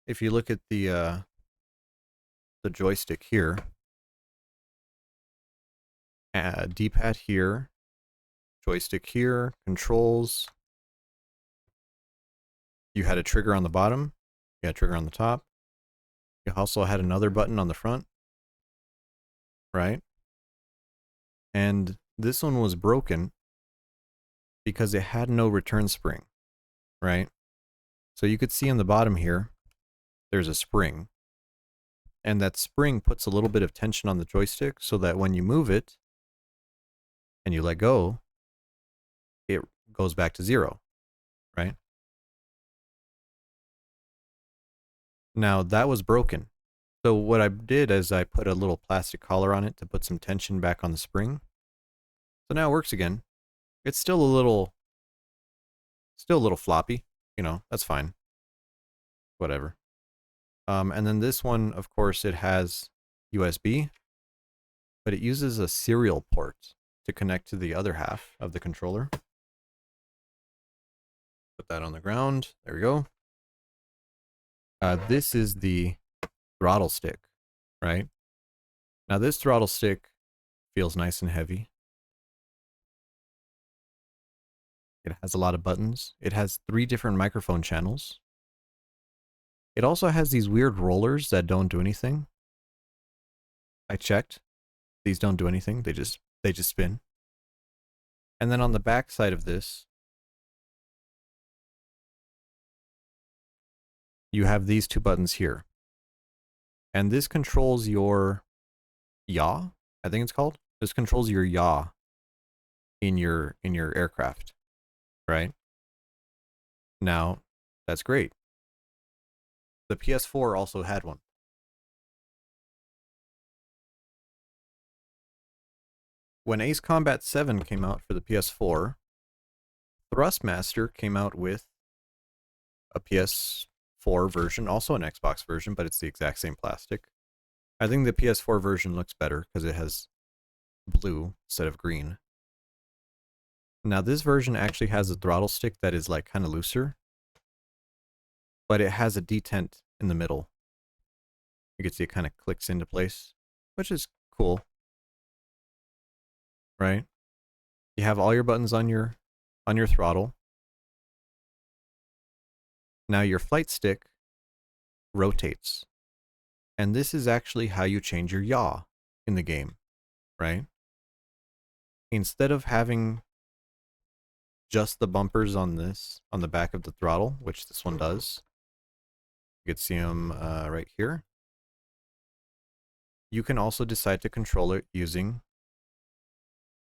if you look at the joystick here, D-pad here, joystick here, controls. You had a trigger on the bottom, you had a trigger on the top. You also had another button on the front, right? And this one was broken because it had no return spring, right? So you could see on the bottom here, there's a spring. And that spring puts a little bit of tension on the joystick so that when you move it and you let go, it goes back to 0, right? Now that was broken. So what I did is I put a little plastic collar on it to put some tension back on the spring. So now it works again. It's still a little floppy, you know, that's fine. Whatever. And then this one, of course, it has USB, but it uses a serial port to connect to the other half of the controller. Put that on the ground. There we go. This is the throttle stick, right? Now this throttle stick feels nice and heavy. It has a lot of buttons. It has 3 different microphone channels. It also has these weird rollers that don't do anything. I checked. These don't do anything. They just spin. And then on the back side of this, you have these 2 buttons here. And this controls your yaw, I think it's called. This controls your yaw in your aircraft, right? Now, that's great. The PS4 also had one. When Ace Combat 7 came out for the PS4, Thrustmaster came out with a PS4 version, also an Xbox version, but it's the exact same plastic. I think the PS4 version looks better because it has blue instead of green. Now this version actually has a throttle stick that is like kind of looser, but it has a detent in the middle. You can see it kind of clicks into place, which is cool, right? You have all your buttons on your throttle. Now your flight stick rotates. And this is actually how you change your yaw in the game, right? Instead of having just the bumpers on the back of the throttle, which this one does, you can see them right here. You can also decide to control it using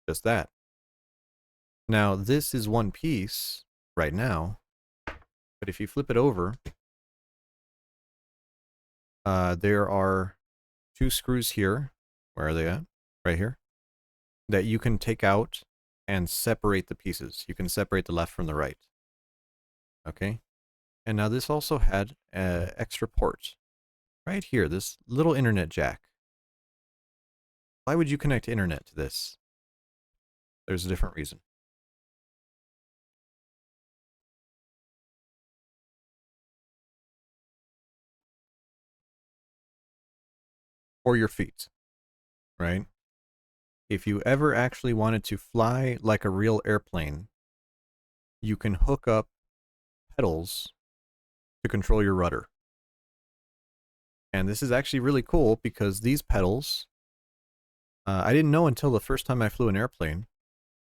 just that. Now, this is one piece right now, but if you flip it over, there are 2 screws here. Where are they at? Right here. That you can take out and separate the pieces. You can separate the left from the right. Okay? And now this also had an extra port. Right here, this little internet jack. Why would you connect internet to this? There's a different reason. For your feet, right? If you ever actually wanted to fly like a real airplane, you can hook up pedals to control your rudder. And this is actually really cool because these pedals, I didn't know until the first time I flew an airplane.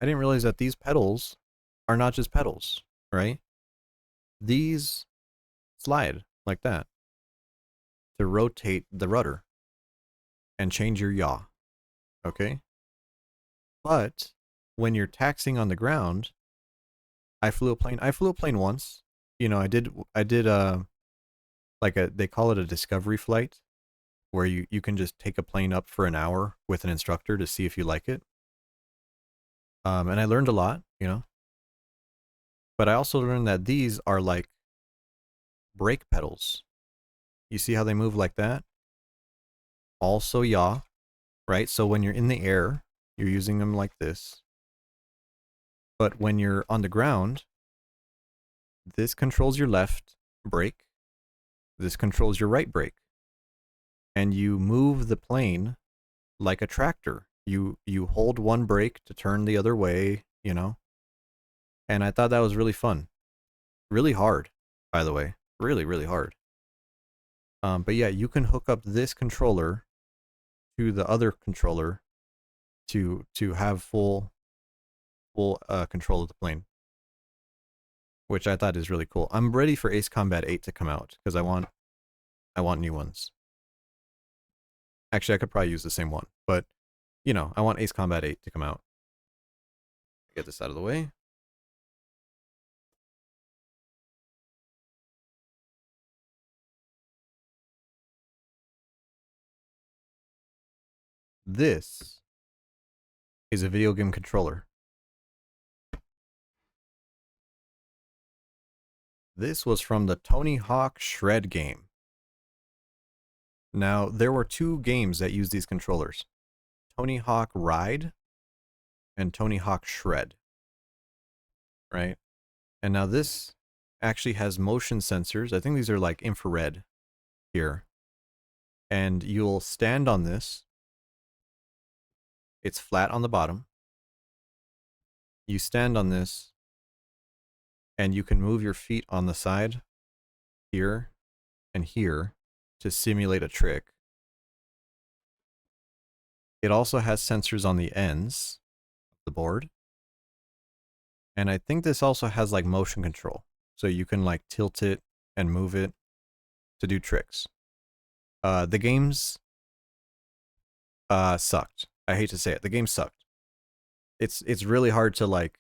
I didn't realize that these pedals are not just pedals, right? These slide like that to rotate the rudder and change your yaw. Okay? But when you're taxiing on the ground, I flew a plane. I flew a plane once. You know, I did like they call it a discovery flight where you can just take a plane up for an hour with an instructor to see if you like it. And I learned a lot, you know. But I also learned that these are like brake pedals. You see how they move like that? Also yaw, right? So when you're in the air, you're using them like this. But when you're on the ground, this controls your left brake. This controls your right brake. And you move the plane like a tractor. You hold one brake to turn the other way, you know. And I thought that was really fun. Really hard, by the way. Really, really hard. But yeah, you can hook up this controller to the other controller to have full control of the plane, which I thought is really cool. I'm ready for Ace Combat 8 to come out because I want new ones. Actually, I could probably use the same one, but you know, I want Ace Combat 8 to come out. Get this out of the way. This is a video game controller. This was from the Tony Hawk Shred game. Now, there were two games that used these controllers. Tony Hawk Ride and Tony Hawk Shred. Right? And now this actually has motion sensors. I think these are like infrared here. And you'll stand on this. It's flat on the bottom. You stand on this and you can move your feet on the side here and here to simulate a trick. It also has sensors on the ends of the board. And I think this also has like motion control. So you can like tilt it and move it to do tricks. The games sucked. I hate to say it. The game sucked. It's really hard to like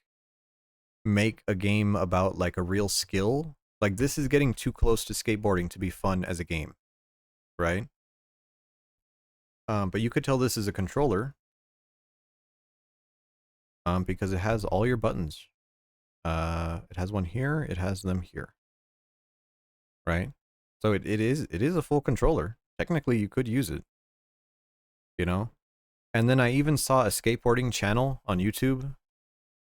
make a game about like a real skill. Like this is getting too close to skateboarding to be fun as a game, right? But you could tell this is a controller because it has all your buttons. It has one here. It has them here, right? So it is a full controller. Technically, you could use it, you know. And then I even saw a skateboarding channel on YouTube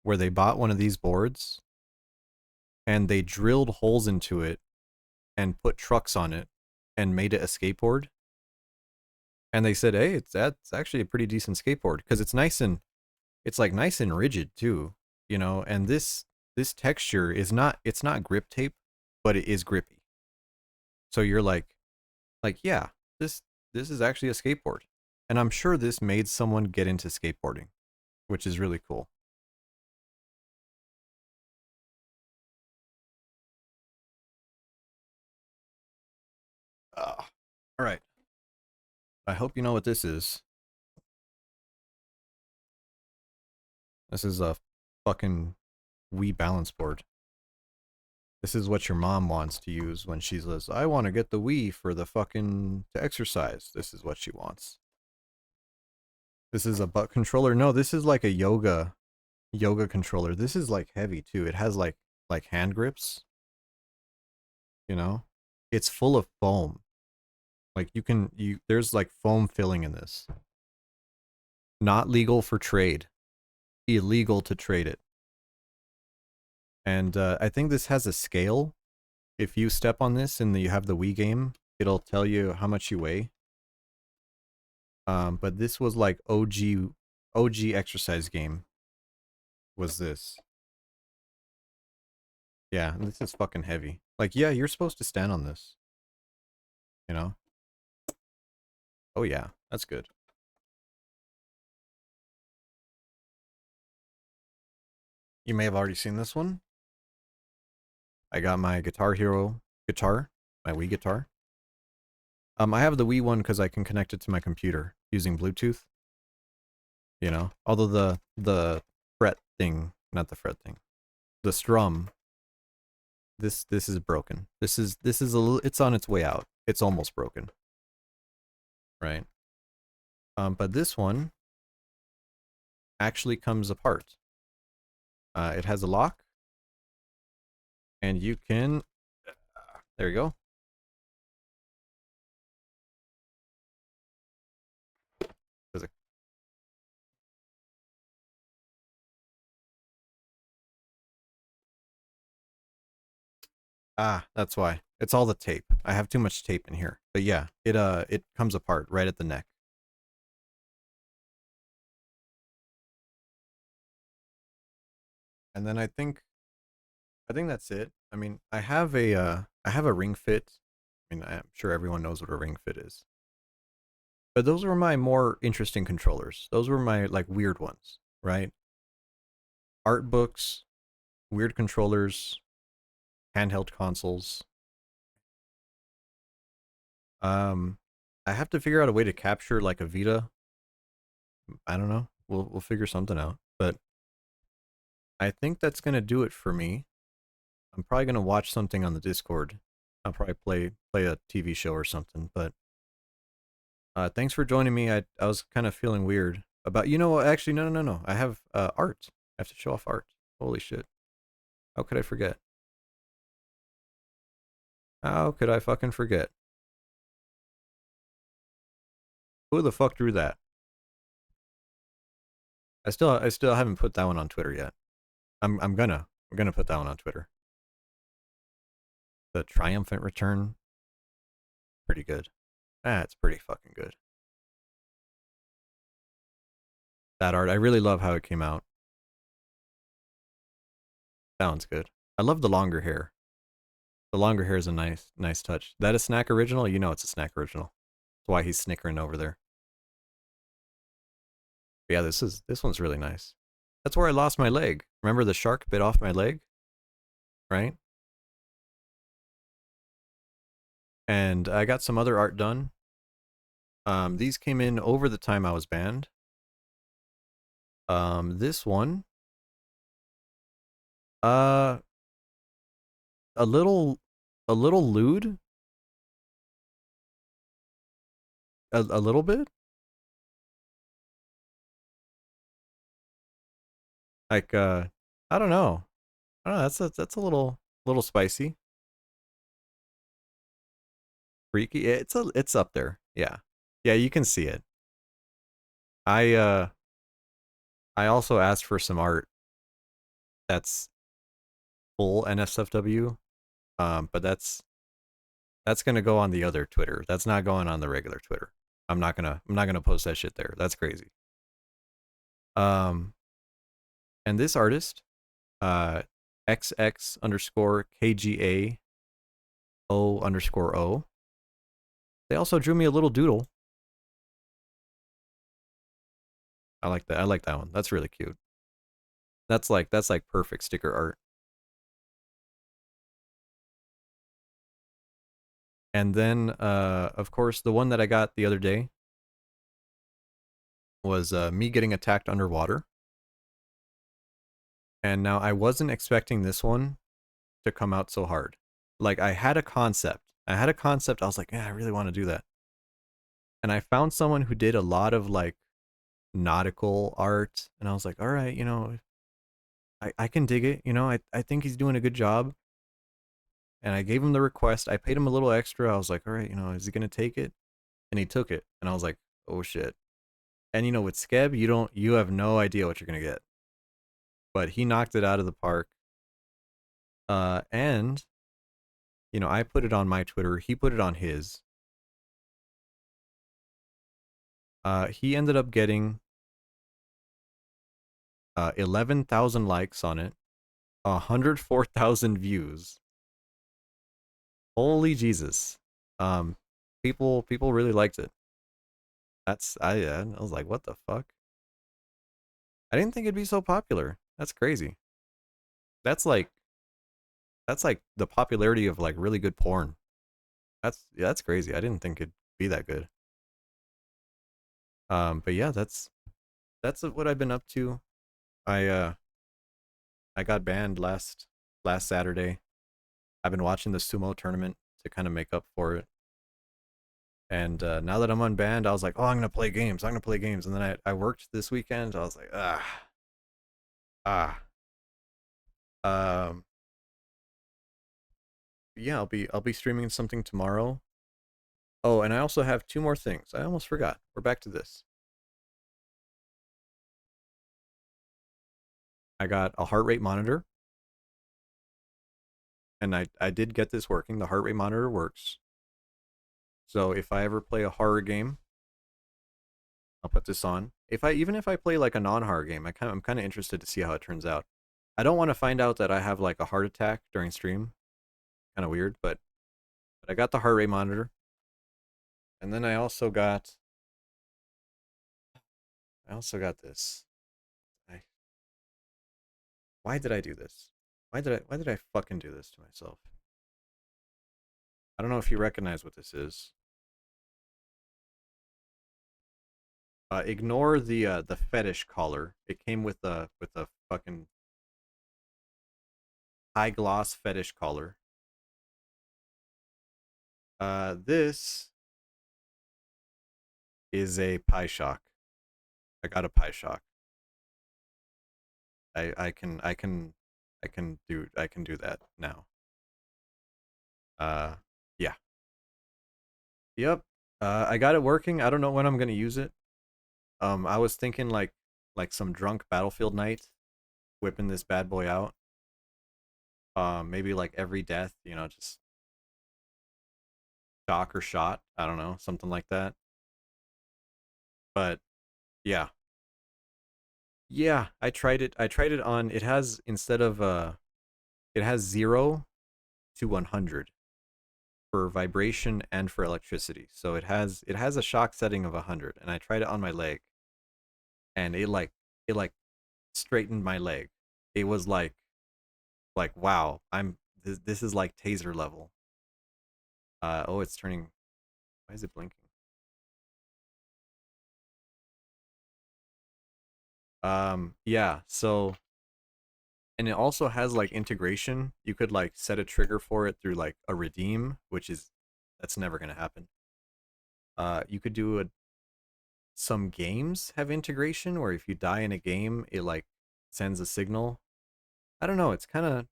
where they bought one of these boards and they drilled holes into it and put trucks on it and made it a skateboard. And they said, "Hey, that's actually a pretty decent skateboard because it's nice and it's like nice and rigid too, you know. And this texture is it's not grip tape, but it is grippy. So you're like yeah, this is actually a skateboard." And I'm sure this made someone get into skateboarding, which is really cool. All right. I hope you know what this is. This is a fucking Wii balance board. This is what your mom wants to use when she says, "I want to get the Wii for the fucking to exercise." This is what she wants. This is a butt controller. No, this is like a yoga controller. This is like heavy too. It has like hand grips. You know? It's full of foam. Like there's like foam filling in this. Not legal for trade. Illegal to trade it. And I think this has a scale. If you step on this and you have the Wii game, it'll tell you how much you weigh. But this was like OG exercise game. Was this? Yeah, this is fucking heavy. Like, yeah, you're supposed to stand on this. You know? Oh yeah, that's good. You may have already seen this one. I got my Guitar Hero guitar my Wii guitar. I have the Wii one because I can connect it to my computer using Bluetooth. You know, although the fret thing, not the fret thing, the strum. This is broken. This is a little, it's on its way out. It's almost broken. Right. But this one actually comes apart. It has a lock, and you can. There you go. There's a, that's why. It's all the tape. I have too much tape in here. But yeah, it comes apart right at the neck. And then I think that's it. I mean, I have a Ring Fit. I mean, I'm sure everyone knows what a Ring Fit is. But those were my more interesting controllers. Those were my like weird ones, right? Art books, weird controllers, handheld consoles. Um, I have to figure out a way to capture like a Vita. I don't know. We'll figure something out. But I think that's gonna do it for me. I'm probably gonna watch something on the Discord. I'll probably play a TV show or something. But thanks for joining me. I was kind of feeling weird about, you know, actually no. I have art. I have to show off art. Holy shit. How could I forget? How could I fucking forget? Who the fuck drew that? I still haven't put that one on Twitter yet. I'm gonna put that one on Twitter. The triumphant return, pretty good. That's pretty fucking good. That art, I really love how it came out. That one's good. I love the longer hair. The longer hair is a nice touch. That a snack original? You know it's a snack original. That's why he's snickering over there. But yeah, this one's really nice. That's where I lost my leg. Remember the shark bit off my leg? Right? And I got some other art done. These came in over the time I was banned. This one, uh, a little, a little lewd, a little bit. Like, I don't know. I don't know. That's a little spicy, freaky. It's up there. Yeah, yeah. You can see it. I uh, I also asked for some art that's full NSFW. But that's gonna go on the other Twitter. That's not going on the regular Twitter. I'm not gonna post that shit there. That's crazy. Um, and this artist, uh, XX underscore KGA O underscore O. They also drew me a little doodle. I like that. I like that one. That's really cute. That's like perfect sticker art. And then, of course, the one that I got the other day was me getting attacked underwater. And now I wasn't expecting this one to come out so hard. Like I had a concept. I was like, yeah, I really want to do that. And I found someone who did a lot of like nautical art, and I was like, all right, you know, I can dig it. You know, I think he's doing a good job. And I gave him the request. I paid him a little extra. I was like, all right, you know, is he gonna take it? And he took it. And I was like, oh shit. And you know, with Skeb, you have no idea what you're gonna get. But he knocked it out of the park. And you know, I put it on my Twitter. He put it on his. He ended up getting 11,000 likes on it, 104,000 views. Holy Jesus! Um, people really liked it. I was like, what the fuck? I didn't think it'd be so popular. That's crazy. That's like that's like the popularity of like really good porn. That's crazy. I didn't think it'd be that good. But yeah, that's what I've been up to. I I got banned last Saturday. I've been watching the sumo tournament to kind of make up for it. And now that I'm unbanned, I was like, oh, I'm gonna play games. I'm gonna play games. And then I worked this weekend. I was like, ah. Um, yeah, I'll be streaming something tomorrow. Oh, and I also have two more things. I almost forgot. We're back to this. I got a heart rate monitor, and I did get this working. The heart rate monitor works. So if I ever play a horror game, I'll put this on. If I play like a non-horror game, I'm kind of interested to see how it turns out. I don't want to find out that I have like a heart attack during stream. Kind of weird, but I got the heart rate monitor, and then I also got this. I Why did I do this? Why did I fucking do this to myself? I don't know if you recognize what this is. Ignore the fetish collar. It came with a fucking high gloss fetish collar. This is a pie shock. I got a pie shock. I can do that now. Uh, yeah. Yep. I got it working. I don't know when I'm gonna use it. I was thinking like some drunk battlefield night, whipping this bad boy out. Maybe like every death, just shock or shot. I don't know, something like that. But yeah, yeah, I tried it. I tried it on. It has instead of it has 0 to 100 for vibration and for electricity. So it has a shock setting of 100, and I tried it on my leg, and it like straightened my leg. It was like wow, this is like taser level. Oh, it's turning. Why is it blinking? Yeah. So, and it also has like integration. You could like set a trigger for it through like a redeem, that's never gonna happen. You could do some games have integration where if you die in a game, it like sends a signal. I don't know. It's kind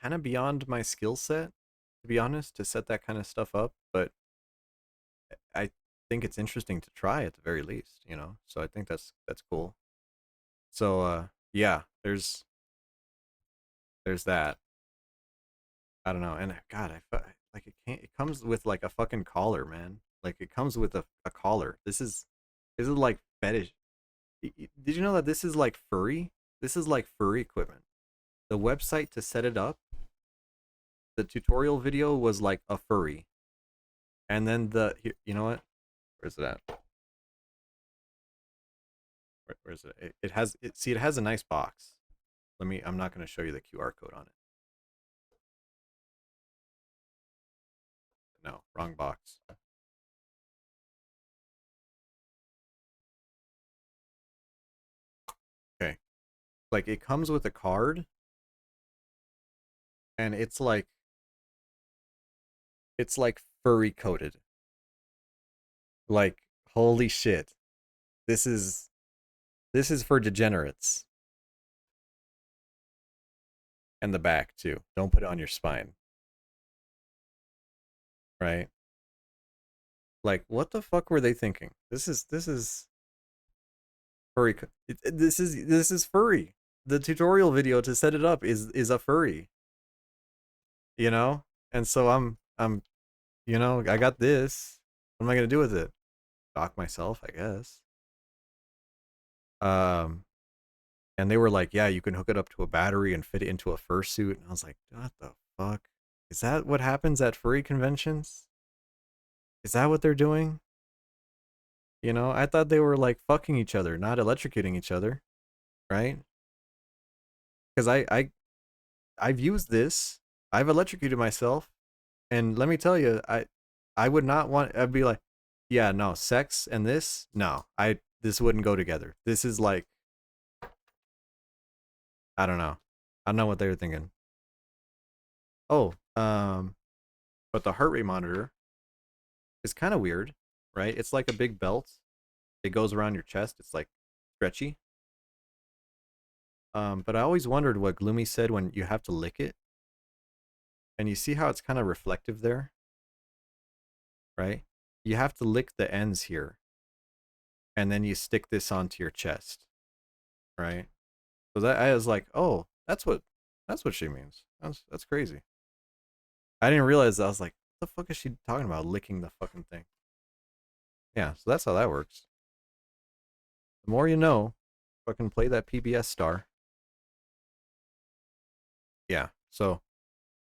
of beyond my skill set, to be honest, to set that kind of stuff up. But I think it's interesting to try at the very least. So I think that's cool. So yeah, there's that. I don't know. And God, like it can't. It comes with like a fucking collar, man. Like it comes with a collar. This is like fetish. Did you know that this is like furry? This is like furry equipment. The website to set it up, the tutorial video was like a furry, and then you know what? Where's it at? Where's it? It has it. See, it has a nice box. Let me. I'm not going to show you the QR code on it. No, wrong box. Okay. Like it comes with a card, and it's like furry coated. Like holy shit. This is this is for degenerates. And the back too. Don't put it on your spine, right? Like what the fuck were they thinking? This is furry. This is furry. The tutorial video to set it up is a furry, you know? And so I got this. What am I gonna do with it? Dock myself, I guess. Um, and they were like, "Yeah, you can hook it up to a battery and fit it into a fursuit." And I was like, "What the fuck? Is that what happens at furry conventions? Is that what they're doing?" I thought they were like fucking each other, not electrocuting each other, right? Because I've used this. I've electrocuted myself. And let me tell you, I would not want. I'd be like, yeah, no, sex and this, no, this wouldn't go together. This is like, I don't know. I don't know what they were thinking. Oh, but the heart rate monitor is kind of weird, right? It's like a big belt. It goes around your chest. It's like stretchy. But I always wondered what Gloomy said when you have to lick it. And you see how it's kind of reflective there, right? You have to lick the ends here, and then you stick this onto your chest, right? So that I was like, oh, that's what she means. That's crazy. I didn't realize that. I was like, what the fuck is she talking about? Licking the fucking thing. Yeah, so that's how that works. The more you know, fucking play that PBS star. Yeah. So,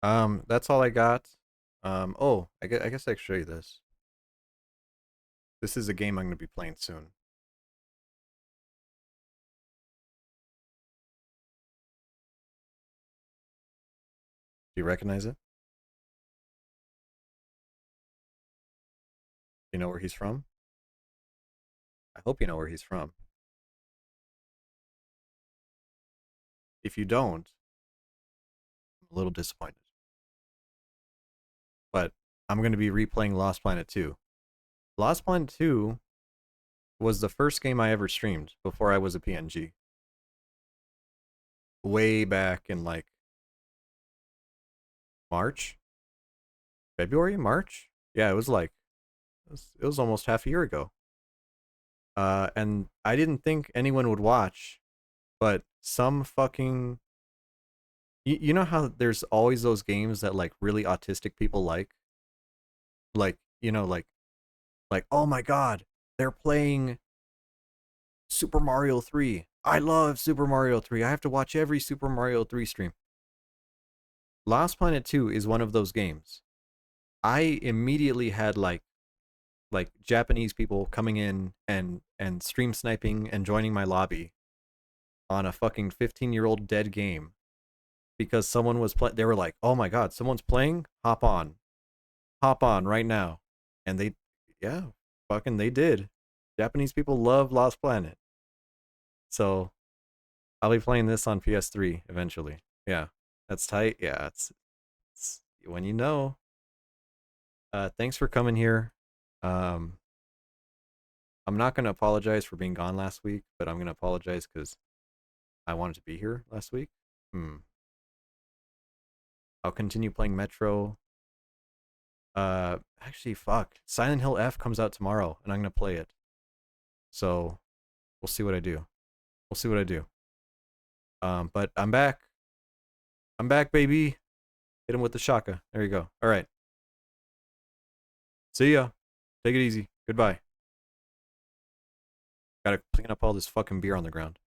that's all I got. Oh, I guess I can show you this. This is a game I'm gonna be playing soon. Do you recognize it? Do you know where he's from? I hope you know where he's from. If you don't, I'm a little disappointed. But I'm gonna be replaying Lost Planet 2. Lost Planet 2 was the first game I ever streamed before I was a PNG. Way back in like March, February, March. Yeah, it was like it was almost half a year ago. And I didn't think anyone would watch, but some fucking you know how there's always those games that like really autistic people like you know like oh my god, they're playing Super Mario 3. I love Super Mario 3. I have to watch every Super Mario 3 stream. Lost Planet 2 is one of those games. I immediately had like Japanese people coming in and stream sniping and joining my lobby on a fucking 15-year-old dead game because someone was they were like, "Oh my god, someone's playing? Hop on. Hop on right now." And they yeah, fucking they did. Japanese people love Lost Planet. So, I'll be playing this on PS3 eventually. Yeah. That's tight. Yeah, it's when you know. Thanks for coming here. Um I'm not going to apologize for being gone last week, but I'm going to apologize cuz I wanted to be here last week. Hmm. I'll continue playing Metro. Actually, fuck. Silent Hill F comes out tomorrow, and I'm gonna play it. So we'll see what I do. We'll see what I do. But I'm back. I'm back, baby. Hit him with the shaka. There you go. All right. See ya. Take it easy. Goodbye. Gotta clean up all this fucking beer on the ground.